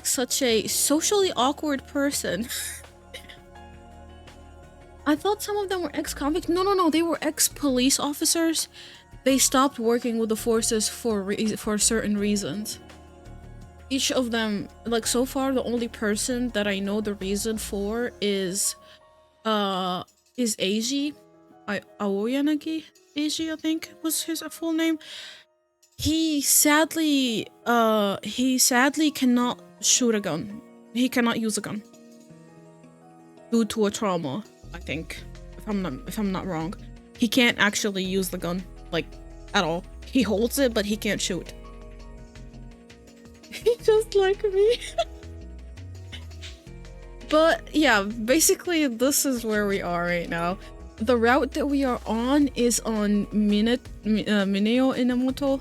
such a socially awkward person. I thought some of them were ex-convicts. No, they were ex-police officers. They stopped working with the forces for certain reasons. Each of them, like so far, the only person that I know the reason for is Eiji. Aoyanagi Eiji, I think was his full name. He sadly cannot shoot a gun. He cannot use a gun due to a trauma, I think. If I'm not wrong, he can't actually use the gun like at all. He holds it, but he can't shoot. He's just like me. But yeah, basically this is where we are right now. The route that we are on is on Mineo Inamoto.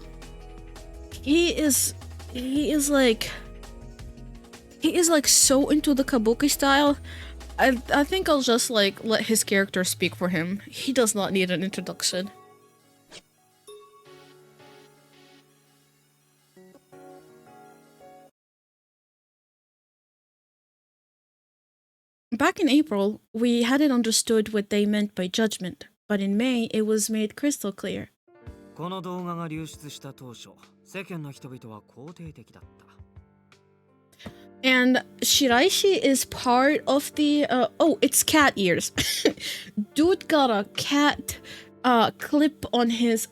He is like so into the kabuki style. I think I'll just like let his character speak for him. He does not need an introduction. Back in April, we hadn't understood what they meant by judgment, but in May, it was made crystal clear. この動画が流出した当初、世間の人々は肯定的だった。 And Shiraishi is part of the it's cat ears. Dude got a cat clip on his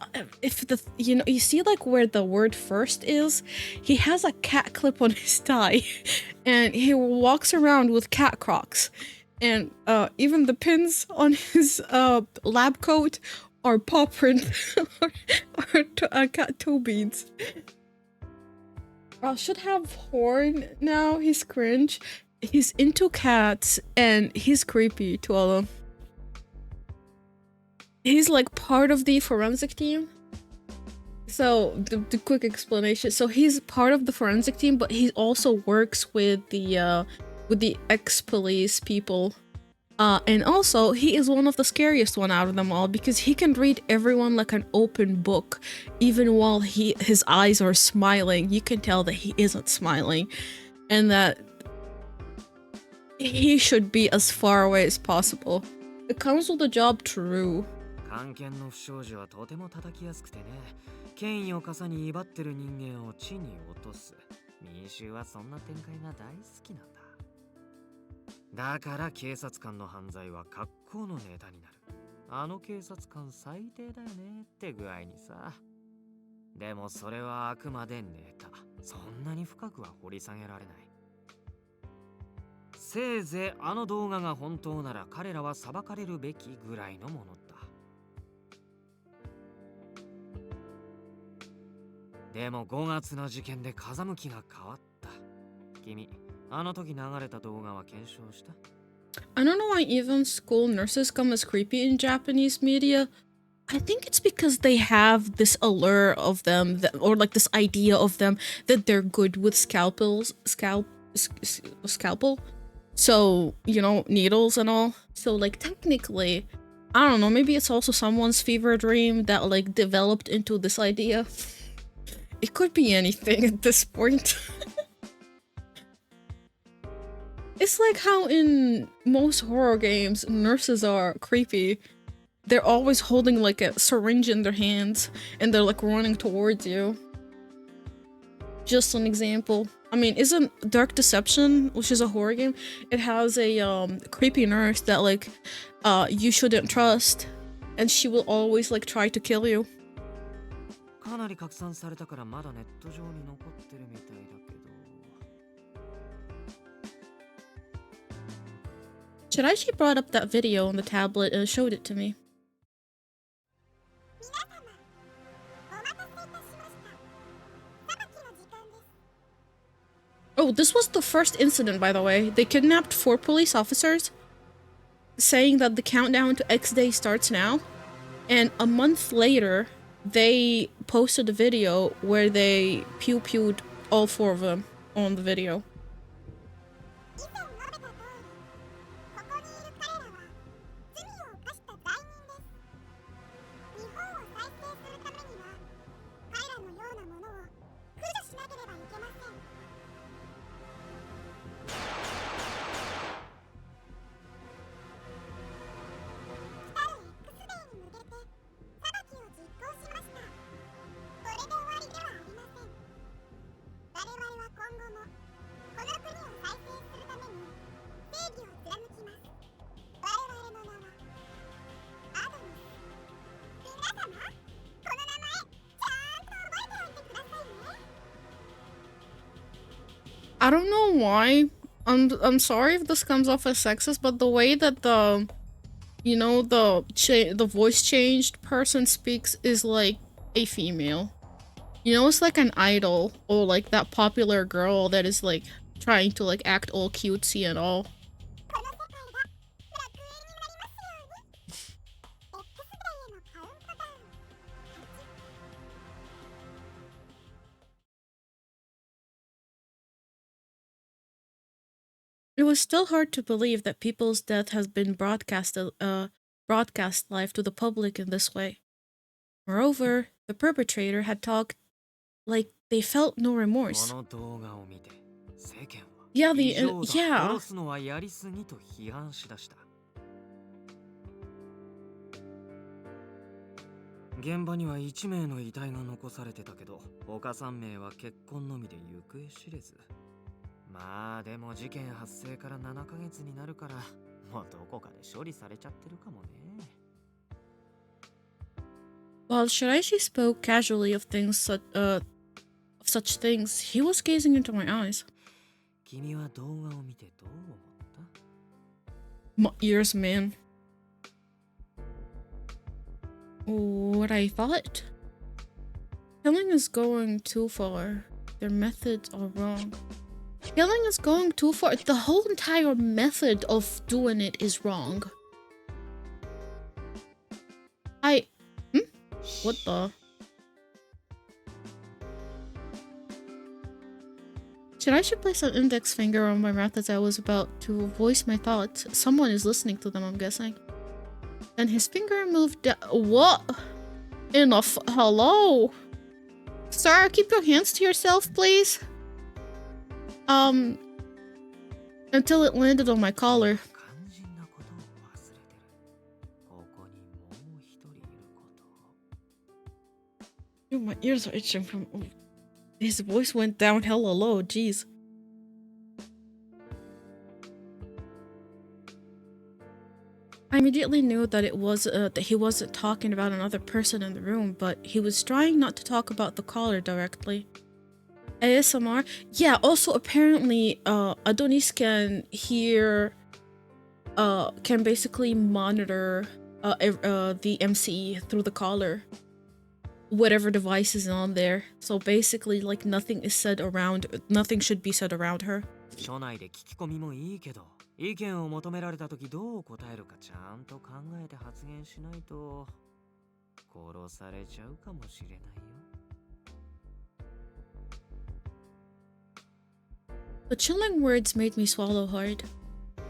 you see like where the word first is, he has a cat clip on his thigh. And he walks around with cat crocs, and even the pins on his lab coat are paw print or cat toe beads. Should have horn now. He's cringe. He's into cats and he's creepy to all of them. He's like part of the forensic team. So the quick explanation. So he's part of the forensic team, but he also works with the ex-police people. And also he is one of the scariest one out of them all because he can read everyone like an open book. Even while his eyes are smiling, you can tell that he isn't smiling, and that he should be as far away as possible. It comes with the job true. 官憲の不祥事はとても叩きやすくてね、権威をかさに威張ってる人間を地に落とす。民衆はそんな展開が大好きなんだ。だから警察官の犯罪は格好のネタになる。あの警察官最低だよねって具合にさ。でもそれはあくまでネタ。そんなに深くは掘り下げられない。せいぜいあの動画が本当なら彼らは裁かれるべきぐらいのものだ。でも5月の事件で風向きが変わった。君、あの時流れた動画は検証した？ I don't know why even school nurses come as creepy in Japanese media. I think it's because they have this allure of them, that, or like this idea of them that they're good with scalpel. So, you know, needles and all. So like technically, I don't know, maybe it's also someone's fever dream that like developed into this idea. It could be anything at this point. It's like how in most horror games, nurses are creepy. They're always holding like a syringe in their hands and they're like running towards you. Just an example. I mean, isn't Dark Deception, which is a horror game, it has a creepy nurse that like you shouldn't trust, and she will always like try to kill you. かなり拡散されたからまだネット上に残ってるみたいだけど。Shiraishi brought up that video on the tablet and showed it to me. Oh, this was the first incident, by the way. They kidnapped 4 police officers, saying that the countdown to X Day starts now. And a month later, they posted a video where they pew-pewed all 4 of them on the video. I don't know why. I'm sorry if this comes off as sexist, but the way that the, you know, the voice changed person speaks is like a female. You know, it's like an idol or like that popular girl that is like trying to like act all cutesy and all. It was still hard to believe that people's death has been broadcast live to the public in this way. Moreover, the perpetrator had talked like they felt no remorse. Yeah, yeah. 現場には1名の遺体が残されてたけど、他3名は結婚のみで行方知れず。まあでも事件発生から7ヶ月になるから、もうどこかで処理されちゃってるかもね。While Shiraishi spoke casually of such things, he was gazing into my eyes. 君は動画を見てどう思った? My ears, man. What I thought? Killing is going too far. Their methods are wrong. Killing is going too far. The whole entire method of doing it is wrong. What the? I should place an index finger on my mouth as I was about to voice my thoughts. Someone is listening to them, I'm guessing. Then his finger moved down. What? Hello? Sir, keep your hands to yourself, please. Until it landed on my collar. Dude, my ears are itching from... His voice went down hella low, jeez. I immediately knew that it was that he wasn't talking about another person in the room, but he was trying not to talk about the caller directly. ASMR? Yeah, also apparently Adonis can hear can basically monitor the MC through the collar. Whatever device is on there. So basically like nothing should be said around her. 署内で聞き込みもいいけど、意見を求められた時どう答えるかちゃんと考えて発言しないと殺されちゃうかもしれないよ。The chilling words made me swallow hard.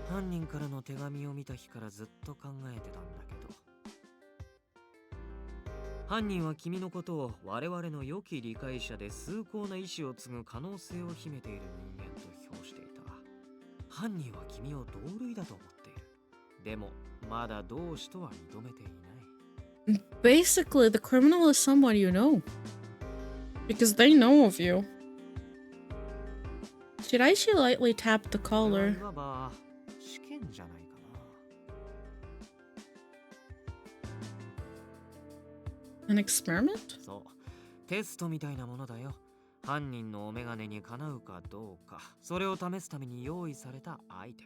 犯人からの手紙を見た日からずっと考えてたんだけど、犯人は君のことを我々の良き理解者で崇高な意志を継ぐ可能性を秘めている人間と評していた。犯人は君を同類だと思っている。でもまだ同志とは認めていない。Basically, the criminal is someone you know. Because they know of you. Shiraishi lightly tapped the これ collar. はいわば試験じゃないかな。 An experiment? そう、テストみたいなものだよ。犯人のお眼鏡にかなうかどうか、それを試すために用意されたアイテ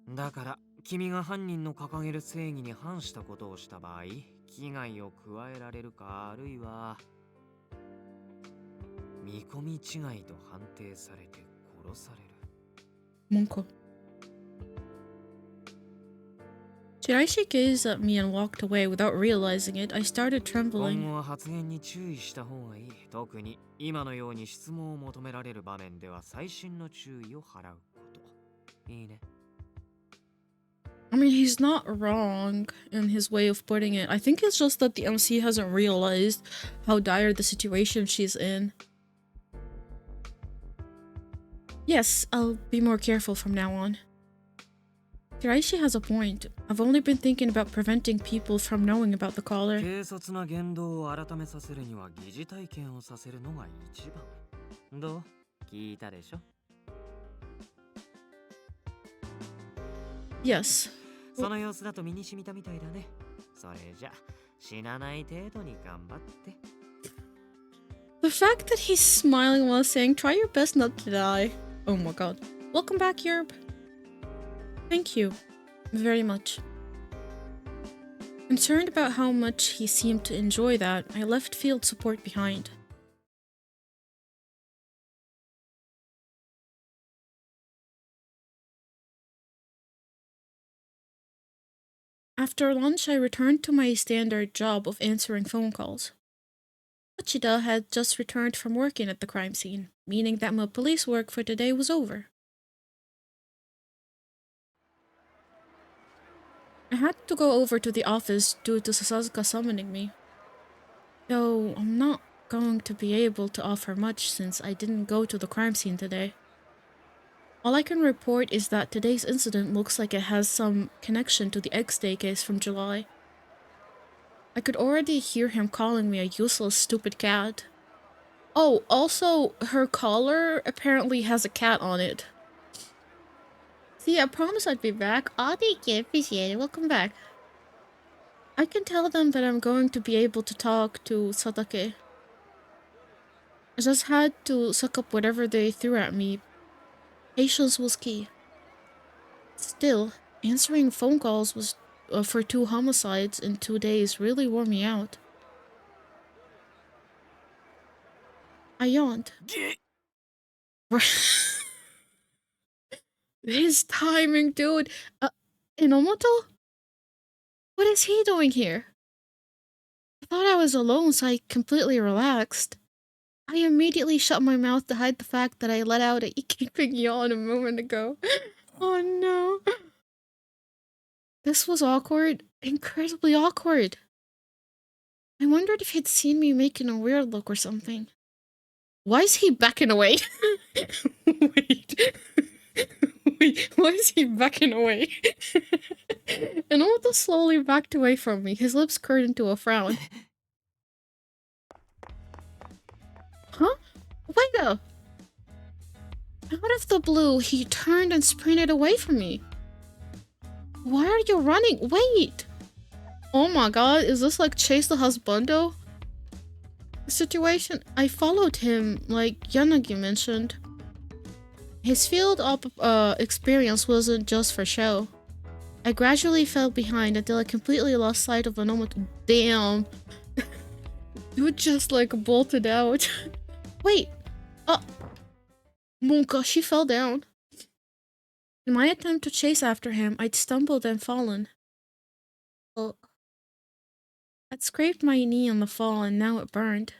ム。だから君が犯人の掲げる正義に反したことをした場合、危害を加えられるか、あるいは見込み違いと判定されて殺される。 Monko. Shiraishi gazed at me and walked away without realizing it. I started 今 trembling. 後は発言に注意した方がいい。特に今のように質問を求められる場面では細心の注意を払うこと。いいね。I mean, he's not wrong in his way of putting it. I think it's just that the MC hasn't realized how dire the situation she's in. Yes, I'll be more careful from now on. Shiraishi has a point. I've only been thinking about preventing people from knowing about the collar. 軽率な言動を改めさせるには疑似体験をさせるのが一番。どう？聞いたでしょ？ Yes. その様子だと身に染みたみたいだね。それじゃ死なない程度に頑張って。 The fact that he's smiling while saying, try your best not to die. Oh my god. Welcome back, Yerb. Thank you. Very much. Concerned about how much he seemed to enjoy that, I left field support behind. After lunch, I returned to my standard job of answering phone calls. Uchida had just returned from working at the crime scene, meaning that my police work for today was over. I had to go over to the office due to Sasasuka summoning me. Though I'm not going to be able to offer much since I didn't go to the crime scene today. All I can report is that today's incident looks like it has some connection to the egg stay case from July. I could already hear him calling me a useless, stupid cat. Oh, also, her collar apparently has a cat on it. See, I promised I'd be back. Oh, thank you. Appreciate it. Welcome back. I can tell them that I'm going to be able to talk to Satake. I just had to suck up whatever they threw at me. Patience was key. Still, answering phone calls was for 2 homicides in 2 days really wore me out. I yawned. His timing, dude. Inomoto? What is he doing here? I thought I was alone, so I completely relaxed. I immediately shut my mouth to hide the fact that I let out a gaping yawn a moment ago. Oh no. This was awkward. Incredibly awkward. I wondered if he'd seen me making a weird look or something. Why is he backing away? Wait. Wait, why is he backing away? Enomoto slowly backed away from me, his lips curled into a frown. Huh? Wait up! Out of the blue, he turned and sprinted away from me. Why are you running? Wait! Oh my god, is this like Chase the Husbando situation? I followed him, like Yanagi mentioned. His field experience wasn't just for show. I gradually fell behind until I completely lost sight of Enomoto. Damn. Dude just like bolted out. Wait. Monka, she fell down. In my attempt to chase after him, I'd stumbled and fallen. Well, I'd scraped my knee on the fall and now it burned.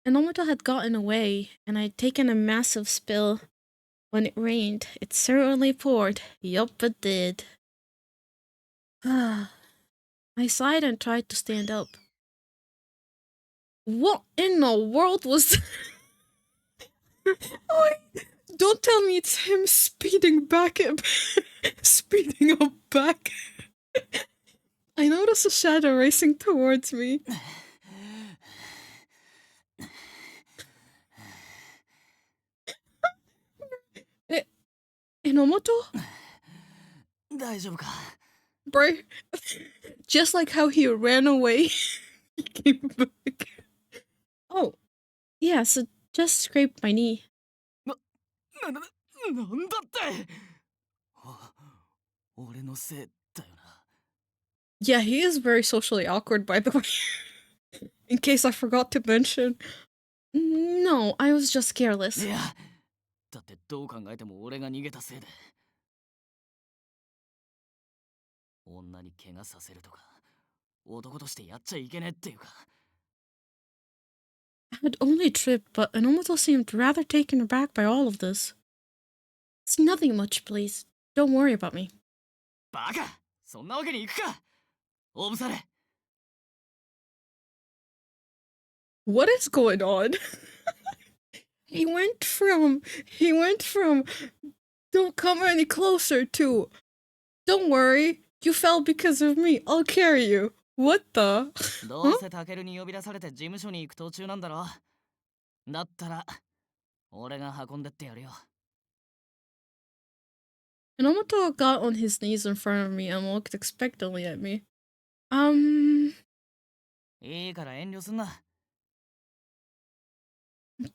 Enomoto had gotten away, and I'd taken a massive spill. When it rained, it certainly poured. Yup, it did. I sighed and tried to stand up. What in the world was... Oh, don't tell me it's him speeding back up. Speeding up back. I noticed a shadow racing towards me. Enomoto? 大丈夫か Bro, just like how he ran away, he came back. Oh, yeah, so just scraped my knee. なんだって俺のせいだよな Yeah, he is very socially awkward, by the way. In case I forgot to mention. No, I was just careless. いやだってどう考えても俺が逃げたせいで女に怪我させるとか男としてやっちゃいけねえっていうか I had only tripped, but Enomoto seemed rather taken aback by all of this. It's nothing much, please. Don't worry about me. バカそんなわけにいくかオブサレ What is going on? He went from don't come any closer to don't worry, you fell because of me. I'll carry you. What the? どうせタケルに呼び出されて事務所に行く途中なんだろだったら俺が運んでってやるよ Enomoto got on his knees in front of me and looked expectantly at me. いいから遠慮すんな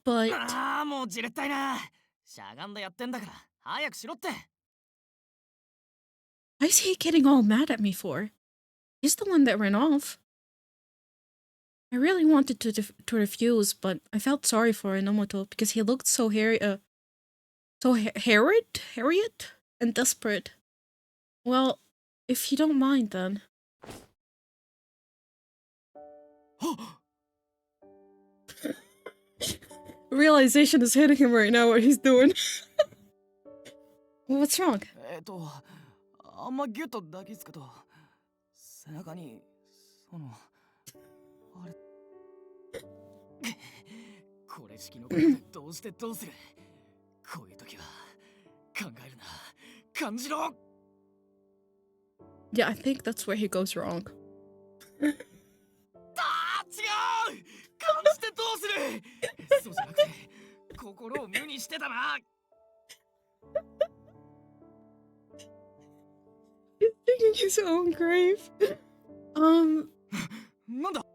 But ああもうじれったいなしゃがんでやってんだから早くしろって why is he getting all mad at me for? He's the one that ran off. I really wanted to refuse, but I felt sorry for Enomoto because he looked so harried and desperate. Well, if you don't mind, then. Realization is hitting him right now. What he's doing. What's wrong? あんまギュッと抱きつくと背中にそのあれこれ式のことでどうしてどうするこういう時は考えるな感じろ Yeah, I think that's where he goes wrong. 違う感じてどうするそうじゃなくて心を無にしてたな He's digging his own grave. なんだ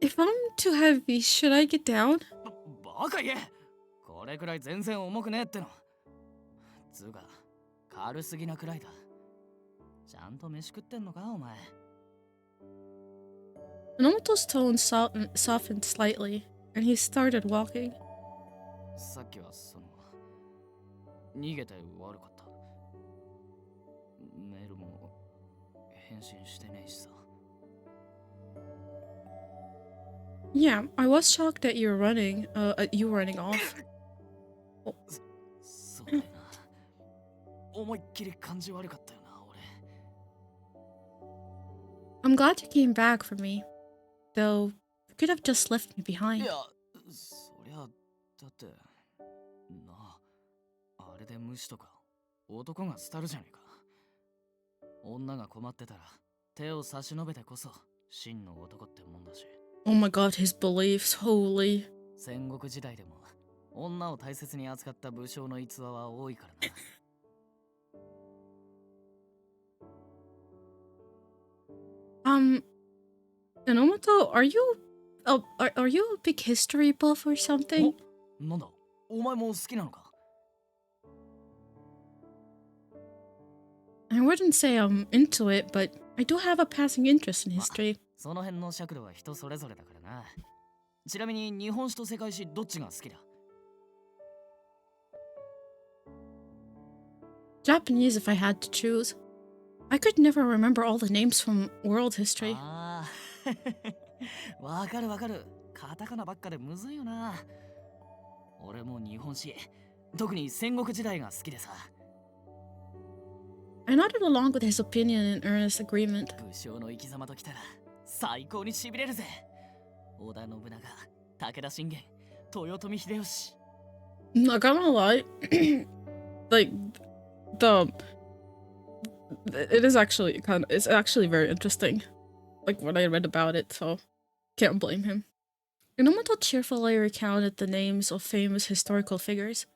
If I'm too heavy, should I get down? バカ言えこれくらい全然重くねえってのつうか軽すぎなくらいだちゃんと飯食ってんのかお前 Enomoto's tone softened slightly, and he started walking. さっきはその逃げて悪かったメールも返信してねえしさ Yeah, I was shocked at you running off. そうだよな思いっきり感じ悪かったよな俺 I'm glad you came back for me, though you could have just left me い behind. やそりゃだってなあれで虫とか男が廃るじゃねえか女が困ってたら手を差し伸べてこそ真の男ってもんだし Oh my god, his beliefs, holy. 戦国時代でも女を大切に扱った武将の逸話は多いからな Enomoto, are you a big history buff or something? なんだお前も好きなのか I wouldn't say I'm into it, but I do have a passing interest in history. その辺の尺度は人それぞれだからなちなみに日本史と世界史どっちが好きだ Japanese if I had to choose. I could never remember all the names from world history. ああわかるわかる。カタカナばっかでむずいよな。俺も日本史、特に戦国時代が好きでさ。I nodded along with his opinion in earnest agreement. 武将の生き様ときたら最高にしびれるぜ。織田信長、武田信玄、豊臣秀吉。 Not gonna lie, like it is actually it's actually very interesting, like when I read about it, so can't blame him. Inomoto cheerfully recounted the names of famous historical figures.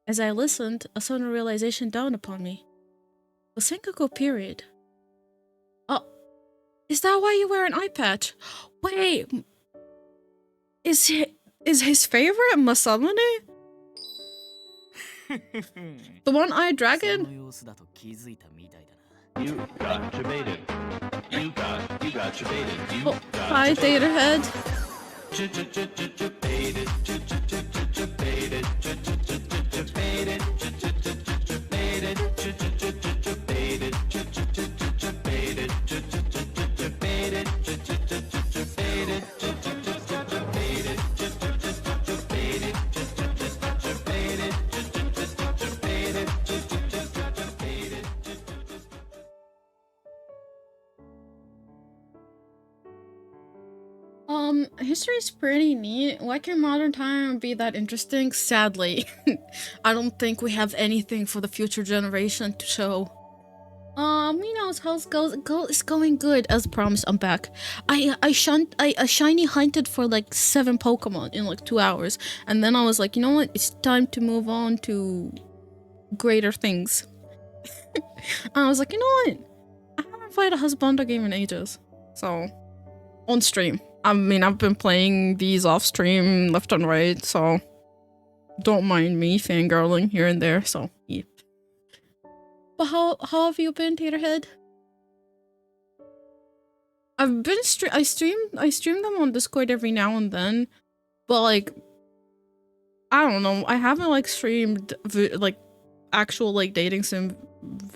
As I listened, a sudden realization dawned upon me. The Sengoku period. Oh, is that why you wear an eye patch? Wait, is his favorite Masamune? The one-eyed その dragon? 様子だと気づいたみたいだな。 You got debated. You got debated. You Oh, hi, Daterhead. debated. History's pretty neat. Why can modern time be that interesting? Sadly, I don't think we have anything for the future generation to show. How's it's going good. As promised, I'm back. I shiny hunted for like 7 Pokemon in like 2 hours, and then I was like, you know what? It's time to move on to greater things. And I was like, you know what? I haven't played a husbando game in ages, so on stream. I mean, I've been playing these off stream left and right, so don't mind me fangirling here and there. So yeah. But how have you been, Taterhead? I've been I stream them on Discord every now and then, but like I don't know, I haven't like streamed like actual like dating sim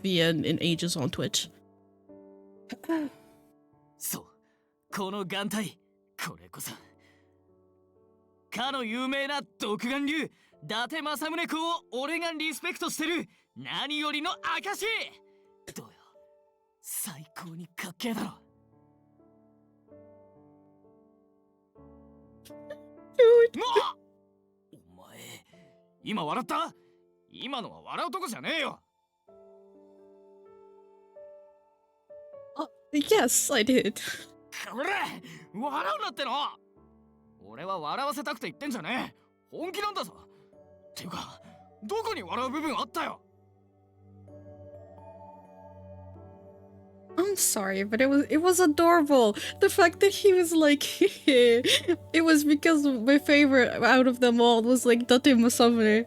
via in ages on Twitch. そう、この眼帯、これこそかの有名な独眼竜伊達政宗公を俺がリスペクトしてる何よりの証。どうよ、最高にかっけえだろ。お前、今笑った？今のは笑うとこじゃねえよ。Yes, I did. これ、笑うなっての。俺は笑わせたくて言ってんじゃねえ。本気なんだぞ。っていうか、どこに笑う部分あったよ。I'm sorry, but it was adorable. The fact that he was like, it was because my favorite out of them all was like Date Masamune,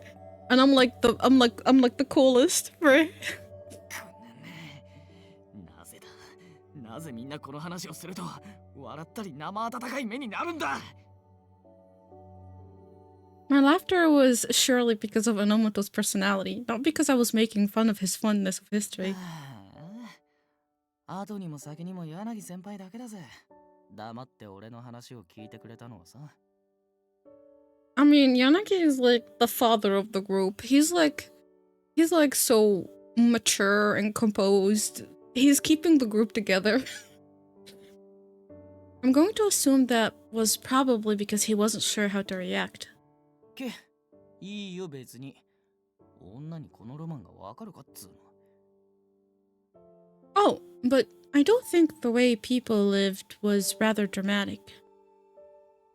and I'm like the coolest, right? なぜだ。なぜみんなこの話をすると笑ったり生温かい目になるんだ。My laughter was surely because of Enomoto's personality, not because I was making fun of his fondness of history. 後にも先にも柳先輩だけだぜ。黙って俺の話を聞いてくれたのはさ。I mean, Yanagi is like the father of the group. He's like so mature and composed. He's keeping the group together. I'm going to assume that was probably because he wasn't sure how to react. け、いいよ別に。女にこのロマンがわかるかっつうの。Oh, but I don't think the way people lived was rather dramatic.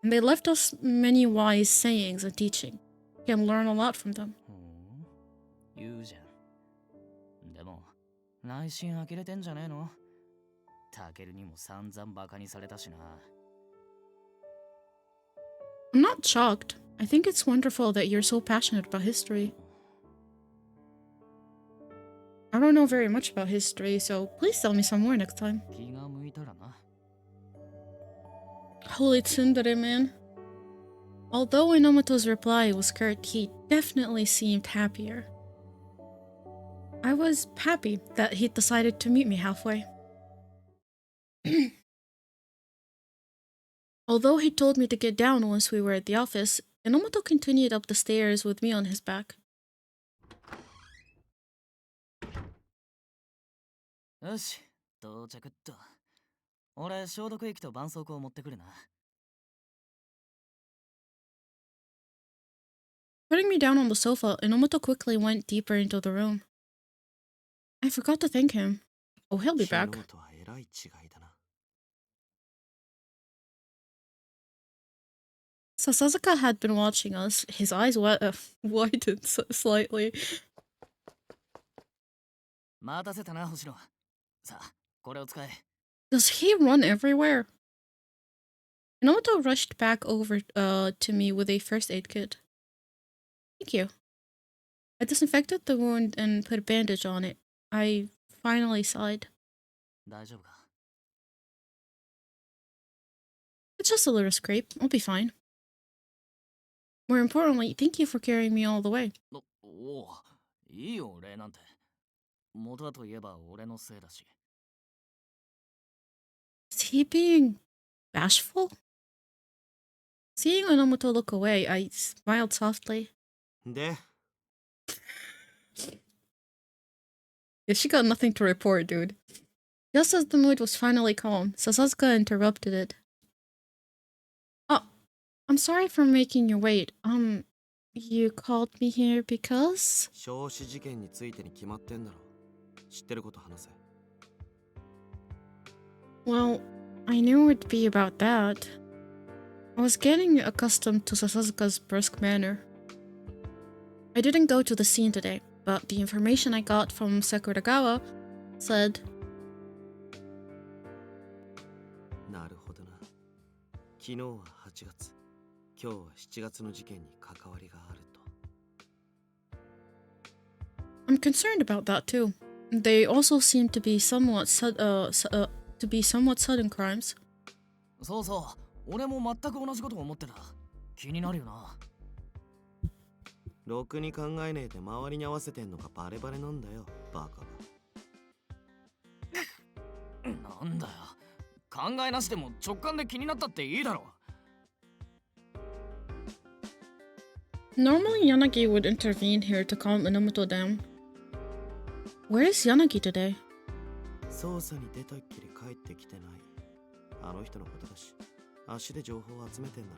And they left us many wise sayings and teaching. We can learn a lot from them. 言うじゃん。でも、内心呆れてんじゃねえの？タケルにも散々バカにされたしな。I'm not shocked. I think it's wonderful that you're so passionate about history. I don't know very much about history, so please tell me some more next time. 気が向いたらな。 Holy tsundere, man. Although Enomoto's reply was curt, he definitely seemed happier. I was happy that he decided to meet me halfway. Although he told me to get down once we were at the office, Enomoto continued up the stairs with me on his back. よし、到着っと。俺、消毒液と絆創膏を持ってくるな。Putting me down on the sofa, Enomoto quickly went deeper into the room. I forgot to thank him. Oh, he'll be back. 昨日とはえらい違いだな。Sasazaka had been watching us. His eyes widened slightly. 待たせたな、星野。さあ、これを使え。Does he run everywhere? Enomoto rushed back over to me with a first aid kit. Thank you. I disinfected the wound and put a bandage on it. I finally sighed. 大丈夫か？ It's just a little scrape. I'll be fine. More importantly, thank you for carrying me all the way. おお、いいよ、礼なんて。元はといえば俺のせいだし。Is he being bashful? Seeing Enomoto look away, I smiled softly. で、 Yeah, she got nothing to report, dude. Just as the mood was finally calm, Sasazaka interrupted it. Oh, I'm sorry for making you wait. You called me here because? 焼死事件についてに決まってんだろ。知ってること話せ。Well, I knew it'd be about that. I was getting accustomed to Sasazaka's brusque manner. I didn't go to the scene today, but the information I got from Sakuragawa said... なるほどな。昨日は8月、今日は7月の事件に関わりがあると。I'm concerned about that too. They also seem to be somewhat sudden crimes. そうそう、俺も全く同じことを思ってた。気になるよな。ろくに考えねえで周りに合わせてんのがバレバレなんだよ、バカが。なんだよ。考えなしでも直感で気になったっていいだろ。Normally, Yanagi would intervene here to calm Enomoto down. Where is Yanagi today? 捜査に出たっきり帰ってきてない。あの人のことだし、足で情報を集めてんだ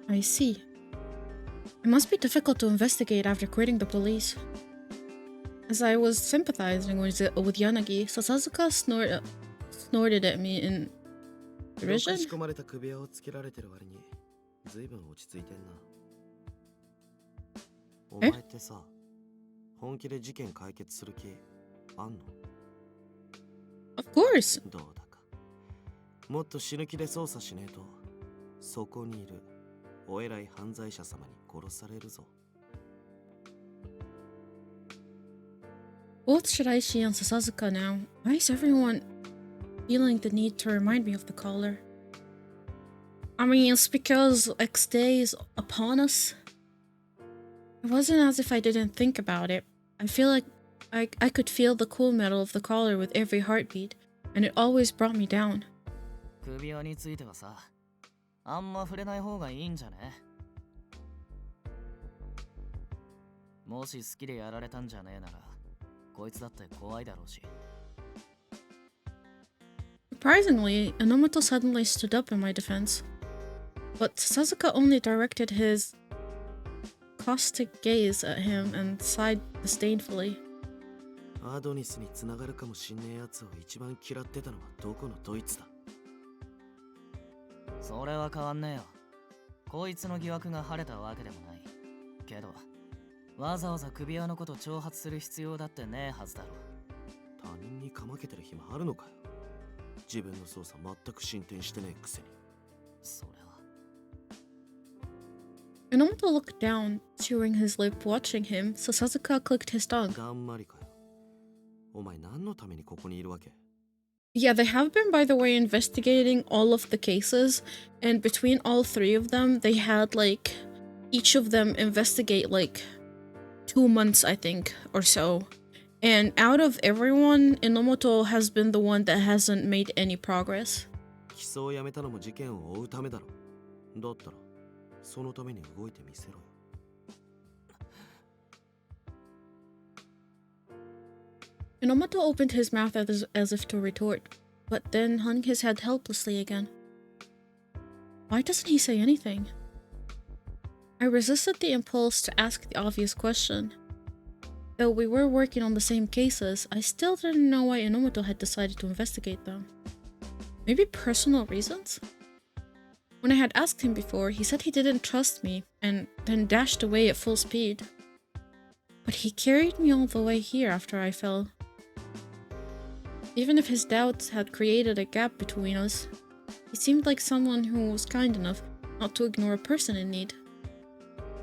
ろ。I see. It must be difficult to investigate after quitting the police. As I was sympathizing with Yanagi, Sasazaka snorted at me in derision. 仕込まれた首輪をつけられてる割に、ずいぶん落ち着いてんな。お前ってさ、本気で事件解決する気あんの？ Of course. どうだか。もっと死ぬ気で捜査しねえと、そこにいるお偉い犯罪者様に殺されるぞ。Both Shiraishi and Sasazaka now. Why is everyone feeling the need to remind me of the caller? I mean, it's because X Day is upon us. It wasn't as if I didn't think about it. I feel like I could feel the cool metal of the collar with every heartbeat, and it always brought me down. 首輪についてはさ、あんま触れない方がいいんじゃね？もし好きでやられたんじゃねえなら、こいつだって怖いだろうし。Surprisingly, Enomoto suddenly stood up in my defense. But Sasazaka only directed his caustic gaze at him and sighed disdainfully. アドニスに繋がるかもしんねえやつを一番嫌ってたのはどこのドイツだ？それは変わんねえよ。こいつの疑惑が晴れたわけでもない。けど、わざわざ首輪のこと挑発する必要だってねえはずだろ。他人にかまけてる暇あるのかよ。自分の捜査全く進展してねえくせに。それは。Enomoto looked down, chewing his lip, watching him. Sasazaka clicked his tongue. がんまりかよ。お前何のためにここにいるわけ？ Yeah, they have been, by the way, investigating all of the cases, and between all three of them, they had, like, each of them investigate, like, 2 months, I think, or so. And out of everyone, Inomoto has been the one that hasn't made any progress. 起訴をやめたのも事件を追うためだろ。だったらそのために動いてみせろよ。Inomoto opened his mouth as if to retort, but then hung his head helplessly again. Why doesn't he say anything? I resisted the impulse to ask the obvious question. Though we were working on the same cases, I still didn't know why Inomoto had decided to investigate them. Maybe personal reasons? When I had asked him before, he said he didn't trust me and then dashed away at full speed. But he carried me all the way here after I fell. Even if his doubts had created a gap between us, he seemed like someone who was kind enough not to ignore a person in need.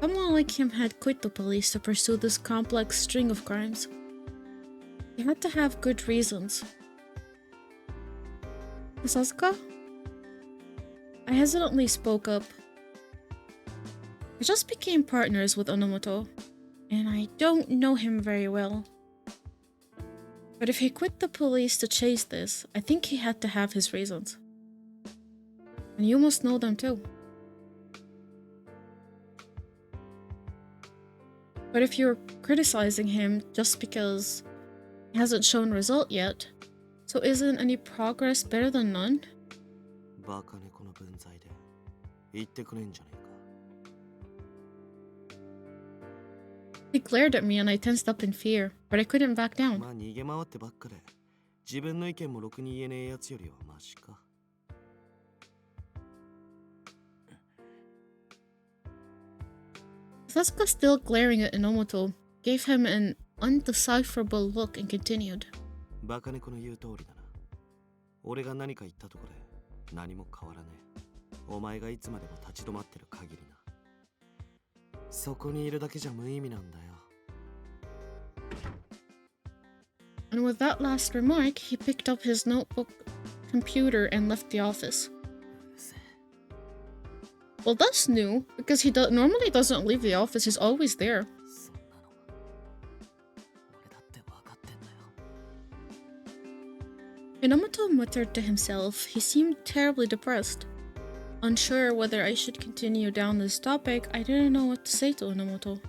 Someone like him had quit the police to pursue this complex string of crimes. He had to have good reasons. Sasuke? I hesitantly spoke up. I just became partners with Inomoto, and I don't know him very well. But if he quit the police to chase this, I think he had to have his reasons. And you must know them too. But if you're criticizing him just because he hasn't shown result yet, so isn't any progress better than none? バカ猫の分際で言ってくれんじゃねえか。He glared at me and I tensed up in fear, but I couldn't back down. まあ逃げ回ってばっかで自分の意見もろくに言えねえやつよりはマシか。Sasuke, still glaring at Inomoto, gave him an undecipherable look and continued. バカ猫の言う通りだな。俺が何か言ったところで何も変わらねえ。お前がいつまでも立ち止まってる限りな。そこにいるだけじゃ無意味なんだよ。And with that last remark, he picked up his notebook, computer, and left the office. Well, that's new, because he normally doesn't leave the office, he's always there. そんなの俺だって分かってんだよ。 Inomoto muttered to himself. He seemed terribly depressed. Unsure whether I should continue down this topic, I didn't know what to say to Inomoto.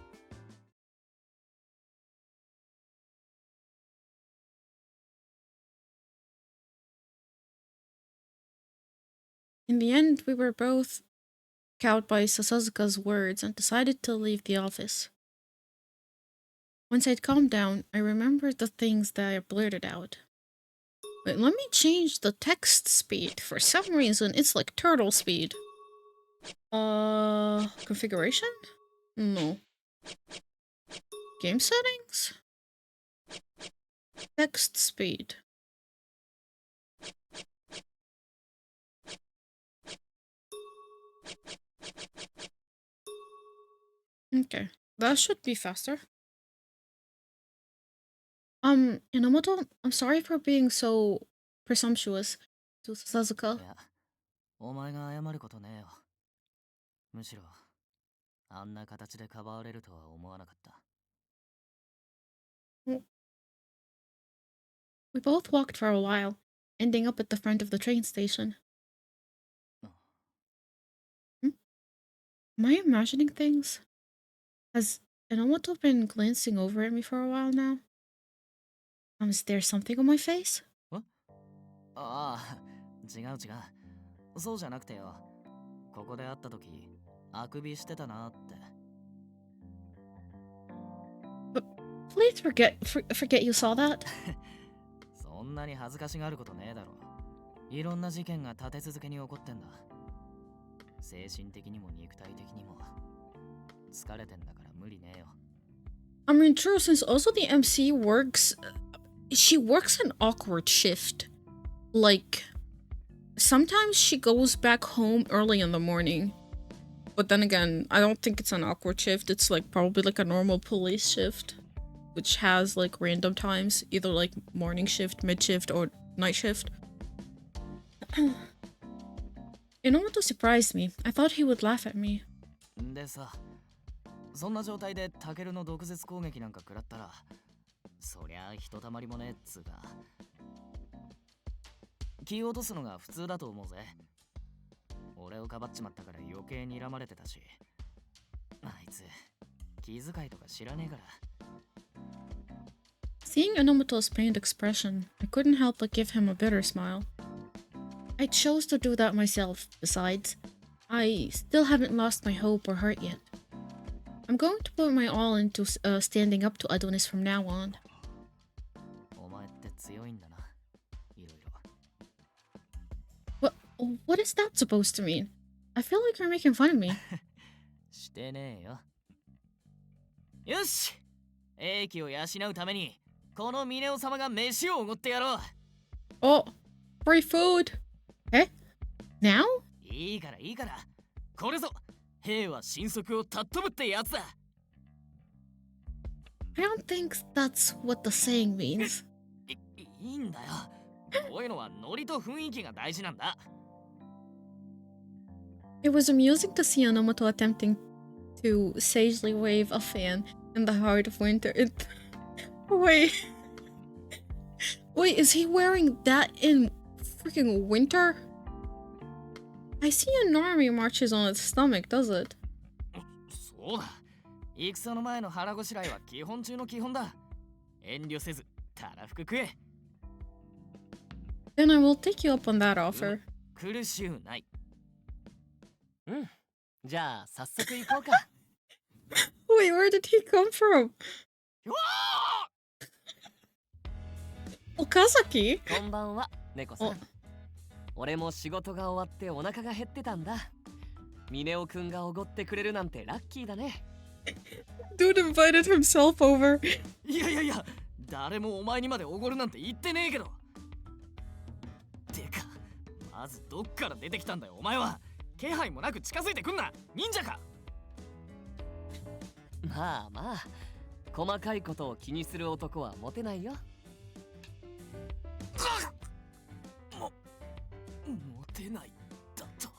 In the end, we were both cowed by Sasuke's words and decided to leave the office. Once I'd calmed down, I remembered the things that I blurted out. Wait, let me change the text speed. For some reason, it's like turtle speed. Configuration? No. Game settings? Text speed. Okay, that should be faster. Inomoto, I'm sorry for being so presumptuous to Sasuke. いや、お前が謝ることねえよ。むしろ、あんな形でかばわれるとは思わなかった。We both walked for a while, ending up at the front of the train station. Am I imagining things? Has Inomoto been glancing over at me for a while now? Is there something on my face? ああ、違う違う。そうじゃなくてよ。ここで会った時、あくびしてたなって。Please forget you saw that. そんなに恥ずかしがることねえだろ。いろんな事件が立て続けに起こってんだ。精神的にも肉体的にも。疲れてんだから無理ねえよ。I mean, true, since also the MC works... She works an awkward shift. Like, sometimes she goes back home early in the morning. But then again, I don't think it's an awkward shift. It's like probably like a normal police shift, which has like random times, either like morning shift, mid shift, or night shift. Inomoto surprised me. I thought he would laugh at me. でさ、そんな状態でタケルの毒舌攻撃なんか食らったら、そりゃひとたまりもねえっつうか。気を落とすのが普通だと思うぜ。俺をかばっちまったから余計に睨まれてたし、あいつ気遣いとか知らねえから。Seeing Enomoto's pained expression, I couldn't help but give him a bitter smile. I chose to do that myself. Besides, I still haven't lost my hope or heart yet. I'm going to put my all into standing up to Adonis from now on. お前って強いんだな、いろいろ。What is that supposed to mean? I feel like you're making fun of me. してねえよ。よし、英気を養うためにこのミネオ様が飯をおごってやろう。Oh, free food. Eh? Now? いいからいいから、これぞ兵は神速を尊ぶってやつだ。I don't think that's what the saying means. いいんだよ。こういうのはノリと雰囲気が大事なんだ。It was amusing to see Enomoto attempting to sagely wave a fan in the heart of winter. Wait. Wait, is he wearing that in freaking winter? I see an army marches on its stomach, does it? そうだ。戦の前の腹ごしらえは基本中の基本だ。遠慮せず、たらふく食え。Then I will take you up on that offer. 苦しゅうない。うん。じゃあ早速行こうか。Wait, where did he come from? よー Okazaki? こんばんは、猫さおん。俺も仕事が終わってお腹が減ってたんだ。ミネオくんがおごってくれるなんてラッキーだね。Dude invited himself over. いやいやいや、誰もお前にまでおごるなんて言ってねえけど。てか、まずどっから出てきたんだよお前は。気配もなく近づいてくんな、忍者か。まあまあ、細かいことを気にする男はモテないよ。モテないだと。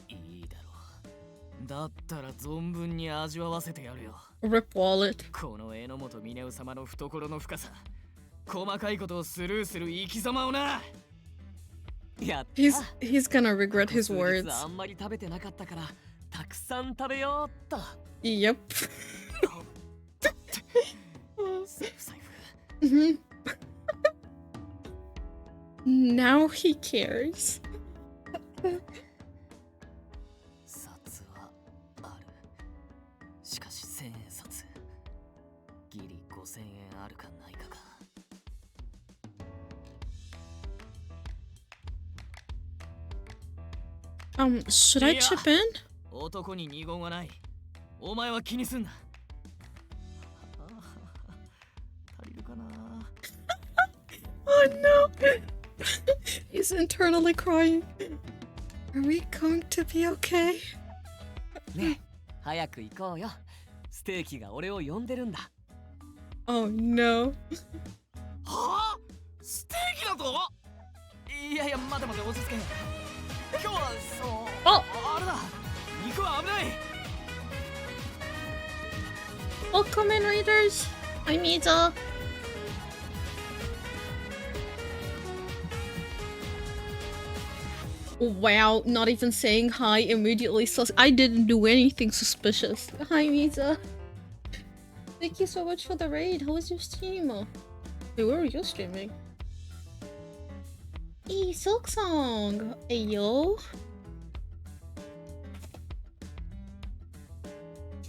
いいだろう。だったら存分に味わわせてやるよ。Rip wallet. この榎本峰夫様の懐の深さ、細かいことをスルーする生き様をな。やった。He's gonna regret his 数日 words. あんまり食べてなかったからたくさん食べようっと。Yep. セーフ財布。Mhm. Now he cares. 札はある。しかし1000円札。ギリ5000円あるかないかか。Should I chip in? 男に二言はない。お前は気にすんな。足りるかな。Oh no! He's internally crying. Are we going to be okay? ねえ、早く行こうよ。ステーキが俺を呼んでるんだ。Oh no. はあ？ステーキだと？いやいや、待て待て、落ち着け。今日はそう、あれだ。肉は危ない。Welcome in, readers. I'm Miza. Wow, not even saying hi immediately. I didn't do anything suspicious. Hi, Miza. Thank you so much for the raid. How was your stream? Hey, where were you streaming? Hey, Silk Song. Hey, yo.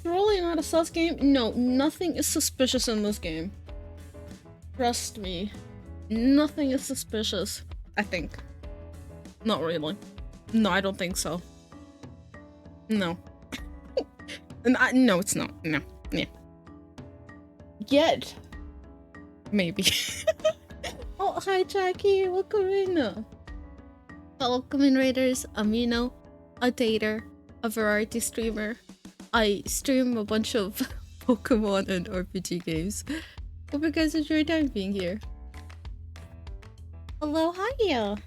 Surely not a sus game? No, nothing is suspicious in this game. Trust me. Nothing is suspicious. I think. Not really. No, I don't think so. No. No, it's not. No. Yeah. Yet. Maybe. Oh, hi, Jackie. Welcome in. Welcome in, Raiders. Amino, a dater, a variety streamer. I stream a bunch of Pokemon and RPG games. Hope you guys enjoy your time being here. Hello, hiya.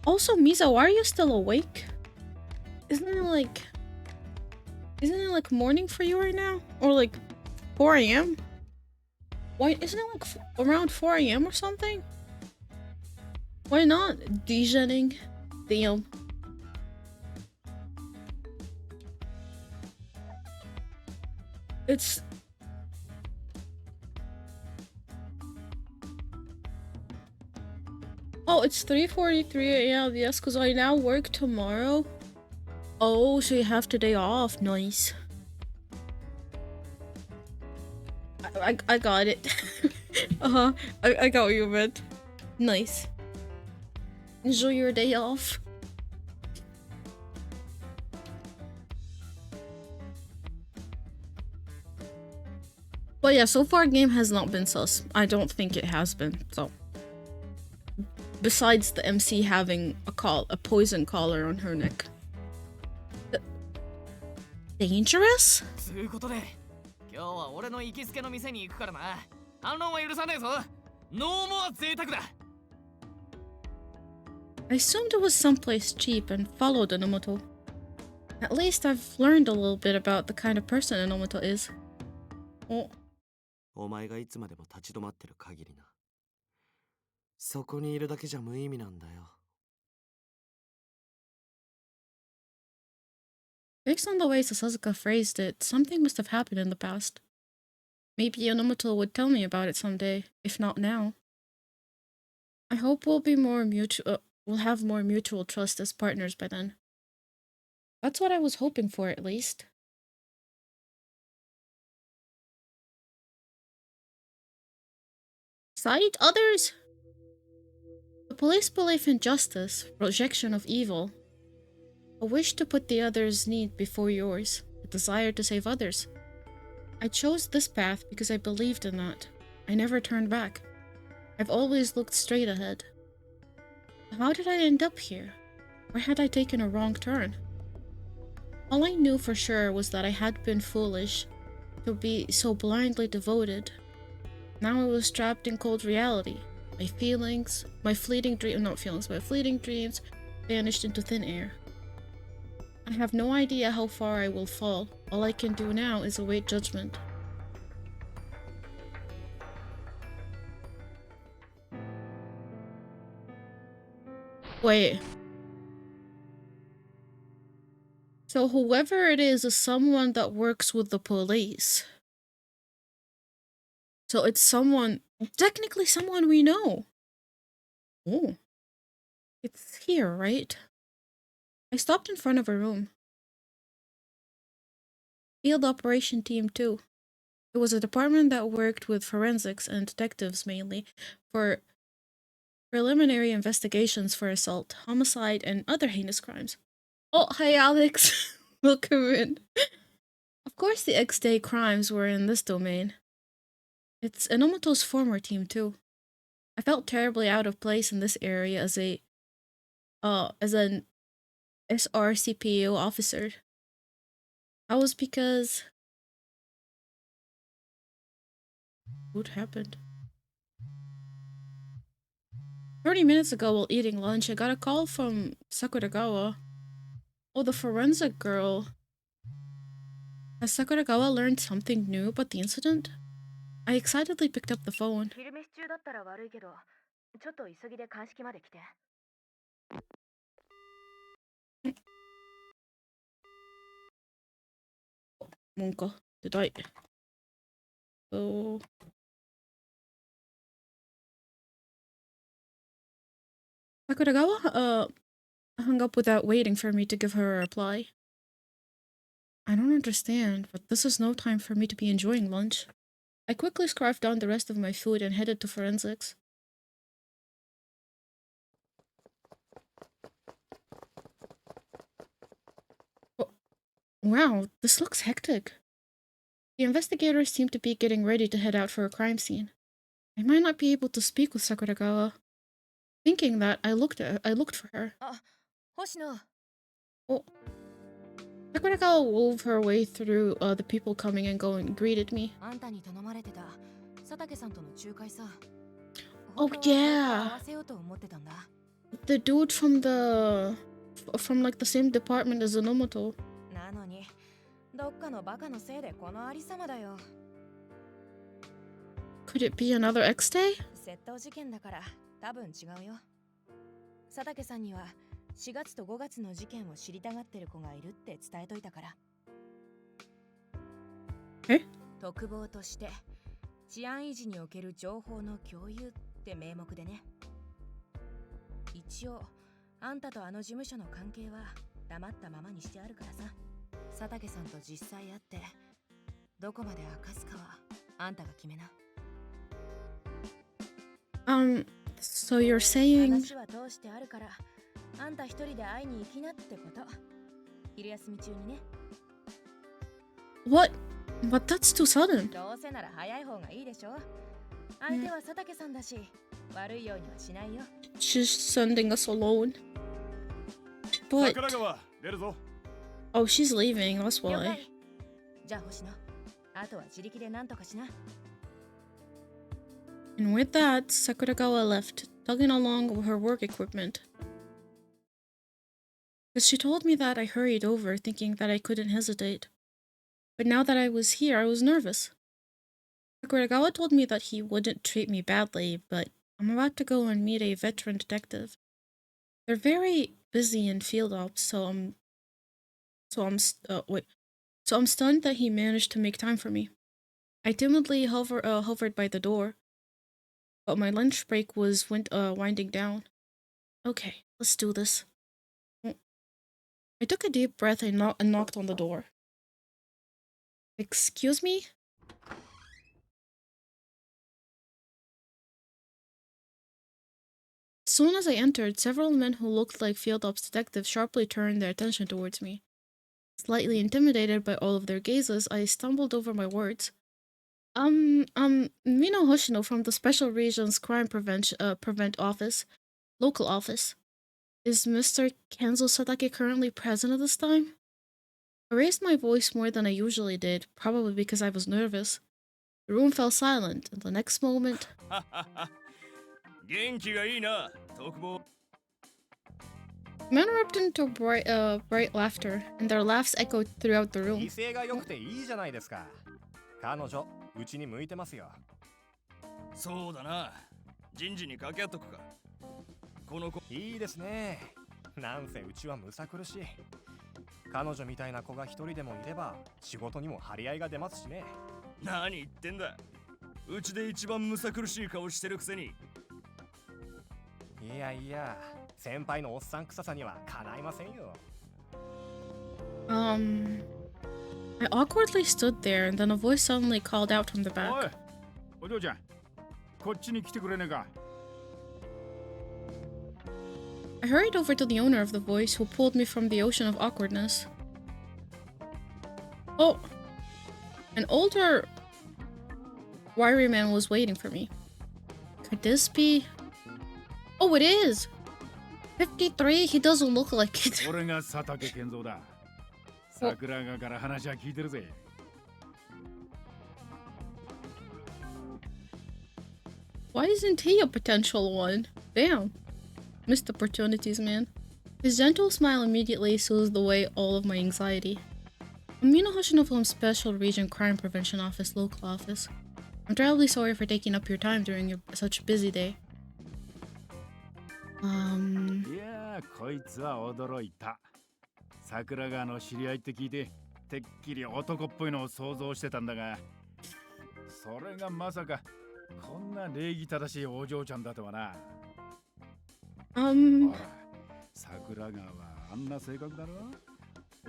Also, Misa, why are you still awake? Isn't it like morning for you right now? Or like 4 a.m.? Why isn't it like around 4 a.m. or something? Why not dejening? Damn. It's oh, it's 3:43 a.m. Yes, because I now work tomorrow. Oh, so you have today off. Nice. I got it. Uh-huh. I got what you meant. Nice. Enjoy your day off. But yeah, so far game has not been sus. I don't think it has been, so. Besides the MC having a poison collar on her neck. Dangerous? つうことで今日は俺の行きつけの店に行くからな。反論は許さねえぞ。ノーモア贅沢だ。I assumed it was someplace cheap and followed Enomoto. At least I've learned a little bit about the kind of person Enomoto is. Oh. お前がいつまでも立ち止まってる限りな。そこにいるだけじゃ無意味なんだよ。Based on the way Sasuke phrased it, something must have happened in the past. Maybe Enomoto would tell me about it someday, if not now. I hope we'll have more mutual trust as partners by then. That's what I was hoping for, at least. Cite others? The police belief in justice, rejection of evil, a wish to put the other's need before yours, a desire to save others. I chose this path because I believed in that. I never turned back. I've always looked straight ahead. How did I end up here? Or had I taken a wrong turn? All I knew for sure was that I had been foolish to be so blindly devoted. Now I was trapped in cold reality. My fleeting dreams vanished into thin air. I have no idea how far I will fall. All I can do now is await judgment. Wait. So whoever it is someone that works with the police. So it's technically someone we know. Oh. It's here, right? I stopped in front of a room. Field Operation Team 2. It was a department that worked with forensics and detectives mainly for preliminary investigations for assault, homicide, and other heinous crimes. Oh, hi Alex. Welcome in. Of course the X-Day crimes were in this domain. It's Enomoto's former team too. I felt terribly out of place in this area as an SRCPO officer. That was because... What happened? 30 minutes ago while eating lunch, I got a call from Sakuragawa. Oh, the forensic girl. Has Sakuragawa learned something new about the incident? I excitedly picked up the phone. Monka, did I? Oh. Sakuragawa, hung up without waiting for me to give her a reply. I don't understand, but this is no time for me to be enjoying lunch. I quickly scarfed down the rest of my food and headed to forensics. Oh, wow, this looks hectic. The investigators seem to be getting ready to head out for a crime scene. I might not be able to speak with Sakuragawa. Thinking that, I looked for her. Hoshino. Oh. Sakuragawa wove her way through the people coming and going and greeted me. Oh yeah! The dude from from like the same department as Enomoto. なのにどっかのバカのせいでこのありさまだよ。 Could it be another X-Day? 窃盗事件だから多分違うよ。佐竹さんには4月と5月の事件を知りたがってる子がいるって伝えといたから。え？特防として治安維持における情報の共有って名目でね。一応あんたとあの事務所の関係は黙ったままにしてあるからさ。佐竹さんと実際会ってどこまで明かすかはあんたが決めな。 So you're saying 話は通してあるからあんた一人で会いに行きなってこと。昼休み中にね。 what? But that's too sudden. どうせなら早い方がいいでしょ。相手は佐竹さんだし悪いようにはしないよ。 She's sending us alone. But 桜川出るぞ。 oh, she's leaving. That's 了 why. 解。じゃあ星野、あとは自力で何とかしな。 And with that, Sakuragawa left, tugging along with her work equipment. As she told me that, I hurried over, thinking that I couldn't hesitate. But now that I was here, I was nervous. Sakuragawa told me that he wouldn't treat me badly, but I'm about to go and meet a veteran detective. They're very busy in field ops, so I'm stunned that he managed to make time for me. I timidly hovered by the door, but my lunch break was winding down. Okay, let's do this. I took a deep breath and knocked on the door. Excuse me? As soon as I entered, several men who looked like field ops detectives sharply turned their attention towards me. Slightly intimidated by all of their gazes, I stumbled over my words. Mino Hoshino from the Special Regions Crime Prevent Office, local office. Is Mr. Kenzo Satake currently present at this time? I raised my voice more than I usually did, probably because I was nervous. The room fell silent, and the next moment... 元気がいいな、特防。 Men erupted into bright laughter, and their laughs echoed throughout the room. 威勢が良くていいじゃないですか。彼女、うちに向いてますよ。そうだな。人事に掛け合っとくか。この子いいですね。なんせうちはむさ苦しい。彼女みたいな子が一人でもいれば仕事にも張り合いが出ますしね。何言ってんだ。うちで一番むさ苦しい顔してるくせに。いやいや、先輩のおっさん臭さにはかないませんよ。I awkwardly stood there, and then a voice suddenly called out from the おい back. お嬢ちゃんこっちに来てくれねえか。 I hurried over to the owner of the voice, who pulled me from the ocean of awkwardness. Oh! An older, wiry man was waiting for me. Could this be... Oh, it is! 53? He doesn't look like it. 俺が佐竹健三だ。桜川から話は聞いてるぜ。 Why isn't he a potential one? Damn. Missed opportunities, man. His gentle smile immediately soothed away all of my anxiety. I'm Mino Hoshino from Special Region Crime Prevention Office, local office. I'm terribly sorry for taking up your time during such a busy day. いやー、こいつは驚いた。桜川の知り合いって聞いて、てっきり男っぽいのを想像してたんだが、それがまさかこんな礼儀正しいお嬢ちゃんだとはな。ほら、桜川はあんな性格だろ。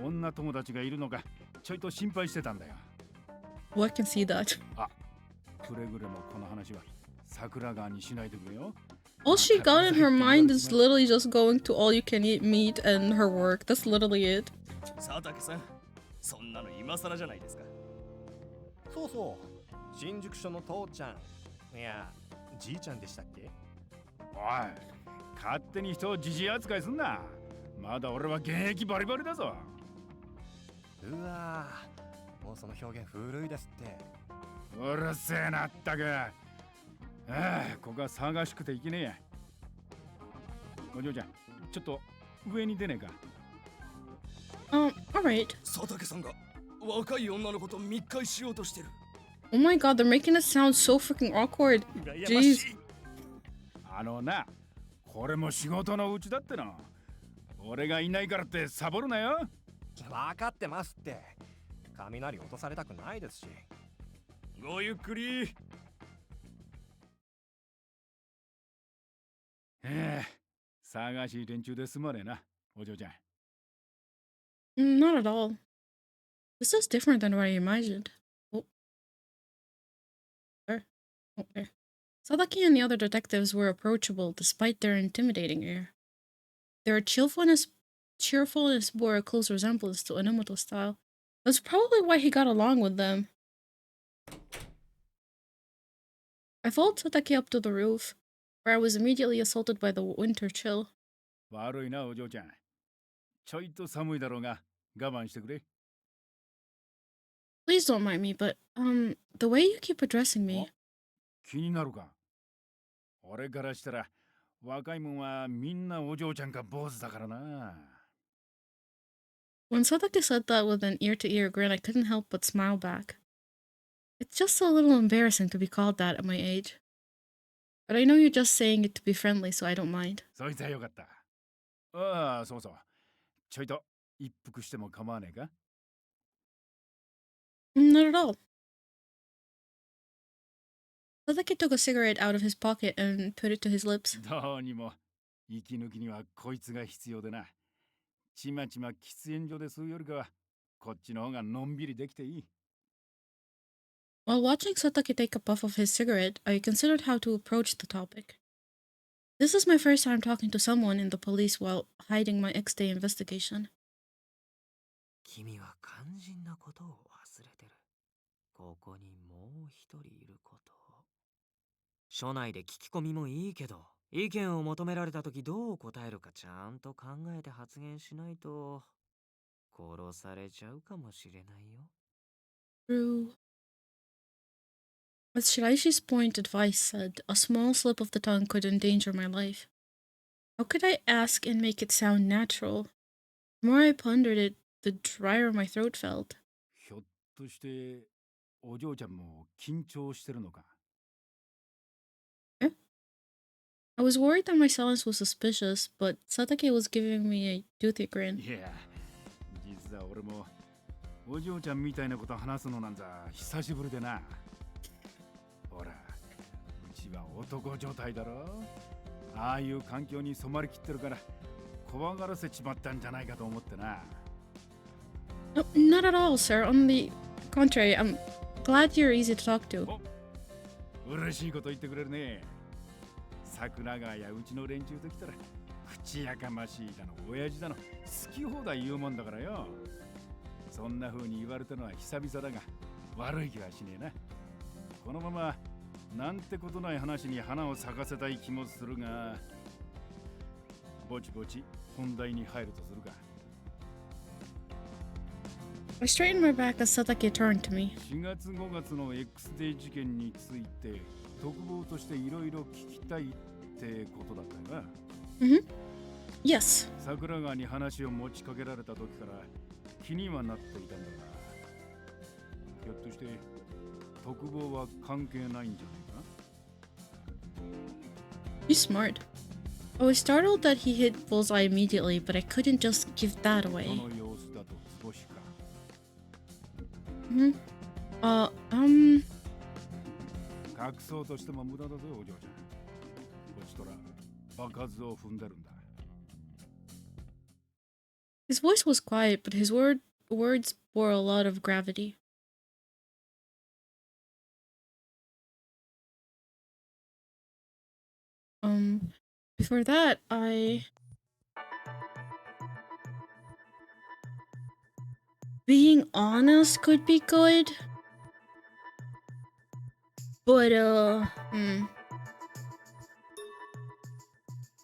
女友達がいるのかちょいと心配してたんだよ。Oh, I can see that. あ、くれぐれもこの話は桜川にしないでくれよ。 All she got in her mind is literally just going to all you can eat meat and her work. That's literally it. 佐竹さん、そんなの今更じゃないですか。そうそう、新宿署の父ちゃん。いや、じいちゃんでしたっけ？おい、勝手に人をじじい扱いすんな。まだ俺は現役バリバリだぞ。うわー、もうその表現古いですって。うるせえなったく。ああ、ここは騒がしくていけねえや。お嬢ちゃん、ちょっと上に出ねえか。Alright. 佐竹さんが若い女の子と密会しようとしてる。 Oh my god, they're making it sound so freaking awkward. 羨ま Jeez. しい。あのな、これも仕事のうちだっての。俺がいないからってサボるなよ。分かってますって。雷落とされたくないですし。ごゆっくり。探しい連中ですまねえな、お嬢ちゃん。Not at all. This is different than what I imagined. Oh. There. Oh, there. Sadaki and the other detectives were approachable despite their intimidating air. Their cheerfulness bore a close resemblance to Enomoto's style. That's probably why he got along with them. I followed Satake up to the roof, where I was immediately assaulted by the winter chill. 悪いな、お嬢ちゃん。ちょいと寒いだろうが、我慢してくれ。Please don't mind me, but, the way you keep addressing me. 気になるか。俺からしたら、若いもんはみんなお嬢ちゃんか坊主だからな。When Satake said that with an ear-to-ear grin, I couldn't help but smile back. It's just a little embarrassing to be called that at my age. But I know you're just saying it to be friendly, so I don't mind. そいつはよかった。ああ、そうそう。ちょいと一服しても構わねえか。 Not at all. Satake took a cigarette out of his pocket and put it to his lips. どうにも息抜きにはこいつが必要でな。ちまちま喫煙所で吸うよりかはこっちの方がのんびりできていい。 While watching Satake take a puff of his cigarette, I considered how to approach the topic. This is my first time talking to someone in the police while hiding my X-Day investigation. 君は肝心なことを忘れてる。ここにもう一人いること。署内で聞き込みもいいけど、意見を求められた時どう答えるかちゃんと考えて発言しないと殺されちゃうかもしれないよ。 True. As Shiraishi's point advice said, a small slip of the tongue could endanger my life. How could I ask and make it sound natural? The more I pondered it, the drier my throat felt. ひょっとしてお嬢ちゃんも緊張してるのか。 I was worried that my silence was suspicious, but Satake was giving me a toothy grin. いや、実は俺もお嬢ちゃんみたいなこと話すのなんざ久しぶりでな。ほら、うちは男状態だろ。ああいう環境に染まりきってるから怖がらせちまったんじゃないかと思ってな。 No, not at all, sir. On the contrary, I'm glad you're easy to talk to. 嬉しいこと言ってくれるね。桜川やうちの連中ときたら口やかましいだの親父だの好き放題言うもんだからよ。そんな風に言われたのは久々だが悪い気はしねえな。このままなんてことない話に花を咲かせたい気もするが、ぼちぼち本題に入るとするか。 I straightened my back as Satake turned to me. 4月5月の X デー事件について特防としていろいろ聞きたいってことだったよな。Yes. 桜川に話を持ちかけられた時から気にはなっていたんだが、ひょっとして特防は関係ないんじゃないか。 He's smart. I was startled that he hit bullseye immediately, but I couldn't just give that そ away. の様子だと少しか。隠そうとしても無駄だぞ、お嬢ちゃん。こっちとら爆発を踏んでるんだ。 His voice was quiet, but his words bore a lot of gravity. Before that, being honest could be good. But, let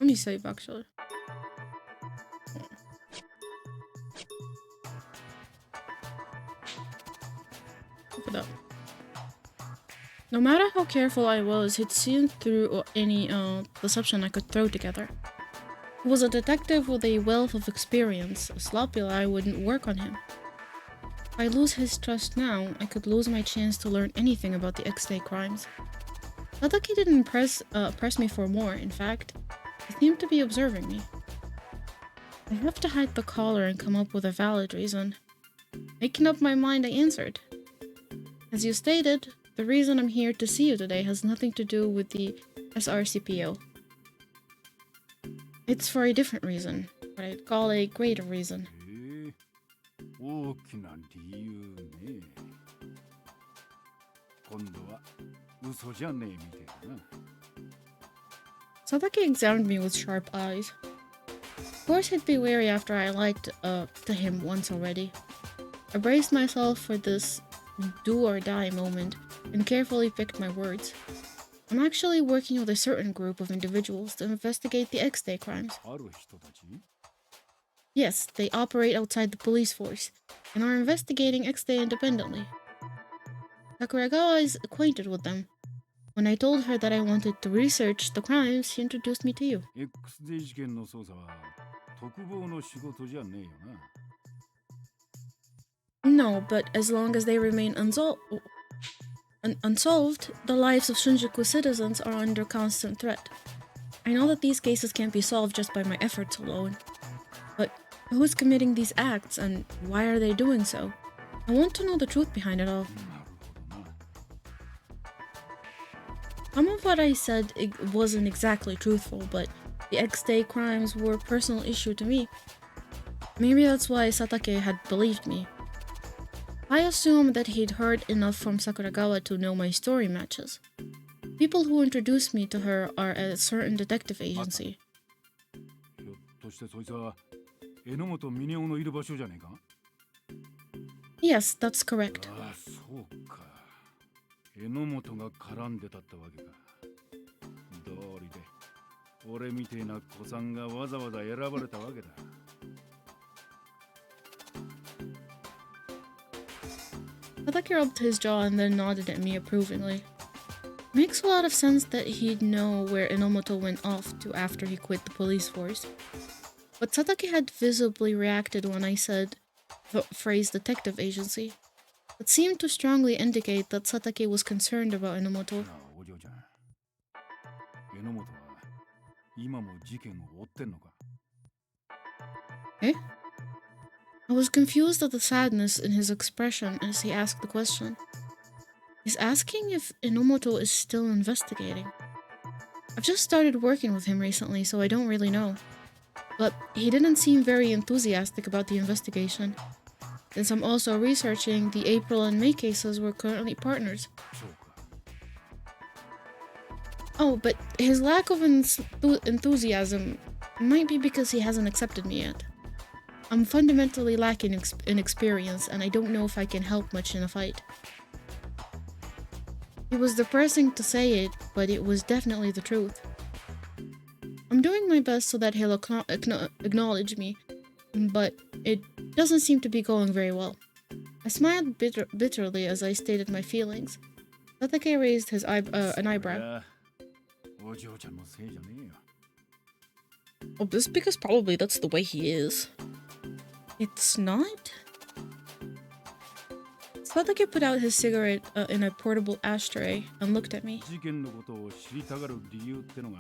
me save actually. Look it up. No matter how careful I was, he'd seen through any deception I could throw together. He was a detective with a wealth of experience. A sloppy lie wouldn't work on him. If I lose his trust now, I could lose my chance to learn anything about the X-Day crimes. Satake didn't press me for more. In fact, he seemed to be observing me. I have to hide the collar and come up with a valid reason. Making up my mind, I answered. As you stated, the reason I'm here to see you today has nothing to do with the SRCPO. It's for a different reason, what I'd call a greater reason. へえ、大きな理由ね。今度は嘘じゃねえみたいだな。Satake examined me with sharp eyes. Of course he'd be wary after I lied to him once already. I braced myself for this do or die moment and carefully picked my words. I'm actually working with a certain group of individuals to investigate the X-Day crimes. ある人たち Yes, they operate outside the police force and are investigating X-Day independently. Sakuragawa is acquainted with them. When I told her that I wanted to research the crimes, she introduced me to you. X デ事件の捜査は特防の仕事じゃねえよな。 No, but as long as they remain unsolved, the lives of Shinjuku citizens are under constant threat. I know that these cases can't be solved just by my efforts alone. But who's committing these acts and why are they doing so? I want to know the truth behind it all. なるほどな。 Some of what I said wasn't exactly truthful, but the X-Day crimes were a personal issue to me. Maybe that's why Satake had believed me. I assumed that he'd heard enough from Sakuragawa to know my story matches. People who introduced me to her are at a certain detective agency. ひょっとしてそいつは榎本峰夫のいる場所じゃねえか？ Yes, that's correct. ああ、そうか。榎本が絡んでたってわけか。道理で俺みてえな子さんがわざわざ選ばれたわけだ。 Satake rubbed his jaw and then nodded at me approvingly. Makes a lot of sense that he'd know where Enomoto went off to after he quit the police force. But Satake had visibly reacted when I said the phrase detective agency. It seemed to strongly indicate that Satake was concerned about Enomoto. なあ、お嬢ちゃん。榎本は今も事件を追ってんのか？ Eh? I was confused at the sadness in his expression as he asked the question. He's asking if Enomoto is still investigating. I've just started working with him recently, so I don't really know. But he didn't seem very enthusiastic about the investigation. Since I'm also researching the April and May cases, we're currently partners. そうか。 Oh, but his lack of enthusiasm might be because he hasn't accepted me yet. I'm fundamentally lacking in experience, and I don't know if I can help much in a fight. It was depressing to say it, but it was definitely the truth. I'm doing my best so that he'll acknowledge me, but it doesn't seem to be going very well. I smiled bitterly as I stated my feelings. Satake raised an eyebrow. いや、お嬢ちゃんのせいじゃねえよ。 Oh, this is because probably that's the way he is. It's not? Satake put out his cigarette in a portable ashtray and looked at me. 事件のことを知りたがる理由ってのが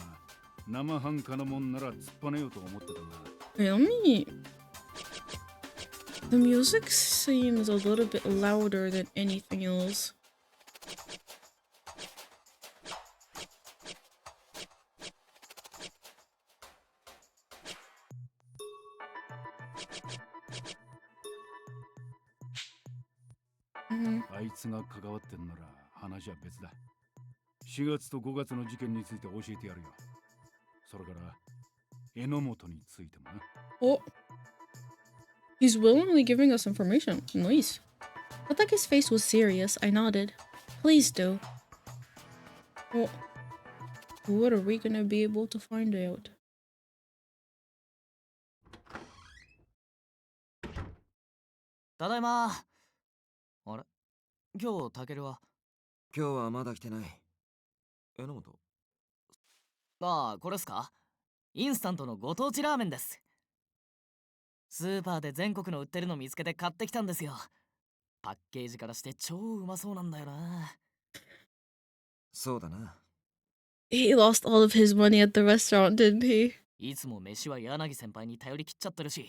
生半可なもんなら突っぱねようと思ってたんだ。 Wait, let me... The music seems a little bit louder than anything else. Mm-hmm. あいつが関わってんなら話は別だ。4月と5月の事件について教えてやるよ。それから榎本についてもな。 Oh. He's willingly giving us information. Nice. Satake's face was serious. I nodded. Please do. Oh. What are we gonna be able to find out? ただいま。あれ、今日タケルは？今日はまだ来てない。榎本。ああ、これっすか？インスタントのご当地ラーメンです。スーパーで全国の売ってるの見つけて買ってきたんですよ。パッケージからして超うまそうなんだよな。そうだな。He lost all of his money at the restaurant, didn't he? いつも飯は柳先輩に頼りきっちゃってるし、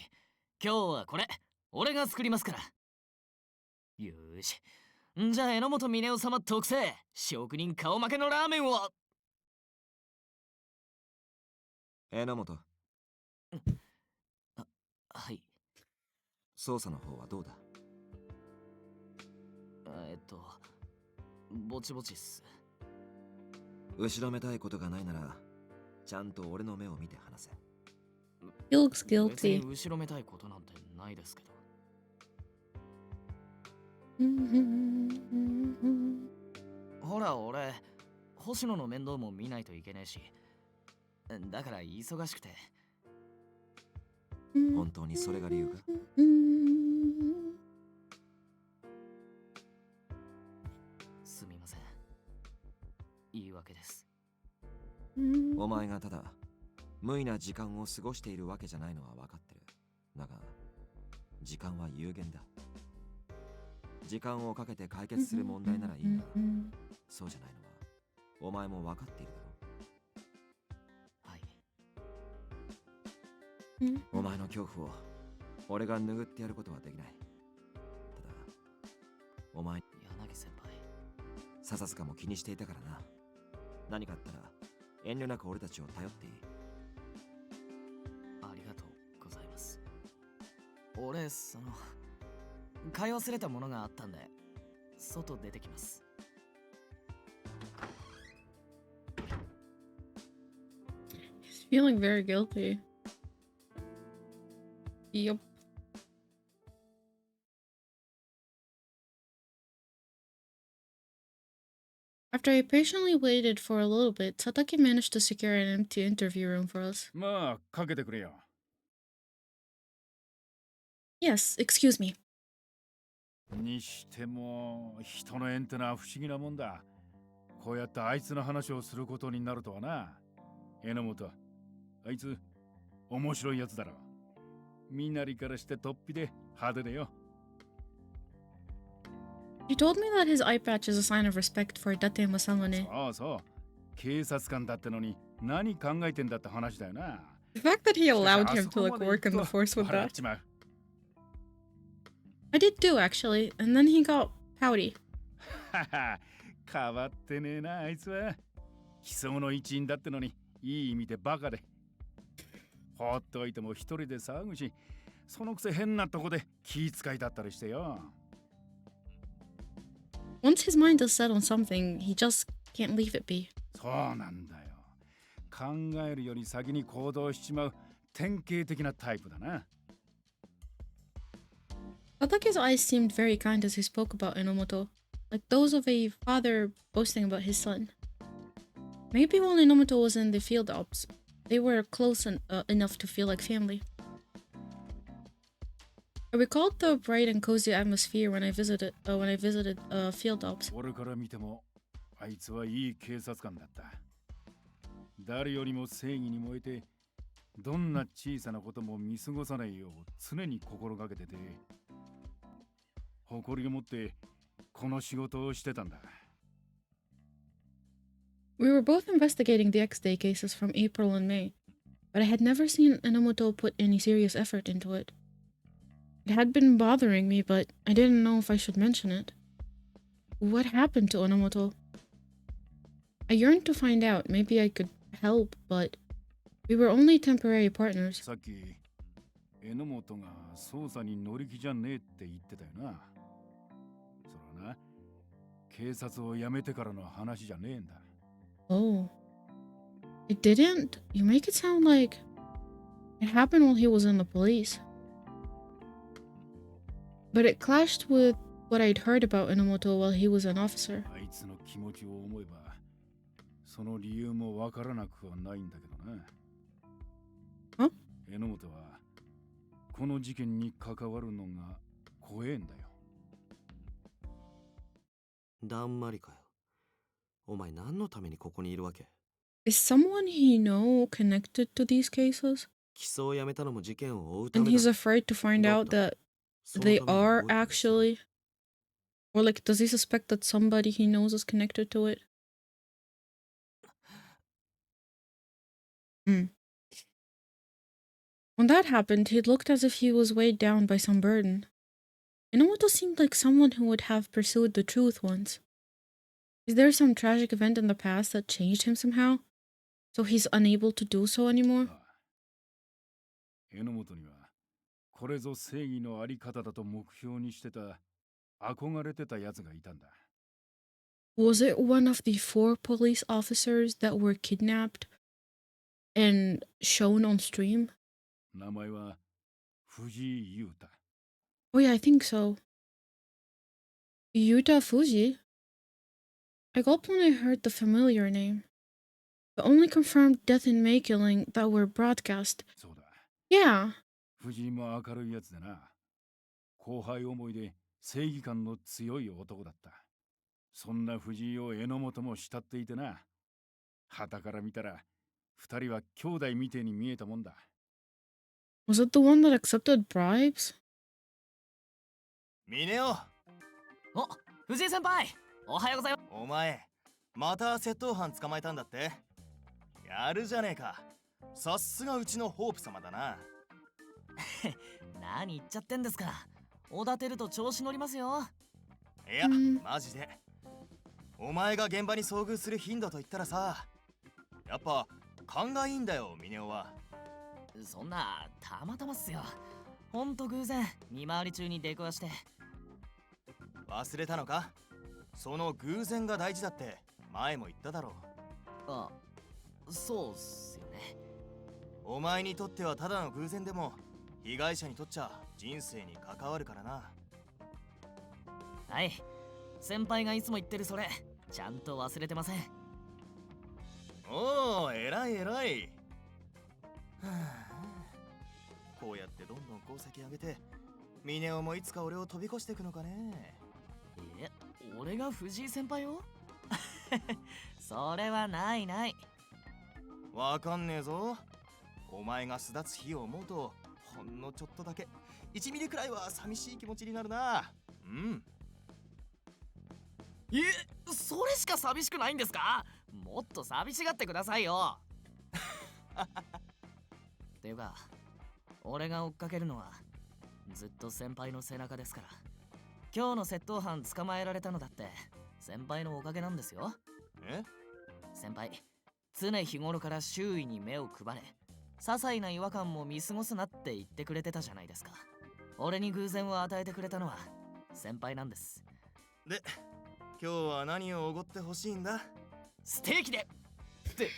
今日はこれ、俺が作りますから。よーし。じゃあ榎本峰夫様特製、職人顔負けのラーメンを。榎本、はい。捜査の方はどうだ？ぼちぼちっす。後ろめたいことがないなら、ちゃんと俺の目を見て話せ。He looks 別に guilty. 後ろめたいことなんてないですけど。ほら俺、星野の面倒も見ないといけねえし、だから忙しくて。本当にそれが理由か？すみません。言い訳です。お前がただ無意な時間を過ごしているわけじゃないのは分かってる。だが時間は有限だ。時間をかけて解決する問題ならいいが、そうじゃないのはお前も分かっているだろう。はい。お前の恐怖を俺が拭ってやることはできない。ただお前、柳先輩、笹塚も気にしていたからな。何かあったら遠慮なく俺たちを頼っていい。ありがとうございます。俺、買い忘れたものがあったんで、外出てきます。He's feeling very guilty. Yup. After I patiently waited for a little bit, Satake managed to secure an empty interview room for us. まあ、かけてくれよ。Yes, excuse me. にしても、人の縁ってのは不思議なもんだ。こうやってあいつの話をすることになるとはな。榎本、あいつ、面白いやつだろ。身なりからして突飛で派手でよ。He told me that his eye patch is a sign of respect for Date Masamune. そうそう。警察官だってのに何考えてんだって話だよな。 The fact that he しかし allowed あ him そ to こ like まで work 行 in く the と force with 笑っ that. ちまう。I did too, actually, and then he got pouty. 変わってねえな、あいつは。奇想の一員だってのに、いい意味でバカで。放っておいても一人で騒ぐし、そのくせ変なとこで気遣いだったりしてよ。Once his mind is set on something, he just can't leave it be. そうなんだよ。考えるより先に行動しちまう典型的なタイプだな。Satake's eyes seemed very kind as he spoke about Enomoto, like those of a father boasting about his son. Maybe while Enomoto was in the field ops, they were close enough to feel like family. I recalled the bright and cozy atmosphere when I visited field ops. 俺から見てもあいつはいい警察官だった。誰よりも正義に燃えて、どんな小さなことも見過ごさないよう常に心がけてて、誇りを持ってこの仕事をしてたんだ。We were both investigating the X-Day cases from April and May, but I had never seen Enomoto put any serious effort into it. It had been bothering me, but I didn't know if I should mention it. What happened to Enomoto? I yearned to find out. Maybe I could help, but we were only temporary partners. さっき榎本が捜査に乗り気じゃねえって言ってたよな。それはな、警察を辞めてからの話じゃねえんだ。Oh. It didn't? You make it sound like it happened while he was in the police. But it clashed with what I'd heard about Enomoto while he was an officer. あいつの気持ちを思えば、その理由もわからなくはないんだけどな。は？榎本はこの事件に関わるのが怖えんだよ。だんまりかよ。お前何のためにここにいるわけ？ Is someone he know connected to these cases? 起訴をやめたのも事件を追うた And め he's だ。 afraid to find Got out that その they ために are 動いてるはずだ。 actually, or like, does he suspect that somebody he knows is connected to it? Hmm. When that happened, he looked as if he was weighed down by some burden. Inomoto seemed like someone who would have pursued the truth once. Is there some tragic event in the past that changed him somehow? So he's unable to do so anymore? 榎本にはこれぞ正義のあり方だと目標にしてた憧れてたやつがいたんだ。 Was it one of the 4 police officers that were kidnapped and shown on stream? 名前は藤井優太。 Oh yeah, I think so. Yuta Fuji? I gulped when I heard the familiar name. The only confirmed death in May killing that were broadcast. そうだ。 Yeah. 藤井も明るいやつでな。後輩思いで正義感の強い男だった。そんな藤井を榎本も慕っていてな。傍から見たら二人は兄弟みてえに見えたもんだ。 Was it the one that accepted bribes? ミネオ、お、藤井先輩、おはようございます。お前また窃盗犯捕まえたんだって。やるじゃねえか。さすがうちのホープ様だな。何言っちゃってんですか。おだてると調子乗りますよ。いや、うんマジで。お前が現場に遭遇する頻度といったらさ、やっぱ勘がいいんだよ、ミネオは。そんな、たまたまっすよ。ほんと偶然、見回り中に出くわして。忘れたのか？その偶然が大事だって前も言っただろう。あ、そうっすよね。お前にとってはただの偶然でも被害者にとっちゃ人生に関わるからな。はい。先輩がいつも言ってるそれ、ちゃんと忘れてません。おお、偉い偉い。はあ、こうやってどんどん功績上げて、ミネオもいつか俺を飛び越していくのかね。え、俺が藤井先輩をそれはないない。わかんねえぞ。お前が巣立つ日を思うと、ほんのちょっとだけ1ミリくらいは寂しい気持ちになるな。うん。それしか寂しくないんですか？もっと寂しがってくださいよ。っていうか、俺が追っかけるのはずっと先輩の背中ですから。今日の窃盗犯捕まえられたのだって先輩のおかげなんですよ。え？先輩、常日頃から周囲に目を配れ、些細な違和感も見過ごすなって言ってくれてたじゃないですか。俺に偶然を与えてくれたのは先輩なんです。で、今日は何をおごってほしいんだ？ステーキでって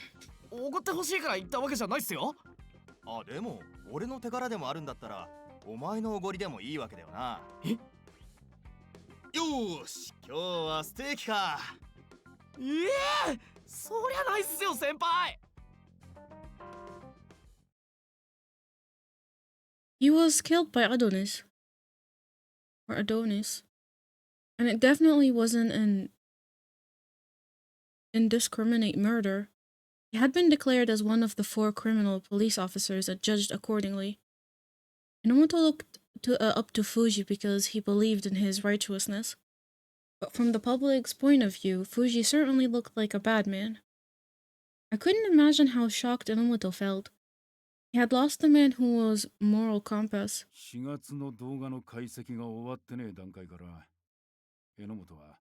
おごってほしいから言ったわけじゃないっすよ。あ、でも俺の手柄でもあるんだったらお前のおごりでもいいわけだよな。え？よーし、今日はステーキか。そりゃないっすよ先輩。He was killed by Adonis. Or Adonis. And it definitely wasn't an indiscriminate murder. He had been declared as one of the 4 criminal police officers and judged accordingly. Inomoto looked up to Fuji because he believed in his righteousness. But from the public's point of view, Fuji certainly looked like a bad man. I couldn't imagine how shocked Inomoto felt. He had lost the man who was moral compass. 4月の動画の解析が終わってねえ段階から榎本は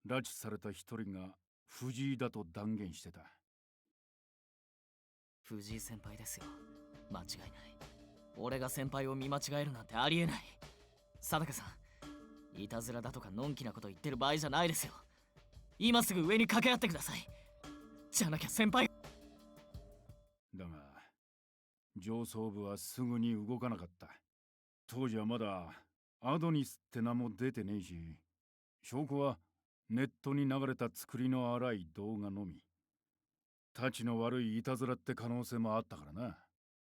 拉致された一人が藤井だと断言してた。藤井先輩ですよ。間違いない。俺が先輩を見間違えるなんてありえない。佐竹さん、いたずらだとかのんきなこと言ってる場合じゃないですよ。今すぐ上に掛け合ってください。じゃなきゃ先輩。だが上層部はすぐに動かなかった。当時はまだアドニスって名も出てねえし、証拠はネットに流れた作りの荒い動画のみ。たちの悪いいたずらって可能性もあったからな。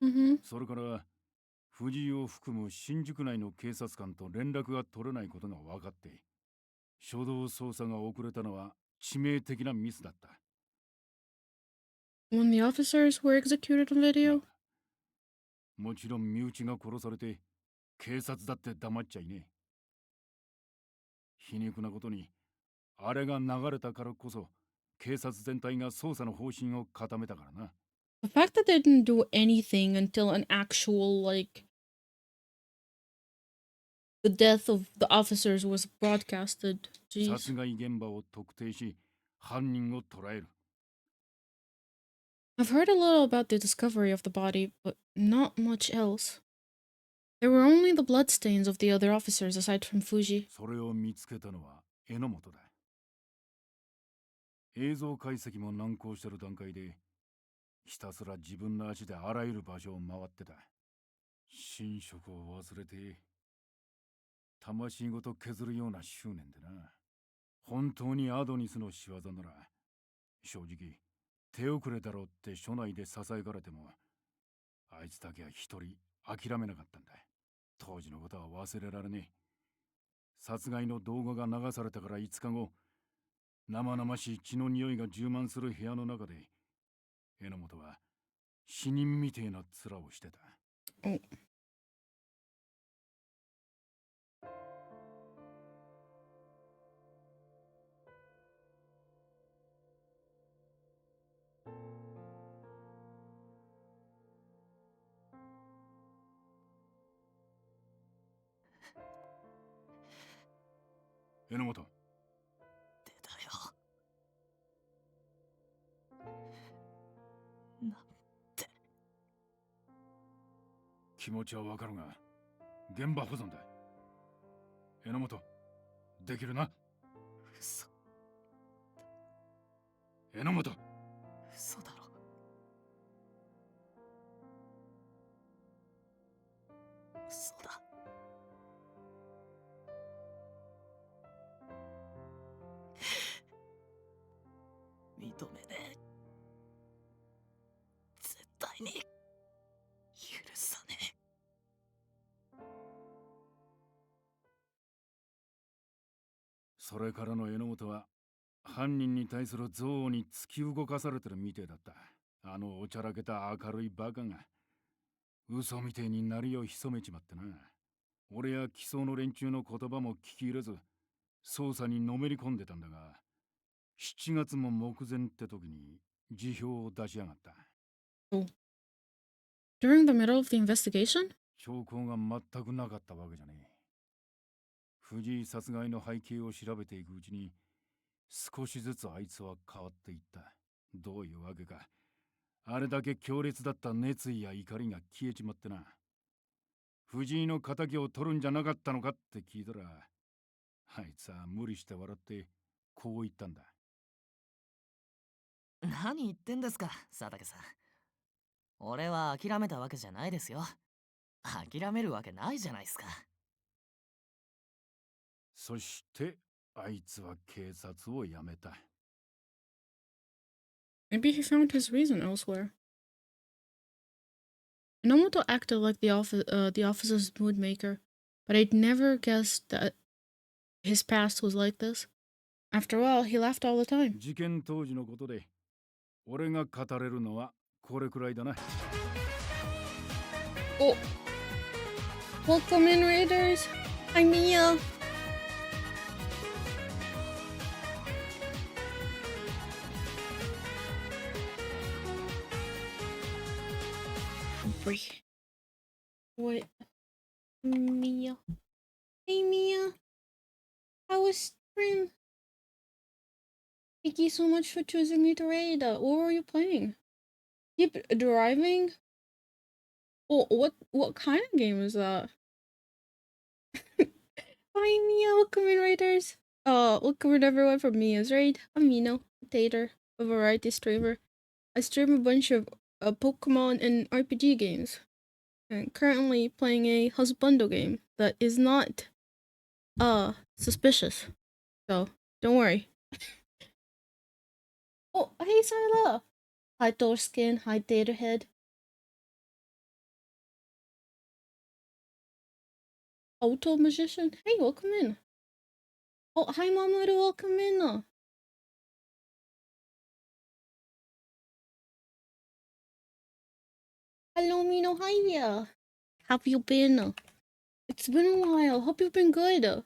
Mm-hmm. それから藤井を含む新宿内の警察官と連絡が取れないことが分かって、初動捜査が遅れたのは致命的なミスだった。When the officers were executed on video? もちろん身内が殺されて警察だって黙っちゃいねえ。皮肉なことにあれが流れたからこそ警察全体が捜査の方針を固めたからな。The fact that they didn't do anything until an actual, like, the death of the officers was broadcasted. 殺 Jeez. 害現場を特定し犯人を捕らえる。 I've heard a little about the discovery of the body, but not much else. There were only the bloodstains of the other officers aside from Fuji. それを見つけたのは榎本だ。映像解析も難航してる段階でひたすら自分の足であらゆる場所を回ってた。寝食を忘れて魂ごと削るような執念でな。本当にアドニスの仕業なら正直手遅れだろうって署内でささやかれてもあいつだけは一人諦めなかったんだ。当時のことは忘れられねえ。殺害の動画が流されたから5日後、生々しい血の匂いが充満する部屋の中で榎本は死人みてえな面をしてた。Oh.榎本、出たよ。なんて。気持ちはわかるが現場保存だ。榎本、できるな。嘘。榎本、嘘だろ。嘘だ。認めねえ。絶対に許さねえ。それからの榎本は犯人に対する憎悪に突き動かされてるみてえだった。あのおちゃらけた明るいバカが嘘みてえになりを潜めちまってな。俺や機捜の連中の言葉も聞き入れず捜査にのめり込んでたんだが、7月も目前って時に辞表を出しやがった。 During the middle of the investigation? 証拠が全くなかったわけじゃねえ。藤井殺害の背景を調べていくうちに少しずつあいつは変わっていった。どういうわけかあれだけ強烈だった熱意や怒りが消えちまってな。藤井の仇を取るんじゃなかったのかって聞いたら、あいつは無理して笑ってこう言ったんだ。何言ってんですか、佐竹さん。俺は諦めたわけじゃないですよ。諦めるわけないじゃないですか。そしてあいつは警察を辞めた。 Maybe he found his reason elsewhere. Enomoto acted like the officer's mood maker, but I'd never guessed that his past was like this. After all, he laughed all the time. 事件当時のことで俺が語れるのはこれくらいだな。 Oh, welcome in, Raiders. Hi, Mia. Wait, Mia. Hey, Mia. How was stream? Thank you so much for choosing me to raid. What were you playing? Keep driving? Oh, what kind of game is that? Hi, Mia. Welcome in, Raiders. Welcome in everyone from Mia's Raid. I'm Mino, Tater, a variety streamer. I stream a bunch of Pokemon and RPG games. And currently playing a Husbando game that is not suspicious. So don't worry. Oh, hey Sila! Hi Thorskin, hi Taterhead. Auto Magician, hey, welcome in. Oh, hi Mamoru, welcome in. Hello, Mino. Hiya. How have you been? It's been a while. Hope you've been good.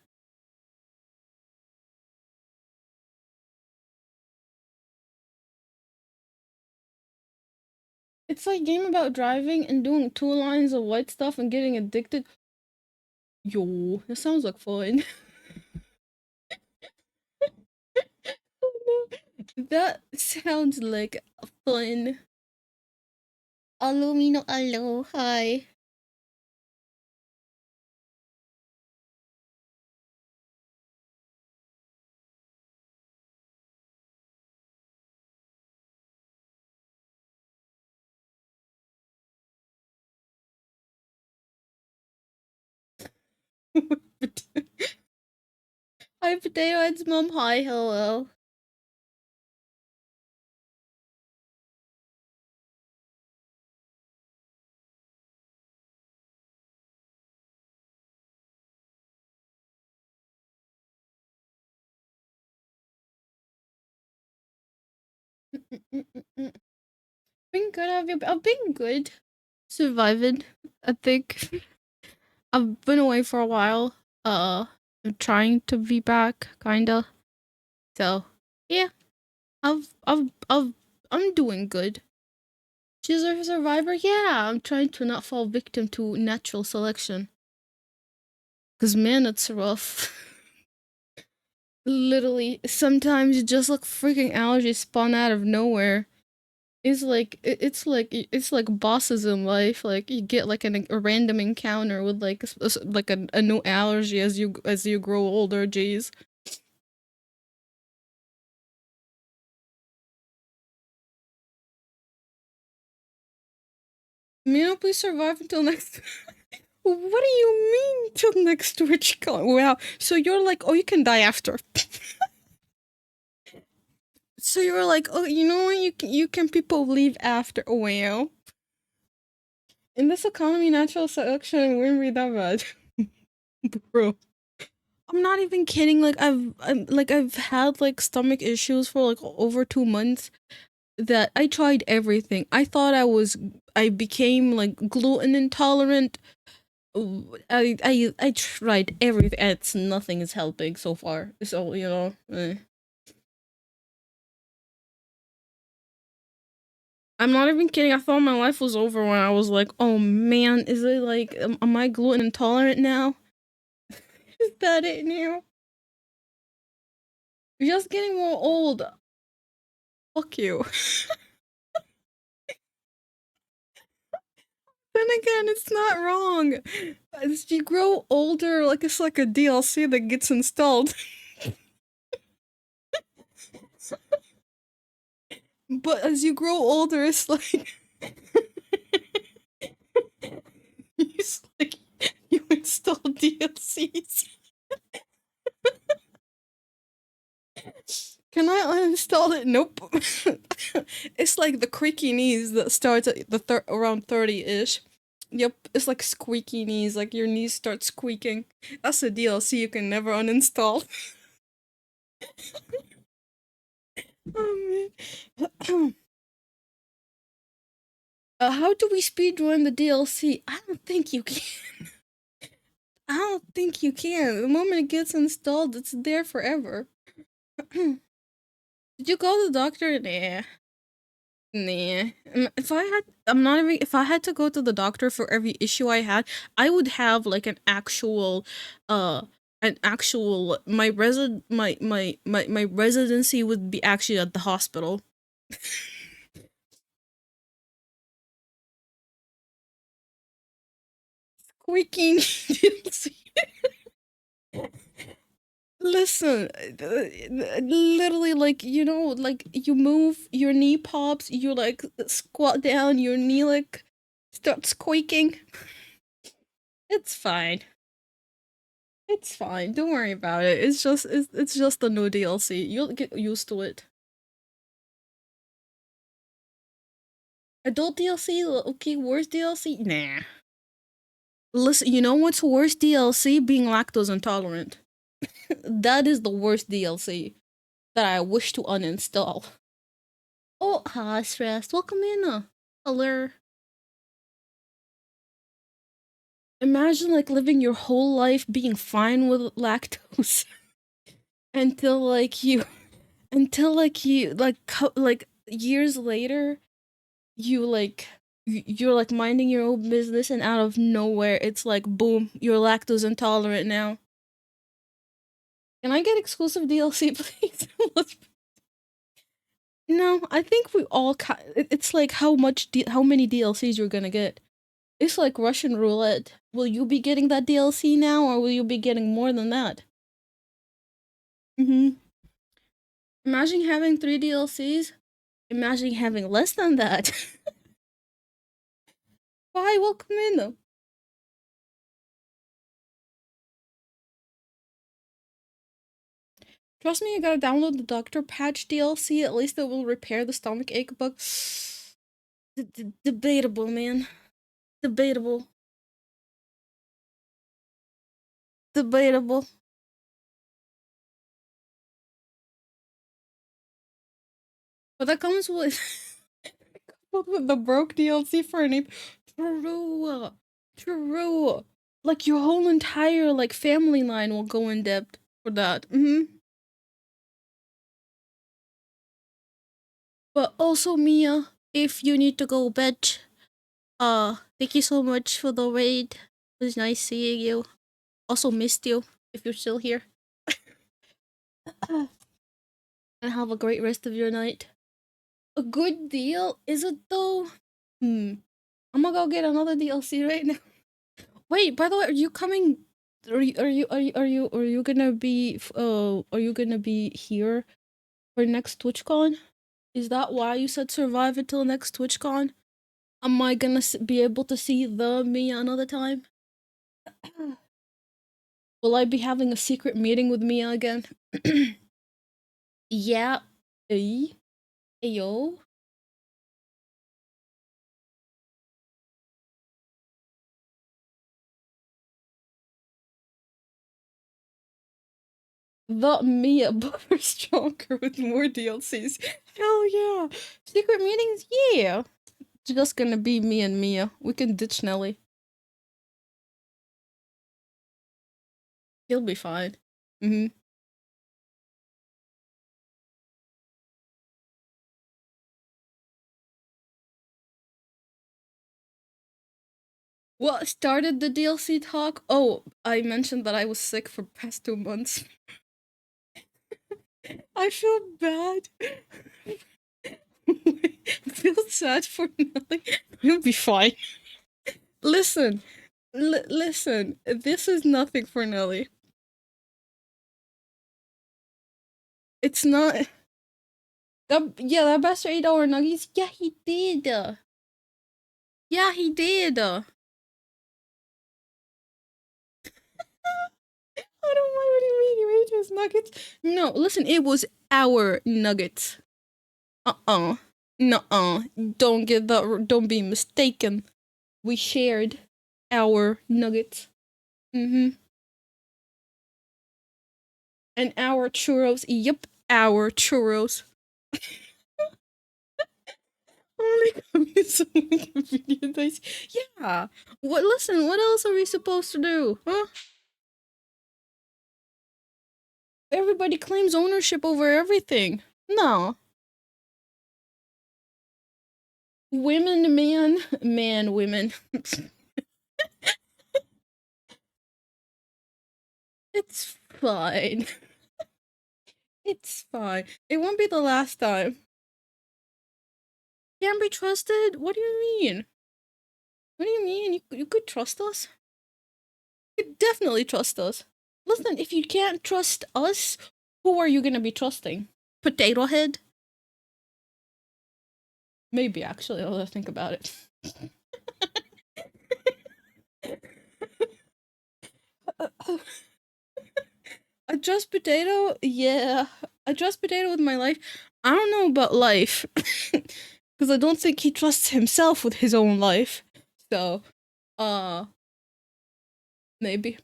It's like a game about driving and doing 2 lines of white stuff and getting addicted. Yo, that sounds like fun. Oh, no. That sounds like fun. Hello, Mino. Hello. Hi. Hi, Potato Head's mom. Hi, hello. Been good. Have you? I've been good. Surviving. I think. I've been away for a while. I'm trying to be back, kinda. So, yeah. I'm doing good. She's a survivor. Yeah, I'm trying to not fall victim to natural selection. Cause man, it's rough. Literally, sometimes you just like freaking allergies spawn out of nowhere. It's like it's like bosses in life. Like you get like a random encounter with like like a new allergy as you grow older. Jeez. May not please survive until next. What do you mean till next TwitchCon? Wow. So you're like, oh, you can die after. So you were like, oh, you know what? You can people leave after. Oh, wow. In this economy, natural selection wouldn't be that bad, bro. I'm not even kidding. Like I've had like stomach issues for like over 2 months. That I tried everything. I became like gluten intolerant. I tried everything. It's nothing is helping so far. So you know. I'm not even kidding. I thought my life was over when I was like, oh man, is it like, am I gluten intolerant now? Is that it now? You're just getting more old. Fuck you. Then again, it's not wrong. As you grow older, like it's like a DLC that gets installed. But as you grow older, it's like it's like you install DLCs. Can I uninstall it? Nope. It's like the creaky knees that starts at the around 30-ish. Yep, it's like squeaky knees, like your knees start squeaking. That's a DLC you can never uninstall. Oh man. How do we speedrun the DLC? I don't think you can. I don't think you can. The moment it gets installed, it's there forever. Did you go to the doctor? Nah. Nah. If I had to go to the doctor for every issue I had, I would have like my residency would be actually at the hospital. Squeaking DLC. Listen, literally, like, you know, like, you move, your knee pops, you, like, squat down, your knee, like, starts squeaking. It's fine. It's fine. Don't worry about it. It's just a new DLC. You'll get used to it. Adult DLC? Okay, worse DLC? Nah. Listen, you know what's worse DLC? Being lactose intolerant. That is the worst DLC that I wish to uninstall. Oh, hi, stressed. Welcome in. Hello. Imagine like living your whole life being fine with lactose until like you like years later you're like minding your own business and out of nowhere it's like boom, you're lactose intolerant now. Can I get exclusive DLC, please? No, I think we all it's like how many DLCs you're gonna get. It's like Russian roulette. Will you be getting that DLC now, or will you be getting more than that? Imagine having 3 DLCs. Imagine having less than that. Bye, welcome in though. Trust me, you gotta download the Dr. Patch DLC. At least it will repair the stomach ache bug. Debatable, man. Debatable. Debatable. But that comes with the broke DLC for an ape. True. True. Like your whole entire like family line will go in debt for that. But also Mia, if you need to go bed, thank you so much for the raid. It was nice seeing you. Also missed you if you're still here. And have a great rest of your night. A good deal, is it though? I'm gonna go get another DLC right now. Wait, by the way, are you coming? Are you gonna be here for next TwitchCon? Is that why you said survive until next TwitchCon? Am I gonna be able to see the Mia another time? Will I be having a secret meeting with Mia again? Yeah. Ayo. The Mia Buffer stronger with more DLCs. Hell yeah. Secret meetings? Yeah. It's just gonna be me and Mia. We can ditch Nelly. He'll be fine. What started the DLC talk? Oh, I mentioned that I was sick for past 2 months. I feel bad. I feel sad for nothing. You'll be fine. Listen. Listen. This is nothing for Nelly. It's not... that best $8 nuggies? Yeah, he did. Yeah, he did. I don't mind what you mean. You ate his nuggets. No, listen, it was our nuggets. Nuh-uh. Don't be mistaken. We shared our nuggets. And our churros. Yep, our churros. Only coming so inconvenient days. Yeah. Listen, what else are we supposed to do? Huh? Everybody claims ownership over everything. No. Women, man, women. It's fine. It's fine. It won't be the last time. Can't be trusted? What do you mean? What do you mean? You could trust us? You could definitely trust us. Listen, if you can't trust us, who are you gonna be trusting? Potato Head? Maybe, actually, I'll think about it. I trust Potato? Yeah. I trust Potato with my life. I don't know about life. Because I don't think he trusts himself with his own life. So, maybe.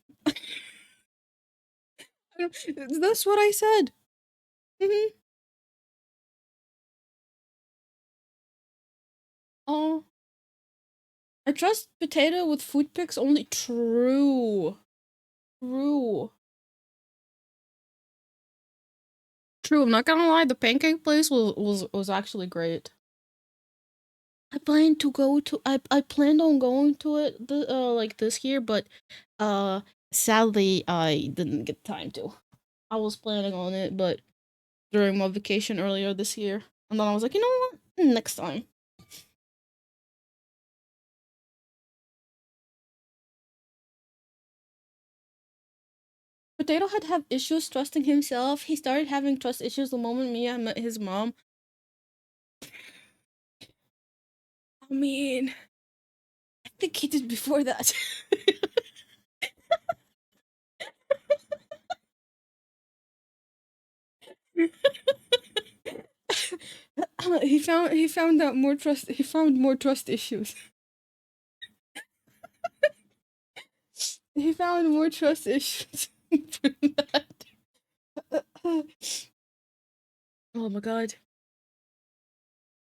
That's what I said. Oh. I trust Potato with food picks only. True. True. True. I'm not gonna lie. The pancake place was actually great. I planned to go to. I planned on going to it like this year, but sadly I didn't get time to. I was planning on it, but during my vacation earlier this year, and then I was like, you know what, next time. Potato had have issues trusting himself. He started having trust issues the moment Mia met his mom. I mean, I think he did before that. he found out more trust. He found more trust issues. He found more trust issues from that. Oh my god.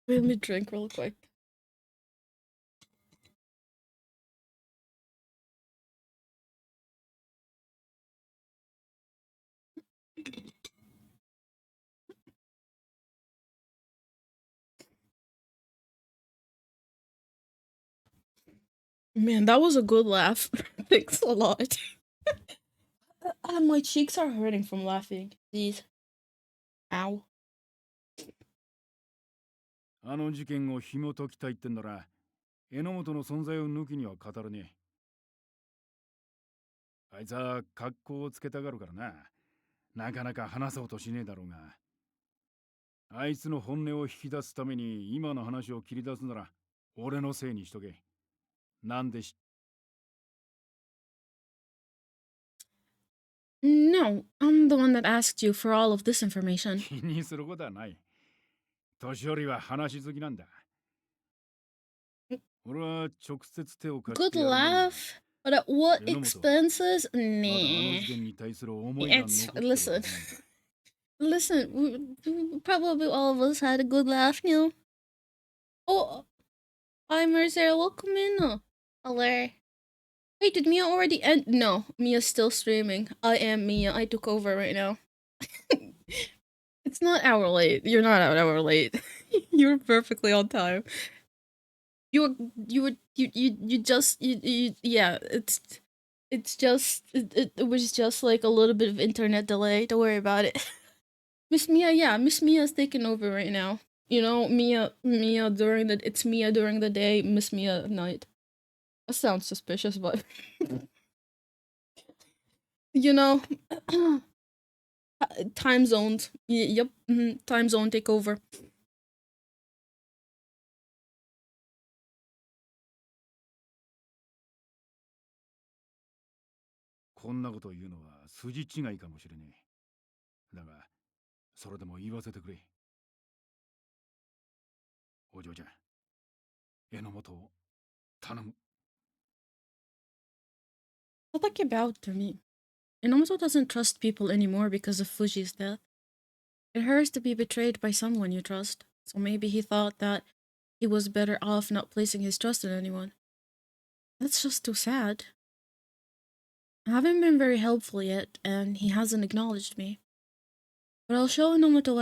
Wait, let me drink real quick. Man, that was a good laugh. Thanks a lot. My cheeks are hurting from laughing. These. Ow. あの事件を紐解きたいってんなら、榎本の存在を抜きには語るね。あいつは格好をつけたがるからな。なかなか話そうとしねえだろうが。あいつの本音を引き出すために今の話を切り出すなら、俺のせいにしとけ。なんでし No, I'm the one that asked you for all of this information. 気にすることはない。年寄りは話し好きなんだ。俺は直接手を貸し Good てやる前に laugh, but at what 榎本、 expenses? まだあの Nah. 事件に対する思いが残って It's るはずなんだ。 listen. Listen, probably all of us had a good laugh, you know. Oh, hi Mercer, welcome in. Hello. Wait, did Mia already end? No, Mia's still streaming. I am Mia. I took over right now. It's not hour late. You're not an hour late. You were perfectly on time. You just yeah. It was just like a little bit of internet delay. Don't worry about it. Miss Mia, yeah, Miss Mia's taking over right now. You know, Mia during it's Mia during the day, Miss Mia at night. That sounds suspicious, but you know, time zones. Yep, time zone takeover. こんなことを言うのは筋違いかもしれねえ。だが、それでも言わせてくれ。お嬢ちゃん、榎本を頼む。Satake bowed to me. Inomoto doesn't trust people anymore because of Fuji's death. It hurts to be betrayed by someone you trust, so maybe he thought that he was better off not placing his trust in anyone. That's just too sad. I haven't been very helpful yet, and he hasn't acknowledged me. But I'll show Inomoto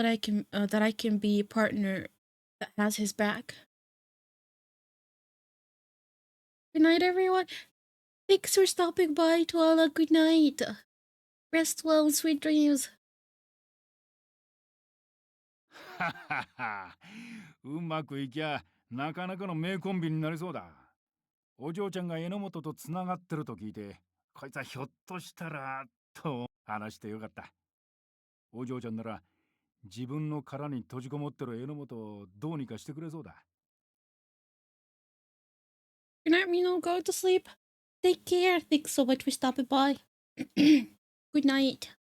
that I can be a partner that has his back. Good night, everyone. Thanks for stopping by, Tuala. Good night. Rest well and sweet dreams. ははは。うまくいきゃなかなかの名コンビになりそうだ。お嬢ちゃんが榎本とつながってると聞いて、こいつはひょっとしたらと話してよかった。お嬢ちゃんなら自分の殻に閉じこもってる榎本をどうにかしてくれそうだ。Good night, Mino. Go to sleep. Take care. Thanks so much for stopping by. Good night.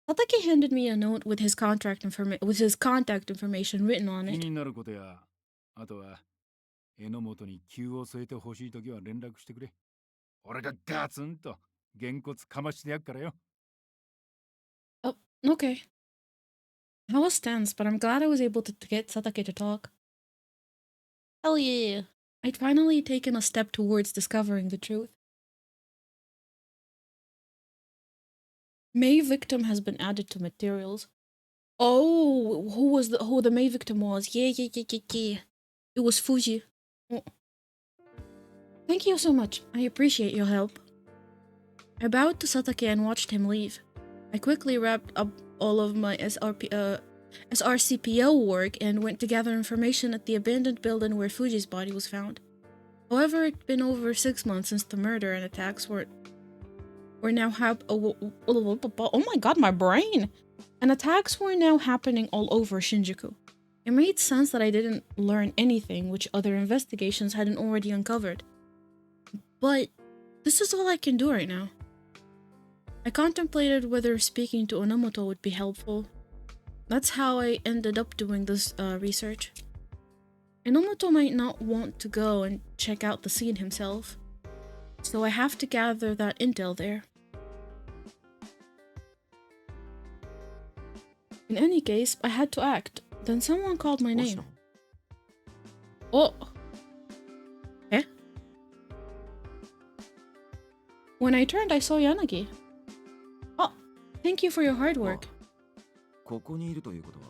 Satake handed me a note with his contact information written on 気 it. になることや、あとは榎本に急を据えてほしいときは連絡してくれ。俺がガツンとげんこつかましてやっからよ。Oh, okay. I was tense, but I'm glad I was able to get Satake to talk. Hell yeah. I'd finally taken a step towards discovering the truth. May victim has been added to materials. Oh, who the May victim was? Yeah. It was Fuji. Oh. Thank you so much. I appreciate your help. I bowed to Satake and watched him leave. I quickly wrapped up all of my SRCPO work and went to gather information at the abandoned building where Fuji's body was found. However, it'd been over 6 months since the murder and attacks were now oh my god, my brain! And attacks were now happening all over Shinjuku. It made sense that I didn't learn anything which other investigations hadn't already uncovered. But this is all I can do right now. I contemplated whether speaking to Enomoto would be helpful. That's how I ended up doing this research. Enomoto might not want to go and check out the scene himself, so I have to gather that intel there. In any case, I had to act. Then someone called my name. Oh! Eh? When I turned, I saw Yanagi. Oh, thank you for your hard work. ここにいるということは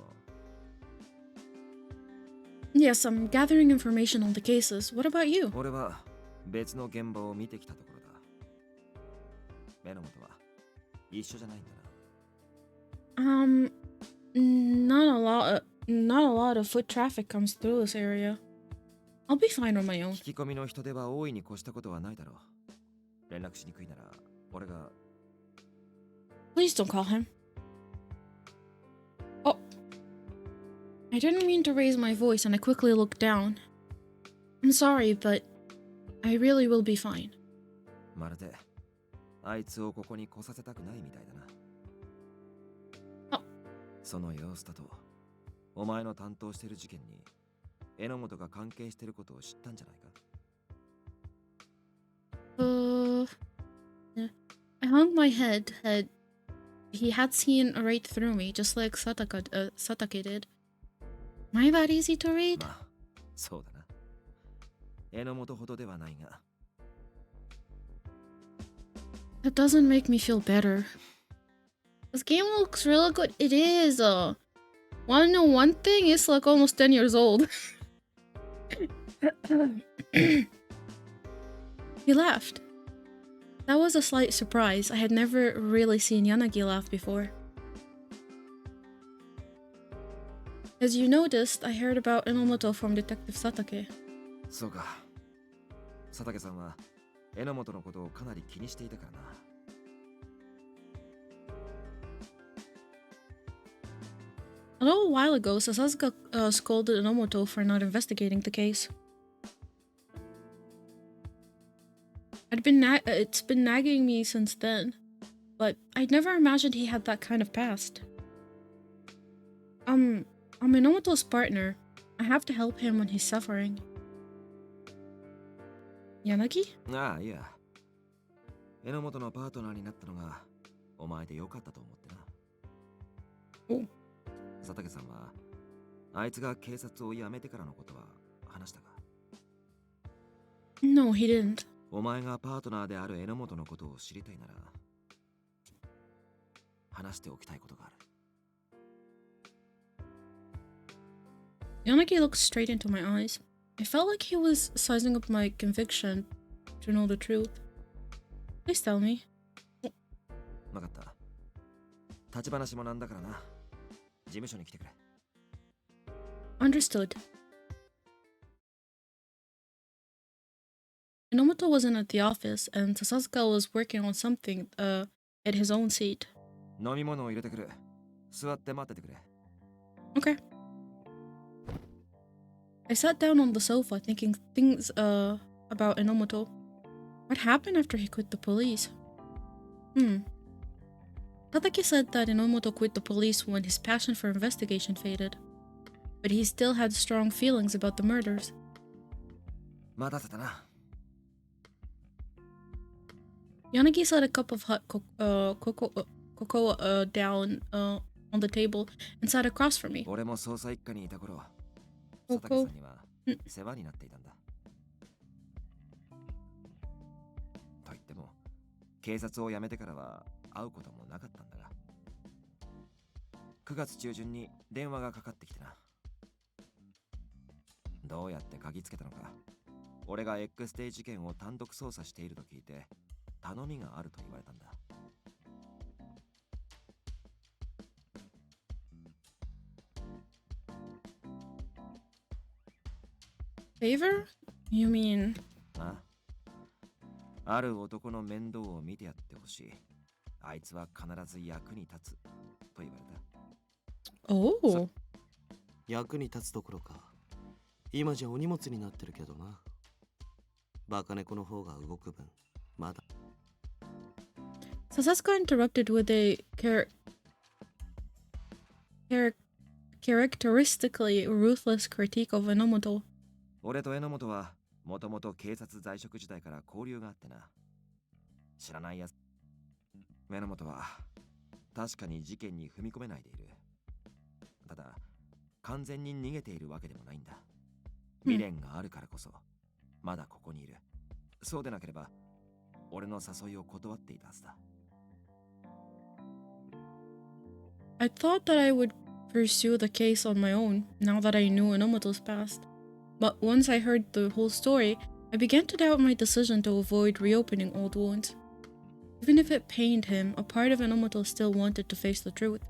Yes, I'm gathering information on the cases. What about you? 俺は別の現場を見てきたところだ。榎本は一緒じゃないんだな。Not a lot of foot traffic comes through this area. I'll be fine on my own. 聞き込みの人手は大いに越したことはないだろう。連絡しにくいなら俺が Please don't call him. Oh. I didn't mean to raise my voice and I quickly looked down. I'm sorry, but I really will be fine. まるであいつをここに来させたくないみたいだな。その様子だとお前の担当している事件に榎本が関係していることを知ったんじゃないか。I hung my head. He had seen right through me, just like Satake did. Am I that easy to read? まあ、そうだな。榎本ほどではないが。That doesn't make me feel better. This game looks really good. It is. Wanna know one thing? It's like almost 10 years old. He laughed. That was a slight surprise. I had never really seen Yanagi laugh before. As you noticed, I heard about Enomoto from Detective Satake. そうか。佐竹さんは榎本のことをかなり気にしていたからな。A little while ago, Sasasuke scolded Enomoto for not investigating the case. It's been nagging me since then, but I'd never imagined he had that kind of past. I'm Enomoto's partner. I have to help him when he's suffering. Yanagi? ああ、いや。榎本のパートナーになったのがお前でよかったと思ってな。お。佐竹さんはあいつが警察を辞めてからのことは話したか？ No, he didn't. お前がパートナーである榎本のことを知りたいなら話しておきたいことがある。Yanagi looked straight into my eyes. I felt like he was sizing up my conviction to know the truth. Please tell me. わかった。立ち話もなんだからな。事務所に来てくれ。Understood. Enomoto wasn't at the office, and Sasasuke was working on something at his own seat. 飲み物を入れてくる。座って待っててくれ。Okay. I sat down on the sofa thinking things about Enomoto. What happened after he quit the police? Tatake said that Enomoto quit the police when his passion for investigation faded, but he still had strong feelings about the murders. 待たせたな。Yanagi set a cup of hot cocoa down on the table and sat across from me. 俺も捜査一課にいた頃、佐竹さんには世話になっていたんだ。と言っても警察を辞めてからは会うこともなかったんだが、9月中旬に電話がかかってきてな。どうやって嗅ぎつけたのか、俺が X デイ事件を単独捜査していると聞いて頼みがあると言われたんだ。Favor? You mean? ある男の面倒を見てやってほしい。あいつは必ず役に立つと言われた。Oh. 役に立つどころか、今じゃお荷物になってるけどな。バカ猫の方が動く分、まだ。Sasasuke interrupted with a characteristically ruthless critique of Enomoto. 俺と榎本はもともと警察在職時代から交流があってな。知らないやつ。榎本は確かに事件に踏み込めないでいる。ただ完全に逃げているわけでもないんだ。未練があるからこそまだここにいる。そうでなければ俺の誘いを断っていたはずだ。I thought that I would pursue the case on my own now that I knew Enomoto's past. But once I heard the whole story, I began to doubt my decision to avoid reopening old wounds. Even if it pained him, a part of Enomoto still wanted to face the truth.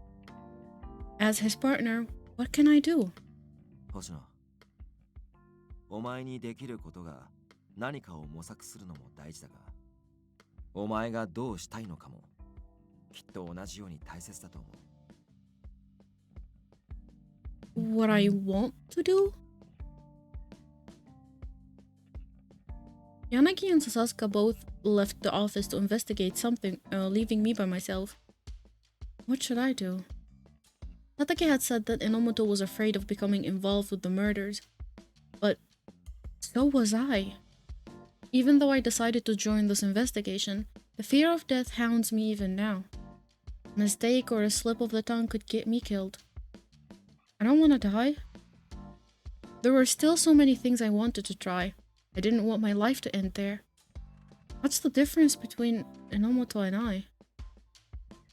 As his partner, what can I do? 星野、お前にできることが何かを模索するのも大事だが、お前がどうしたいのかもきっと同じように大切だと思う。What I want to do? Yanagi and Sasasuke both left the office to investigate something, leaving me by myself. What should I do? Satake had said that Enomoto was afraid of becoming involved with the murders, but so was I. Even though I decided to join this investigation, the fear of death hounds me even now. A mistake or a slip of the tongue could get me killed. I don't want to die. There were still so many things I wanted to try. I didn't want my life to end there. What's the difference between Enomoto and I?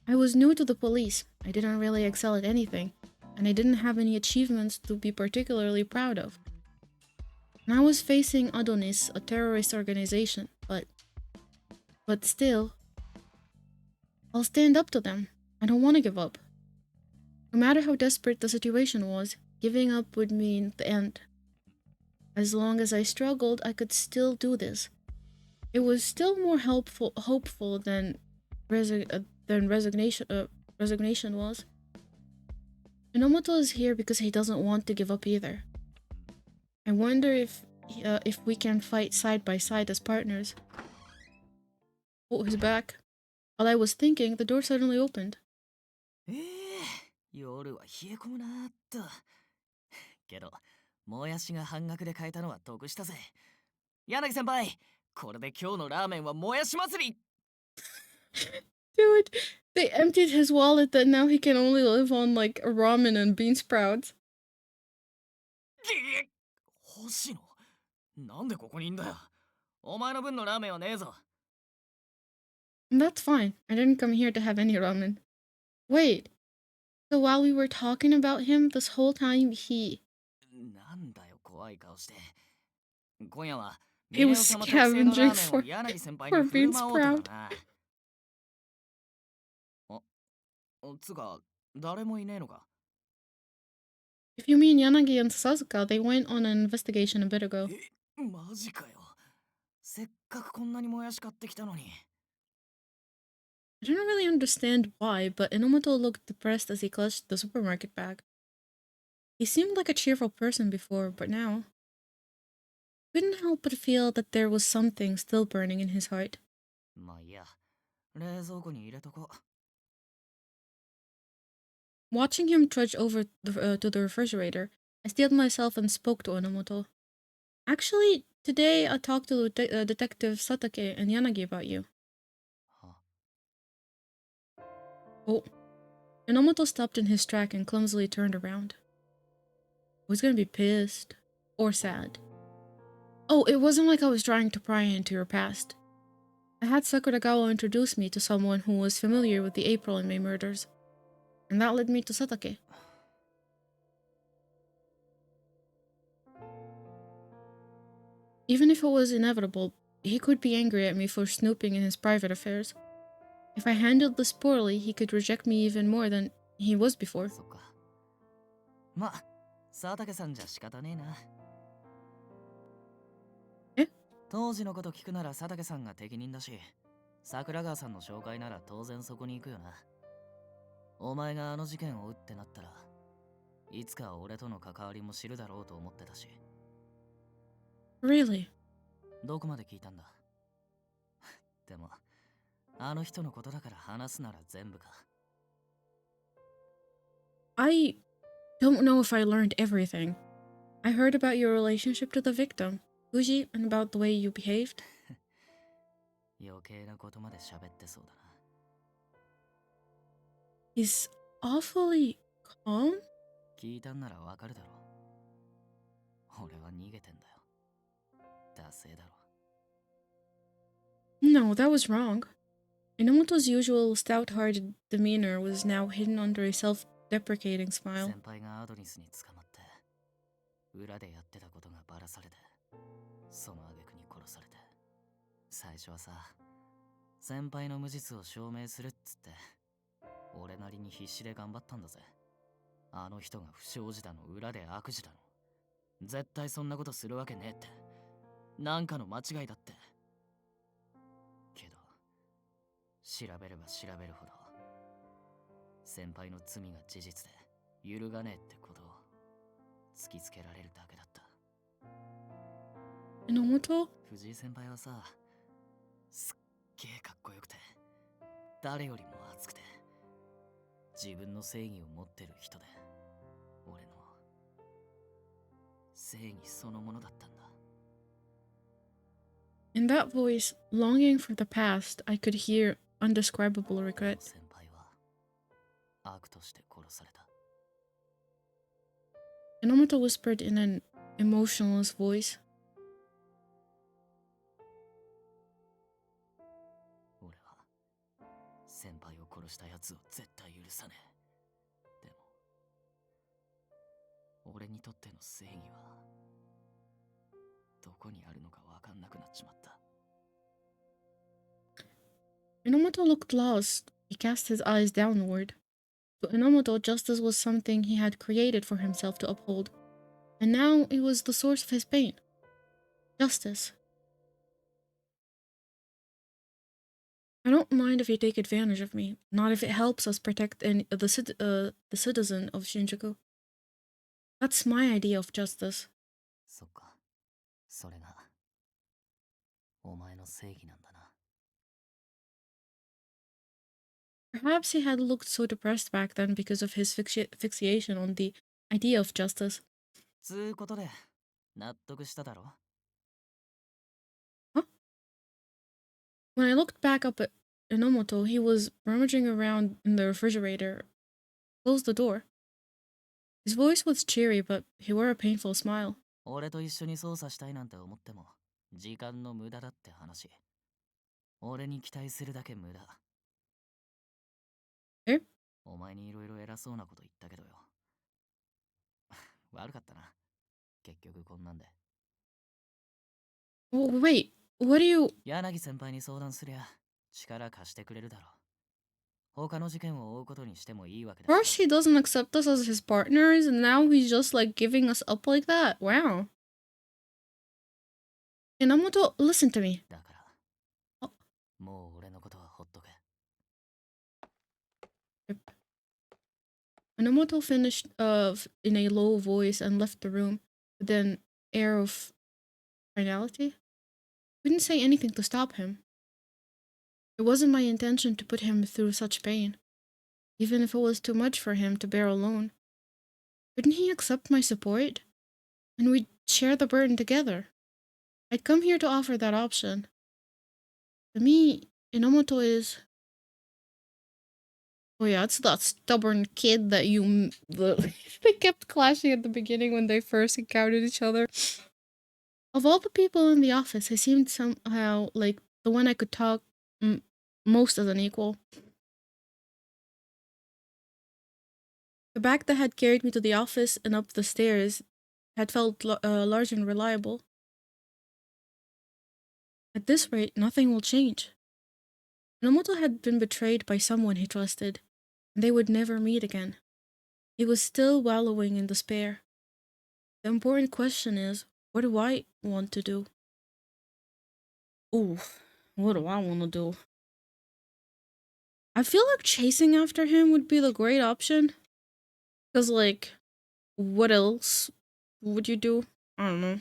I was new to the police. I didn't really excel at anything, and I didn't have any achievements to be particularly proud of. And I was facing Adonis, a terrorist organization, but still, I'll stand up to them. I don't want to give up. No matter how desperate the situation was, giving up would mean the end. As long as I struggled, I could still do this. It was still more hopeful than resignation was. Enomoto is here because he doesn't want to give up either. I wonder if we can fight side by side as partners. Oh, he's back. While I was thinking, the door suddenly opened. 夜は冷え込むなーっと。けど、もやしが半額で買えたのは得したぜ。柳先輩、これで今日のラーメンはもやし祭り。Dude, they emptied his wallet that now he can only live on like ramen and bean sprouts. 星野、なんでここにいんだよ。お前の分のラーメンはねえぞ。That's fine. I didn't come here to have any ramen. Wait. So while we were talking about him this whole time, he なんだよ、怖い顔して。今夜は he was scavenging for bean sprout. つか、誰もいねえのか。If you mean Yanagi and Sasuke, they went on an investigation a bit ago. マジかよ。せっかくこんなにもやし買ってきたのに。I didn't really understand why, but Enomoto looked depressed as he clutched the supermarket bag. He seemed like a cheerful person before, but now couldn't help but feel that there was something still burning in his heart. まあいいや、冷蔵庫に入れとこう。Watching him trudge over to the refrigerator, I steeled myself and spoke to Enomoto. Actually, today I talked to Detective Satake and Yanagi about you. Oh. Enomoto stopped in his track and clumsily turned around. I was gonna be pissed. or sad. Oh, it wasn't like I was trying to pry into your past. I had Sakuragawa introduce me to someone who was familiar with the April and May murders, and that led me to Satake. Even if it was inevitable, he could be angry at me for snooping in his private affairs. If I handled this poorly, he could reject me even more than he was before. そっか。まあ、佐竹さんじゃ仕方ねえな。え？当時のこと聞くなら佐竹さんが適任だし、桜川さんの紹介なら当然そこに行くよな。お前があの事件を追うってなったら、いつか俺との関わりも知るだろうと思ってたし。Really? どこまで聞いたんだ？でも、あの人のことだから話すなら全部か。I don't know if I learned everything. I heard about your relationship to the victim, Fuji, and about the way you behaved. 余計なことまで喋ってそうだな。He's awfully calm? 聞いたんならわかるだろう。俺は逃げてんだよ。ダセーだろ。No, that was wrong. Inomoto's usual stout-hearted demeanor was now hidden under a self-deprecating smile. 先輩がアドニスに捕まって、裏でやってたことがバラされて、その挙句に殺されて。最初はさ、先輩の無実を証明するっつって、俺なりに必死で頑張ったんだぜ。あの人が不祥事だの、裏で悪事だの。絶対そんなことするわけねえって。なんかの間違いだって。けど、調べれば調べるほど、先輩の罪が事実で揺るがねえってことを突きつけられるだけだった。Inomoto? 藤井先輩はさ、すっげえかっこよくて、誰よりも熱くて、自分の正義を持ってる人で、俺の正義そのものだったんだ。In that voice, longing for the past, I could hear undescribable regret. 先輩は悪として殺された。Inomoto whispered in an emotionless voice. 俺は先輩を殺したやつを絶対許さねえ。でも俺にとっての正義はどこにあるのか分かんなくなっちまった。Inomoto looked lost. He cast his eyes downward. To Inomoto, justice was something he had created for himself to uphold. And now it was the source of his pain. Justice. I don't mind if you take advantage of me, not if it helps us protect the citizen of Shinjuku. That's my idea of justice. そっか。それがお前の正義なんだな。Perhaps he had looked so depressed back then because of his fixation on the idea of justice. つうことで納得しただろ。 Huh? When I looked back up at Inomoto, he was rummaging around in the refrigerator. Closed the door. His voice was cheery, but he wore a painful smile. 俺と一緒に捜査したいなんて思っても時間の無駄だって話。俺に期待するだけ無駄。え？お前にいろいろ偉そうなこと言ったけどよ。悪かったな。結局こんなんで。Oh, wait, what do you... 柳先輩に相談すりゃ力貸してくれるだろう。他の事件を追うことにしてもいいわけだ。 First he doesn't accept us as his partners, and now he's just like giving us up like that. Wow. Inomoto, listen to me. だから、もう俺のことはほっとけ。Inomoto finished in a low voice and left the room with an air of finality. Couldn't say anything to stop him. It wasn't my intention to put him through such pain, even if it was too much for him to bear alone. Couldn't he accept my support? And we'd share the burden together. I'd come here to offer that option. To me, Inomoto is... Oh yeah, it's that stubborn kid that they kept clashing at the beginning when they first encountered each other. Of all the people in the office, he seemed somehow like the one I could talk most as an equal. The bag that had carried me to the office and up the stairs had felt large and reliable. At this rate, nothing will change. Nomoto had been betrayed by someone he trusted, and they would never meet again. He was still wallowing in despair. The important question is, what do I want to do? Ooh, what do I want to do? I feel like chasing after him would be the great option. Because, like, what else would you do? I don't know.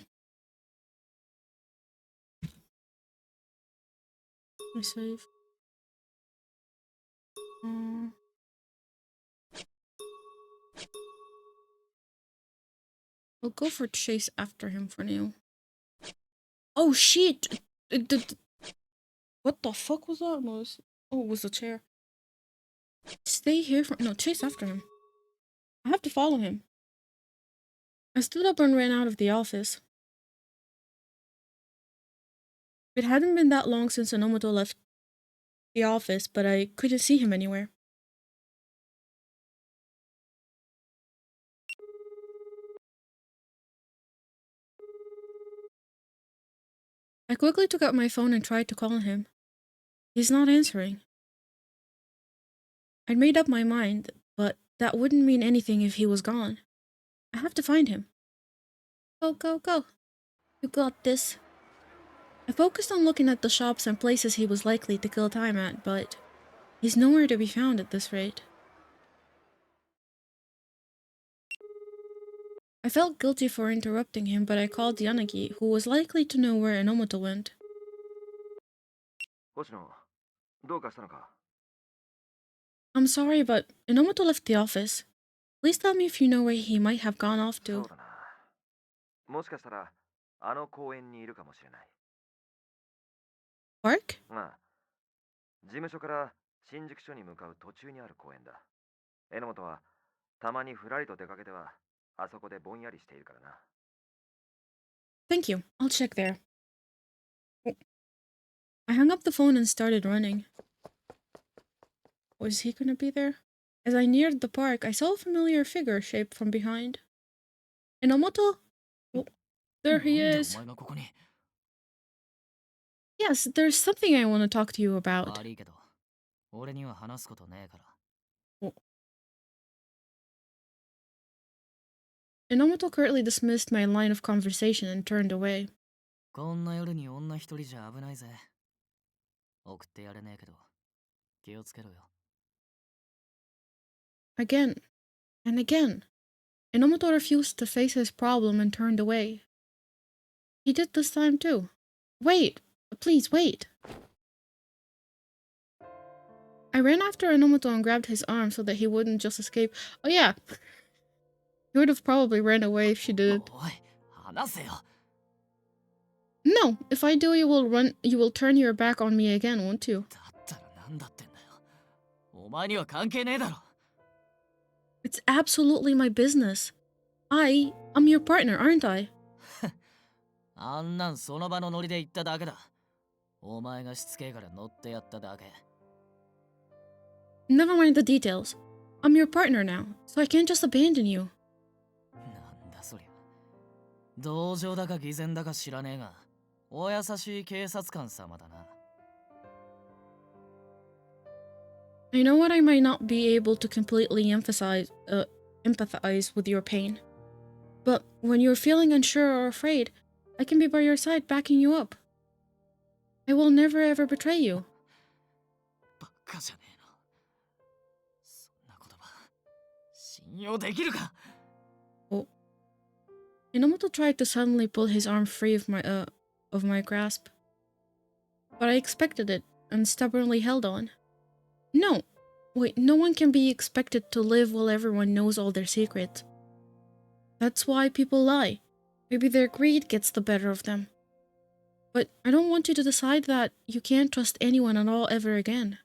Let me save. I'll go for chase after him for now. Oh shit! What the fuck was that? Oh, it was a chair. Stay here for no, chase after him. I have to follow him. I stood up and ran out of the office. It hadn't been that long since Enomoto left the office, but I couldn't see him anywhere. I quickly took out my phone and tried to call him. He's not answering. I'd made up my mind, but that wouldn't mean anything if he was gone. I have to find him. Go, go, go. You got this. I focused on looking at the shops and places he was likely to kill time at, but he's nowhere to be found at this rate. I felt guilty for interrupting him, but I called Yanagi, who was likely to know where Enomoto went. I'm sorry, but Enomoto left the office. Please tell me if you know where he might have gone off to. Park? 事務所から新宿署に向かう途中にある公園だ。榎本はたまにふらりと出かけてはあそこでぼんやりしているからな。Thank you. I'll check there. I hung up the phone and started running. Was he gonna be there? As I neared the park, I saw a familiar figure shaped from behind. Enomoto? Oh, there he is. Yes, there's something I want to talk to you about. Enomoto curtly dismissed my line of conversation and turned away. Again and again, Enomoto refused to face his problem and turned away. He did this time too. Wait! Please wait! I ran after Enomoto and grabbed his arm so that he wouldn't just escape. Oh yeah! He would have probably ran away if she didn't. No, if I do, you will turn your back on me again, won't you? It's absolutely my business. I'm your partner, aren't I? Never mind the details. I'm your partner now, so I can't just abandon you. I know what I might not be able to completely empathize with your pain. But when you're feeling unsure or afraid, I can be by your side backing you up. I will never ever betray you. Oh. Enomoto tried to suddenly pull his arm free of my grasp. But I expected it and stubbornly held on. No! Wait, no one can be expected to live while everyone knows all their secrets. That's why people lie. Maybe their greed gets the better of them. But I don't want you to decide that you can't trust anyone at all ever again.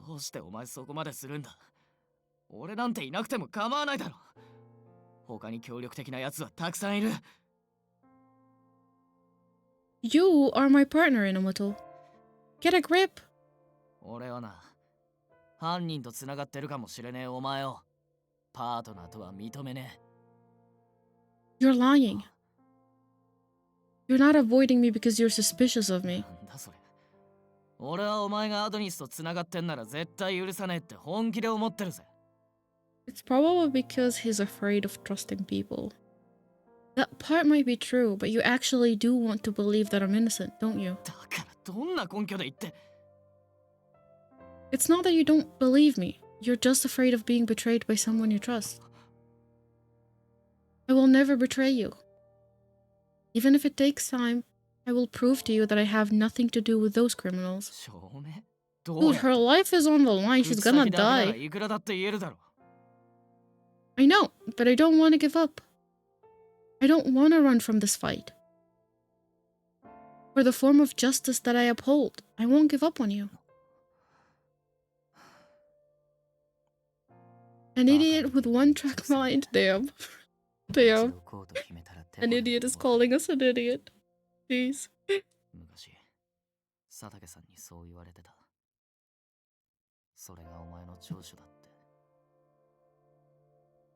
どうしてお前そこまでするんだ。俺なんていなくても構わないだろ。他に協力的な奴はたくさんいる。You are my partner, Inomoto. Get a grip. 俺はな、犯人と繋がってるかもしれねえお前をパートナーとは認めねえ。You're lying. You're not avoiding me because you're suspicious of me. なんだそれ。俺はお前がアドニスと繋がってんなら絶対許さねえって本気で思ってるぜ。It's probably because he's afraid of trusting people. That part might be true, but you actually do want to believe that I'm innocent, don't you? だからどんな根拠で言って。It's not that you don't believe me. You're just afraid of being betrayed by someone you trust. I will never betray you. Even if it takes time, I will prove to you that I have nothing to do with those criminals. 証明？どう Dude, やって her life is on the line. She's 口先 gonna だけなら die. いくらだって言えるだろ。I know, but I don't want to give up. I don't want to run from this fight. For the form of justice that I uphold, I won't give up on you. An idiot with one-track mind, damn. Damn. An idiot is calling us an idiot. Jeez. 昔、佐竹さんにそう言われてた。それがお前の長所だって。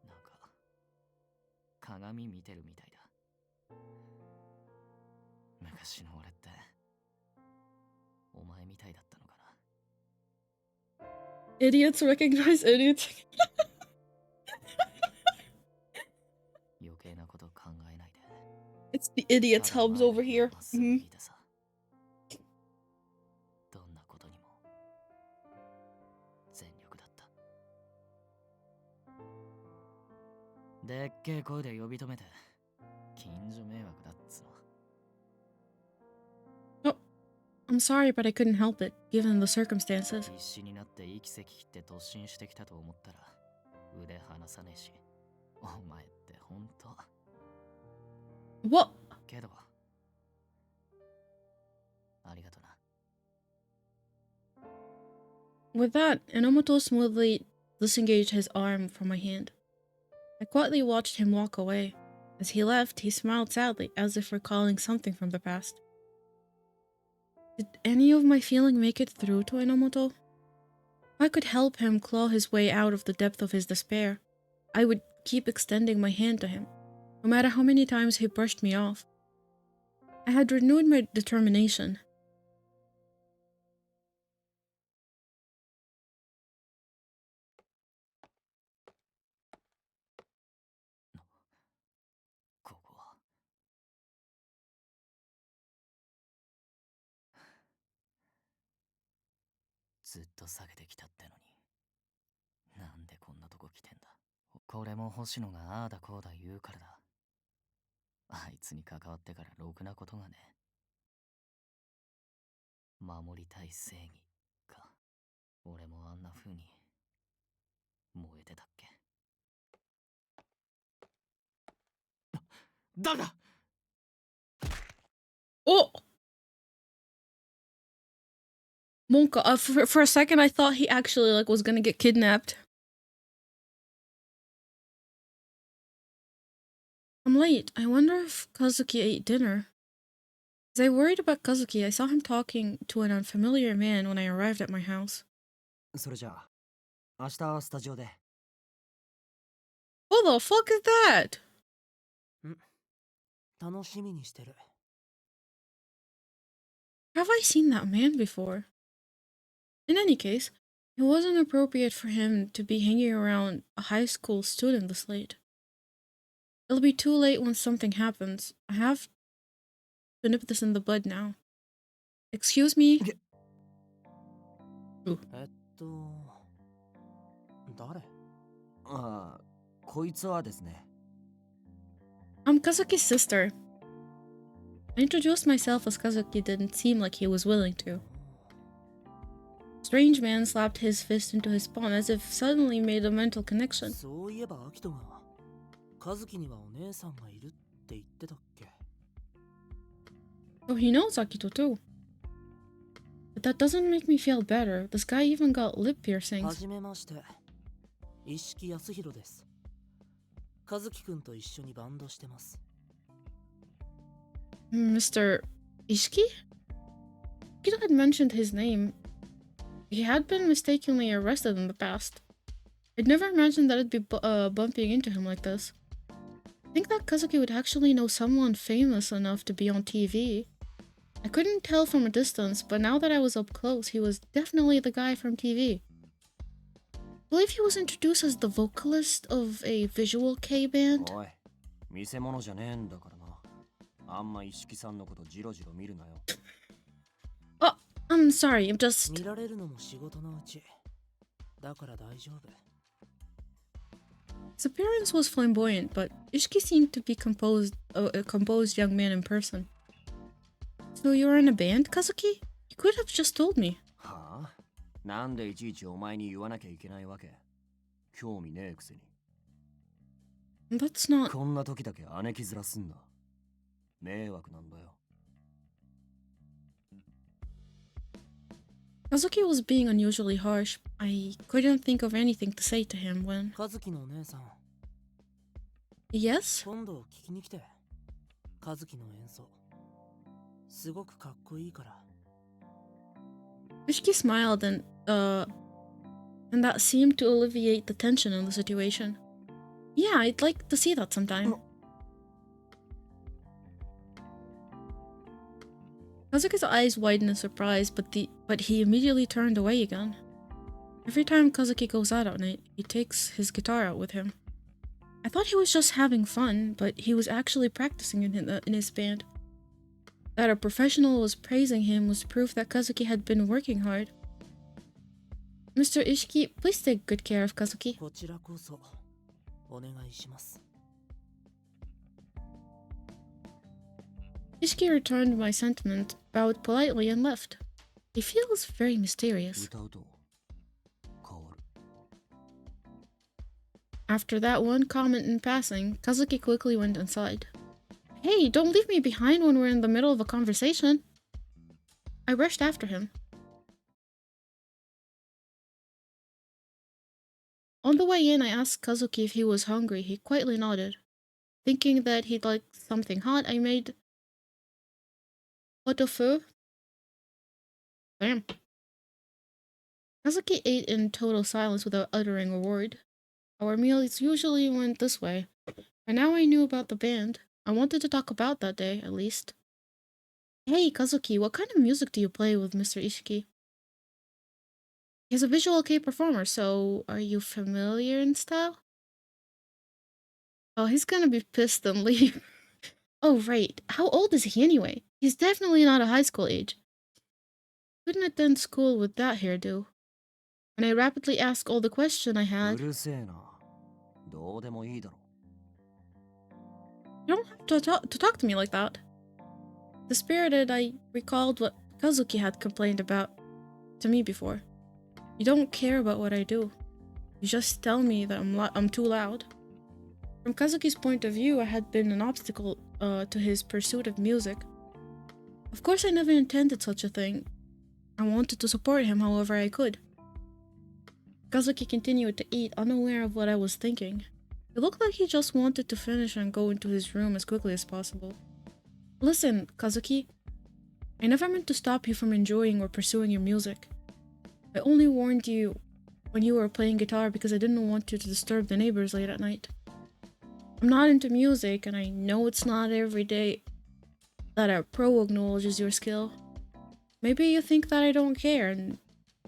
なんか、鏡見てるみたいだ。昔の俺って、お前みたいだったのかな。Idiots recognize idiots. 余計なこと考えないで。 It's the idiots hubs over here. どんなことにも全力だった。でっけえ声で呼び止めて近所迷惑だっつの。 Oh, I'm sorry, but I couldn't help it, given the circumstances. 必死になって息せき切って突進してきたと思ったら腕離さねえし、お前ってほんと。 What? けどありがとな。 With that, Enomoto smoothly disengaged his arm from my hand. I quietly watched him walk away. As he left, he smiled sadly, as if recalling something from the past. Did any of my feeling make it through to Enomoto? If I could help him claw his way out of the depth of his despair, I would keep extending my hand to him, no matter how many times he brushed me off. I had renewed my determination.「ずっと下げてきたってのになんでこんなとこ来てんだ。これも星野がああだこうだ言うからだ。あいつに関わってからろくなことがね。守りたい正義か。俺もあんな風に燃えてたっけ。だが Oh! Monka, for a second I thought he actually was gonna get kidnapped. I'm late. I wonder if Kazuki ate dinner. As I worried about Kazuki, I saw him talking to an unfamiliar man when I arrived at my house. それじゃあ、明日はスタジオで。What the fuck is that? 楽しみにしてる。Have I seen that man before? In any case, it wasn't appropriate for him to be hanging around a high school student this late. It'll be too late when something happens. I have to nip this in the bud now. Excuse me? Ooh. 誰？ああ、こいつはですね。I'm Kazuki's sister. I introduced myself as Kazuki didn't seem like he was willing to. Strange man slapped his fist into his palm as if suddenly made a mental connection. そういえばアキトが、カズキにはお姉さんがいるって言ってたっけ？ Oh, he knows Akito too. that doesn't make me feel better. This guy even got lip は piercings. じめまして。石木康弘です。和樹くんと一緒にバンドしてます。Mr. Ishiki? Kid had mentioned his name. He had been mistakenly arrested in the past. I'd never imagined that I'd be bumping into him like this. I think that Kazuki would actually know someone famous enough to be on TV. I couldn't tell from a distance, but now that I was up close, he was definitely the guy from TV. I believe he was introduced as the vocalist of a visual K band. おい、見せ物じゃねえんだからな。あんま石木さんのことジロジロ見るなよ。Oh, I'm sorry, I'm just... 見られるのも仕事のうち。だから大丈夫。His appearance was flamboyant, but Ishiki seemed to be a composed young man in person. So you were in a band, Kazuki? You could have just told me. はあ？なんでいちいちお前に言わなきゃいけないわけ？興味ねえくせに。That's not... こんな時だけ姉貴面すんな。迷惑なんだよ。Kazuki was being unusually harsh. I couldn't think of anything to say to him when... 和樹のお姉さん。Yes? 今度聞きに来て。和樹の演奏。すごくかっこいいから。Ishiki smiled and that seemed to alleviate the tension in the situation. Yeah, I'd like to see that sometime. Kazuki's eyes widened in surprise, but he immediately turned away again. Every time Kazuki goes out at night, he takes his guitar out with him. I thought he was just having fun, but he was actually practicing in his band. That a professional was praising him was proof that Kazuki had been working hard. Mr. Ishiki, please take good care of Kazuki. こちらこそお願いします。Ishiki returned my sentiment, bowed politely, and left. He feels very mysterious. 歌うと変わる。After that one comment in passing, Kazuki quickly went inside. Hey, don't leave me behind when we're in the middle of a conversation. I rushed after him. On the way in, I asked Kazuki if he was hungry. He quietly nodded. Thinking that he'd like something hot, I made pot-au-feu. Bam. Kazuki ate in total silence without uttering a word. Our meals usually went this way, and now I knew about the band. I wanted to talk about that day, at least. Hey, Kazuki, what kind of music do you play with Mr. Ishiki? He's a visual kei performer, so are you familiar in style? Oh, he's gonna be pissed and leave. Oh, right. How old is he anyway? He's definitely not a high school age. Couldn't attend school with that hairdo. And I rapidly asked all the question I う had. るせえな。どうでもいいだろ。You don't have to talk to me like that. Dispirited, I recalled what Kazuki had complained about to me before. You don't care about what I do. You just tell me that I'm too loud. From Kazuki's point of view, I had been an obstacle to his pursuit of music. Of course, I never intended such a thing. I wanted to support him however I could. Kazuki continued to eat, unaware of what I was thinking. It looked like he just wanted to finish and go into his room as quickly as possible. Listen, Kazuki. I never meant to stop you from enjoying or pursuing your music. I only warned you when you were playing guitar because I didn't want you to disturb the neighbors late at night. I'm not into music, and I know it's not every day that a pro acknowledges your skill. Maybe you think that I don't care,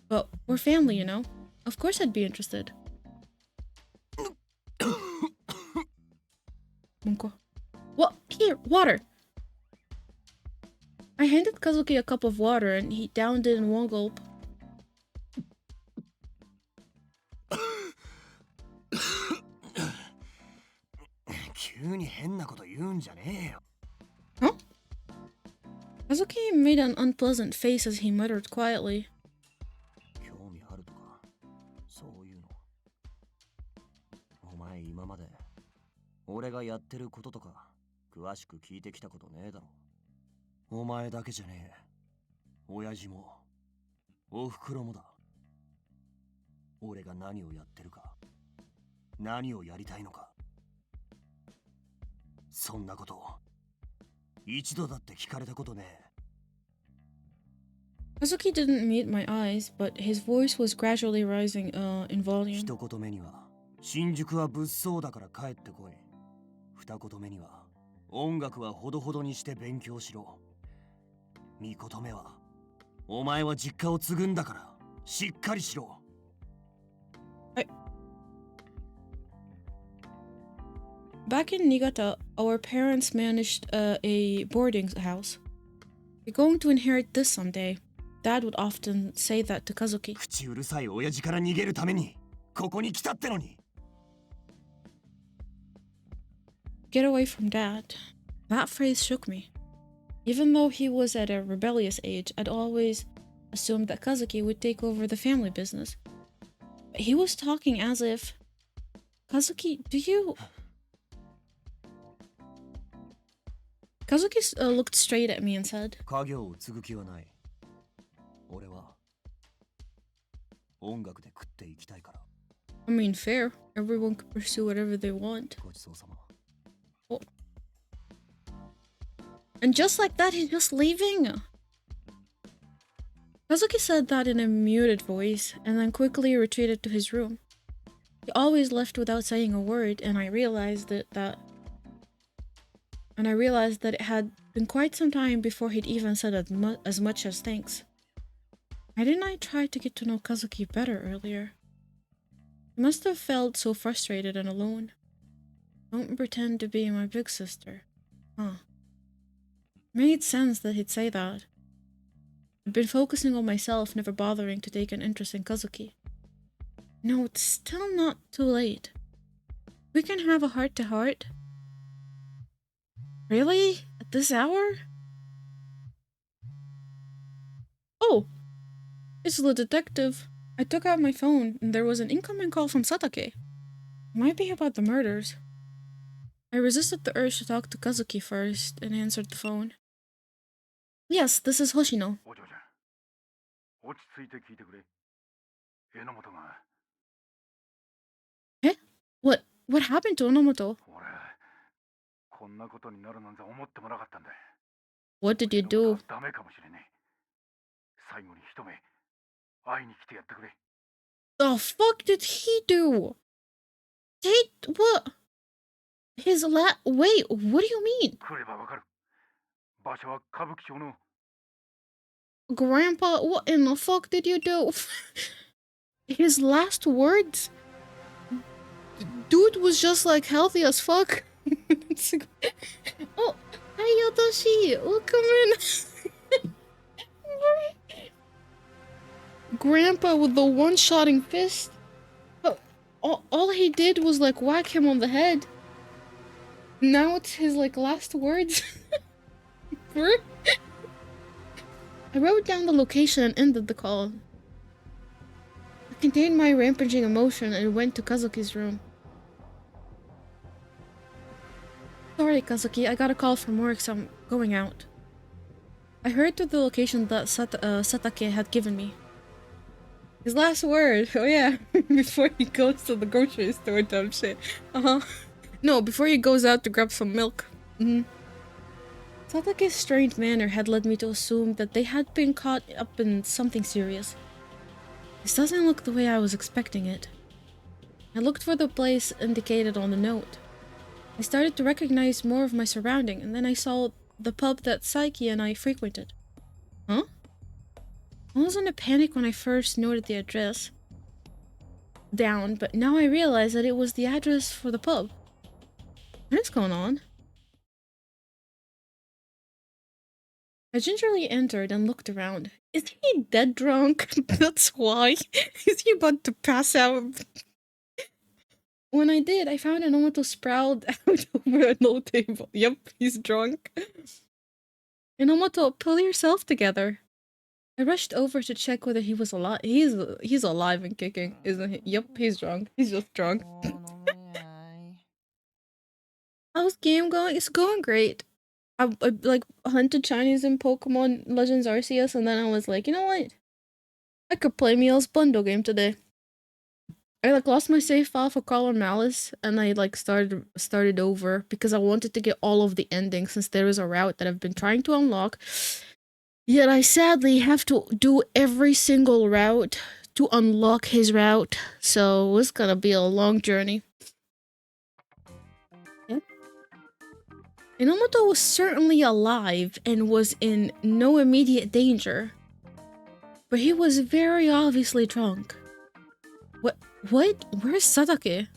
but we're family, you know? Of course I'd be interested. Munko. What? Here, water! I handed Kazuki a cup of water and he downed it in one gulp. Huh? Kazuki made an unpleasant face as he muttered quietly. 興味あるとか、そういうの。お前今まで俺がやってることとか詳しく聞いてきたことねえだろ。お前だけじゃねえ。親父もおふくろもだ。俺が何をやってるか、何をやりたいのか、そんなこと一度だって聞かれたことねえ。 Kazuki didn't meet my eyes, but his voice was gradually rising in volume. 一言目には新宿は物騒だから帰ってこい。二言目には音楽はほどほどにして勉強しろ。三言目はお前は実家を継ぐんだからしっかりしろ。Back in Niigata, our parents managed a boarding house. You're going to inherit this someday. Dad would often say that to Kazuki. 口うるさい親父から逃げるためにここに来たってのに。 Get away from Dad. That phrase shook me. Even though he was at a rebellious age, I'd always assumed that Kazuki would take over the family business. But he was talking as if... Kazuki, do you... Kazuki looked straight at me and said, 家業を継ぐ気はない。俺は音楽で食っていきたいから。 I mean, fair. Everyone can pursue whatever they want. ごちそうさま。 Oh. And just like that, he's just leaving. Kazuki said that in a muted voice, and then quickly retreated to his room. He always left without saying a word, and I realized that it had been quite some time before he'd even said as much as thanks. Why didn't I try to get to know Kazuki better earlier? He must have felt so frustrated and alone. Don't pretend to be my big sister. Huh. Made sense that he'd say that. I'd been focusing on myself, never bothering to take an interest in Kazuki. No, it's still not too late. We can have a heart-to-heart. Really? At this hour? Oh! It's the detective. I took out my phone and there was an incoming call from Satake. It might be about the murders. I resisted the urge to talk to Kazuki first and answered the phone. Yes, this is Hoshino. お嬢ちゃん、落ち着いて聞いてくれ。榎本が。Eh? What happened to Enomoto? 俺、こんなことになるなんて思ってもなかったんだ。 What did you do? ダメかもしれねえ。最後に一目会いに来てやってくれ。 The fuck did he do? What? Wait, what do you mean? 来ればわかる。場所は歌舞伎町の。 Grandpa, what in the fuck did you do? His last words? Dude was just like healthy as fuck. Oh, hi Yotoshi, welcome in. Grandpa with the one-shotting fist. All he did was like whack him on the head. Now it's his like last words. I wrote down the location and ended the call. I contained my rampaging emotion and went to Kazuki's room. Sorry, Kazuki, I got a call from work, so I'm going out. I hurried to the location that Satake had given me. His last word, oh yeah, before he goes to the grocery store, dumb shit. No, before he goes out to grab some milk. Satake's strained manner had led me to assume that they had been caught up in something serious. This doesn't look the way I was expecting it. I looked for the place indicated on the note. I started to recognize more of my surrounding, and then I saw the pub that Saiki and I frequented. Huh? I was in a panic when I first noted the address down, but now I realize that it was the address for the pub. What is going on? I gingerly entered and looked around. Is he dead drunk? That's why. Is he about to pass out? When I did, I found Enomoto sprawled out over a low table. Yep, he's drunk. Enomoto, pull yourself together. I rushed over to check whether he was alive. He's alive and kicking, isn't he? Yep, he's drunk. He's just drunk. How's game going? It's going great. I like hunted Chinese in Pokemon Legends Arceus, and then I was like, you know what? I could play Meal's bundle game today. I like lost my save file for Carl and Malice, and I like started over because I wanted to get all of the endings since there is a route that I've been trying to unlock. Yet I sadly have to do every single route to unlock his route, so it's gonna be a long journey. Yep. Inomoto was certainly alive and was in no immediate danger, but he was very obviously drunk. What? Where's Satake?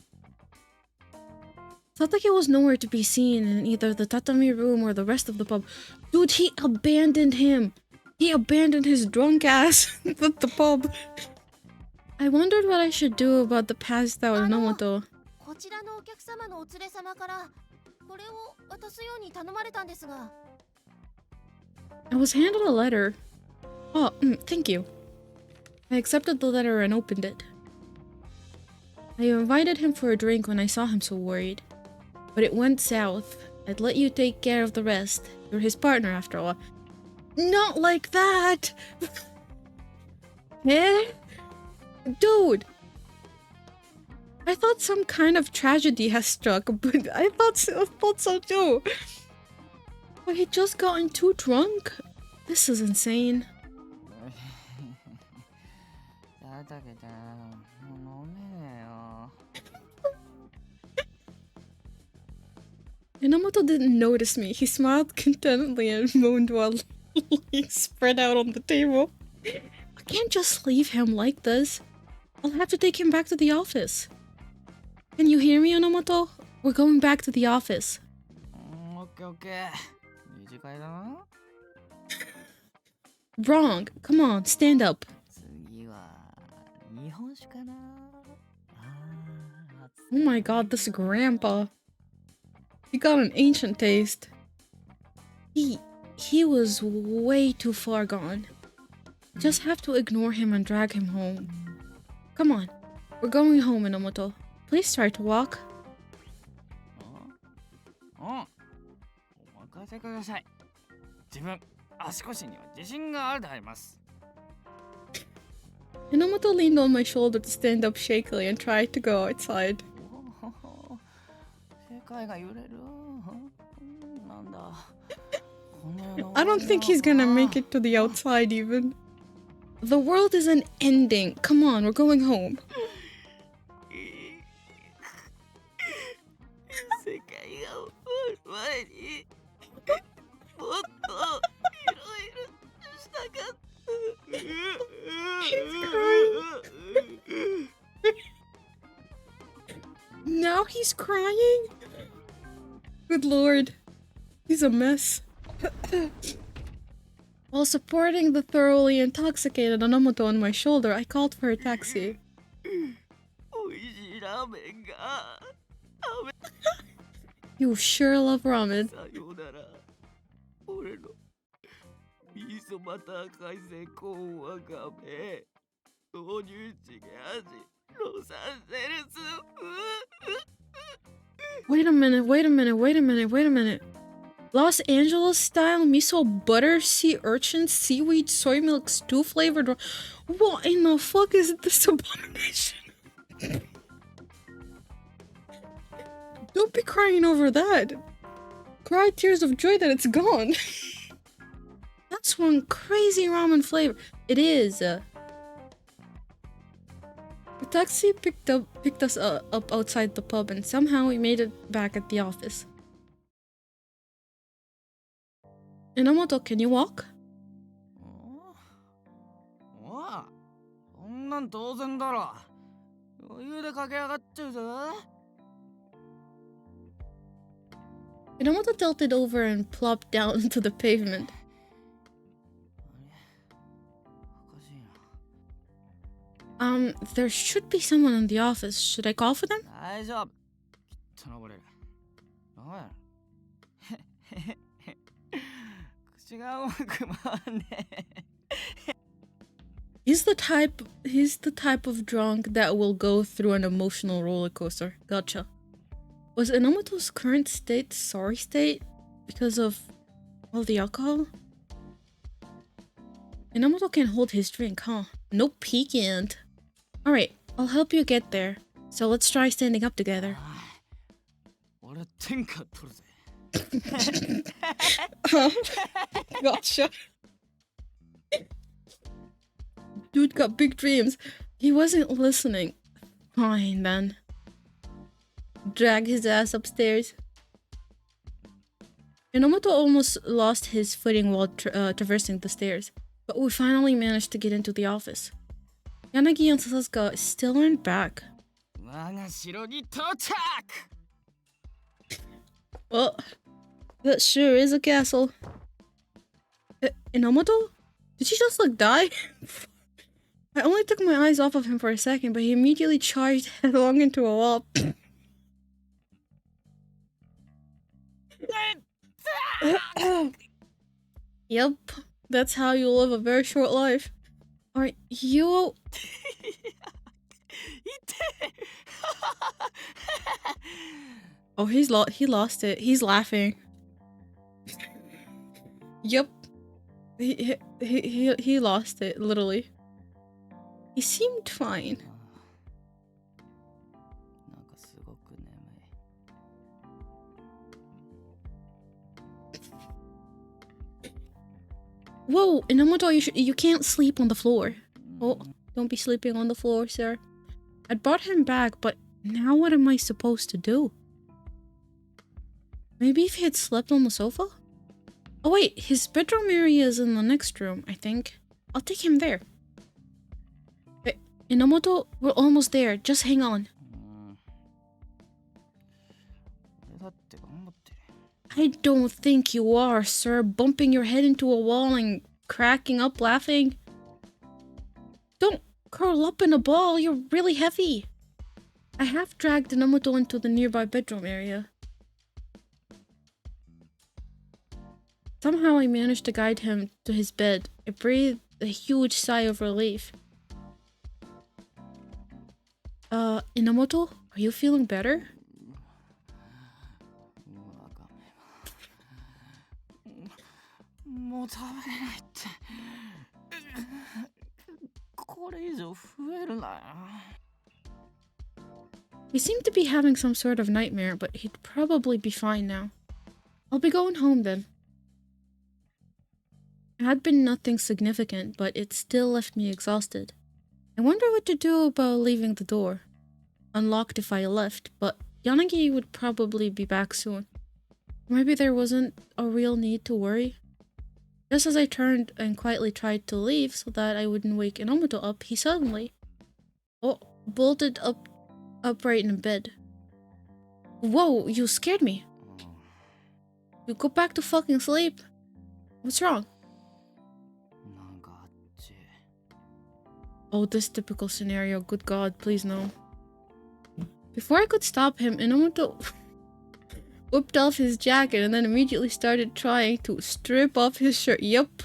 Satake was nowhere to be seen in either the tatami room or the rest of the pub. Dude, he abandoned him. He abandoned his drunk ass at the pub. I wondered what I should do about the passed out Inomoto. こちらのお客様のお連れ様からこれを渡すように頼まれたんですが。I was handed a letter. Oh, thank you. I accepted the letter and opened it. I invited him for a drink when I saw him so worried. But it went south. I'd let you take care of the rest. You're his partner after all. Not like that! Eh? Dude! I thought some kind of tragedy has struck, but I thought so too. But he just gotten too drunk? This is insane. Inomoto didn't notice me. He smiled contentedly and moaned while he spread out on the table. I can't just leave him like this. I'll have to take him back to the office. Can you hear me, Inomoto? We're going back to the office. Okay. Wrong. Come on, stand up. Oh my god, this grandpa. He got an ancient taste. He was way too far gone. Just have to ignore him and drag him home. Come on. We're going home, Inomoto. Please try to walk. Inomoto leaned on my shoulder to stand up shakily and tried to go outside. I don't think he's gonna make it to the outside even. The world isn't ending. Come on, we're going home. Now he's crying? Good lord. He's a mess. While supporting the thoroughly intoxicated Inomoto on my shoulder, I called for a taxi. You sure love ramen. Wait a minute. Los Angeles style miso butter sea urchin seaweed soy milk stew flavored. What in the fuck is this abomination? Don't be crying over that. Cry tears of joy that it's gone. That's one crazy ramen flavor. It is. The taxi picked us up outside the pub, and somehow we made it back at the office. Inomoto, can you walk? Inomoto tilted over and plopped down into the pavement. There should be someone in the office. Should I call for them? He's the type of drunk that will go through an emotional roller coaster. Gotcha. Was Inomoto's current state sorry state because of all the alcohol? Inomoto can hold his drink, huh? Nope, he can't. Alright, I'll help you get there. So let's try standing up together. 俺天下取るぜ。Gotcha. Dude got big dreams. He wasn't listening. Fine then. Drag his ass upstairs. Enomoto almost lost his footing while traversing the stairs, but we finally managed to get into the office. Yanagi and Sasuke still aren't back. 我が城に到着。 Well, that sure is a castle. Enomoto? Did he just like die? I only took my eyes off of him for a second, but he immediately charged headlong into a wall. Yep, that's how you live a very short life. Are you... Oh, he lost it. He's laughing. Yep. He lost it, literally. He seemed fine. なんかすごく眠い。 Whoa, Enomoto, you can't sleep on the floor. Oh, don't be sleeping on the floor, sir. I brought him back, but now what am I supposed to do? Maybe if he had slept on the sofa? Oh wait, his bedroom area is in the next room, I think. I'll take him there. Enomoto, we're almost there. Just hang on. 俺だって頑張ってる。 I don't think you are, sir. Bumping your head into a wall and cracking up laughing. Don't curl up in a ball. You're really heavy. I half dragged Enomoto into the nearby bedroom area. Somehow I managed to guide him to his bed. I breathed a huge sigh of relief. Enomoto, are you feeling better? わかめがもう食べれないって。これ以上増えるなよ。 He seemed to be having some sort of nightmare, but he'd probably be fine now. I'll be going home then. It had been nothing significant, but it still left me exhausted. I wonder what to do about leaving the door. Unlocked if I left, but Yanagi would probably be back soon. Maybe there wasn't a real need to worry. Just as I turned and quietly tried to leave so that I wouldn't wake Enomoto up, he suddenly bolted upright in bed. Whoa, you scared me. You go back to fucking sleep. What's wrong? なんかあっち。 Oh, this typical scenario. Good God, please no. Before I could stop him, Enomoto whipped off his jacket and then immediately started trying to strip off his shirt. Yup.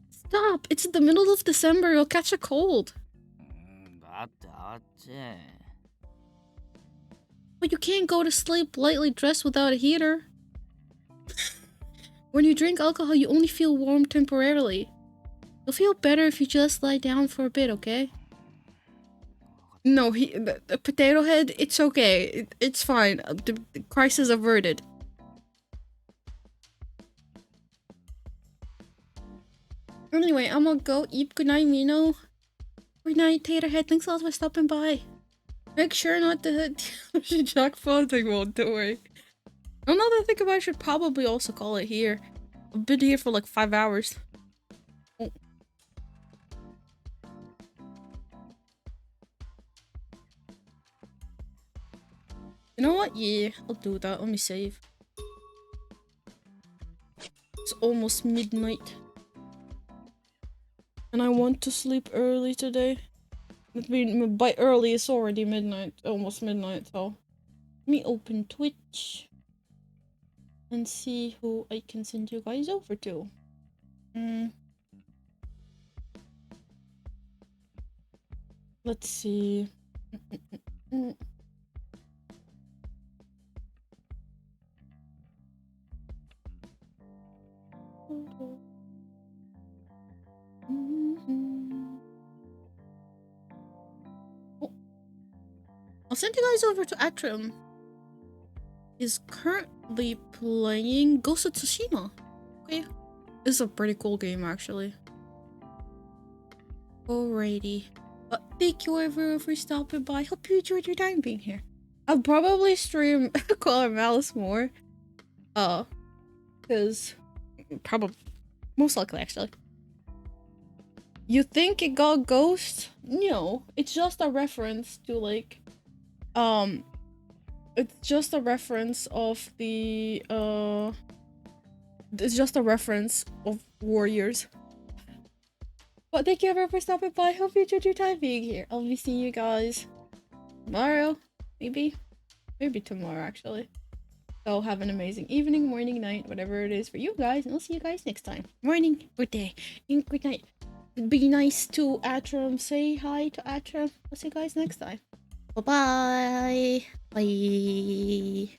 Stop! It's in the middle of December. You'll catch a cold. だってあっち。 But you can't go to sleep lightly dressed without a heater. When you drink alcohol, you only feel warm temporarily. You'll feel better if you just lie down for a bit, okay? No, the potato head, it's okay. It's fine. The crisis averted. Anyway, I'm gonna go eat. Good night, Mino. Good night, Taterhead. Thanks a lot for stopping by. Make sure not to hit the Jack thing. Well, don't worry. Now that I think about it, I should probably also call it here. I've been here for like 5 hours. Oh. You know what? Yeah, I'll do that. Let me save. It's almost midnight. And I want to sleep early today. I mean, by early, it's already midnight. Almost midnight, so... Let me open Twitch. And see who I can send you guys over to. Let's see. send you guys over to Atrium. He's currently playing Ghost of Tsushima. Okay. It's a pretty cool game, actually. Alrighty. Thank you everyone for stopping by. Hope you enjoyed your time being here. I'll probably stream Call of Malice more. Because probably most likely actually. You think it got ghost? No, it's just a reference to like it's just a reference of the it's just a reference of Warriors. But thank you everyone for stopping by. Hope you enjoyed your time being here. I'll be seeing you guys tomorrow. Maybe tomorrow actually. So have an amazing evening, morning, night, whatever it is for you guys, and I'll see you guys next time. Morning, good day, and good night. Be nice to Atrium. Say hi to Atrium. I'll see you guys next time. Bye-bye. Bye.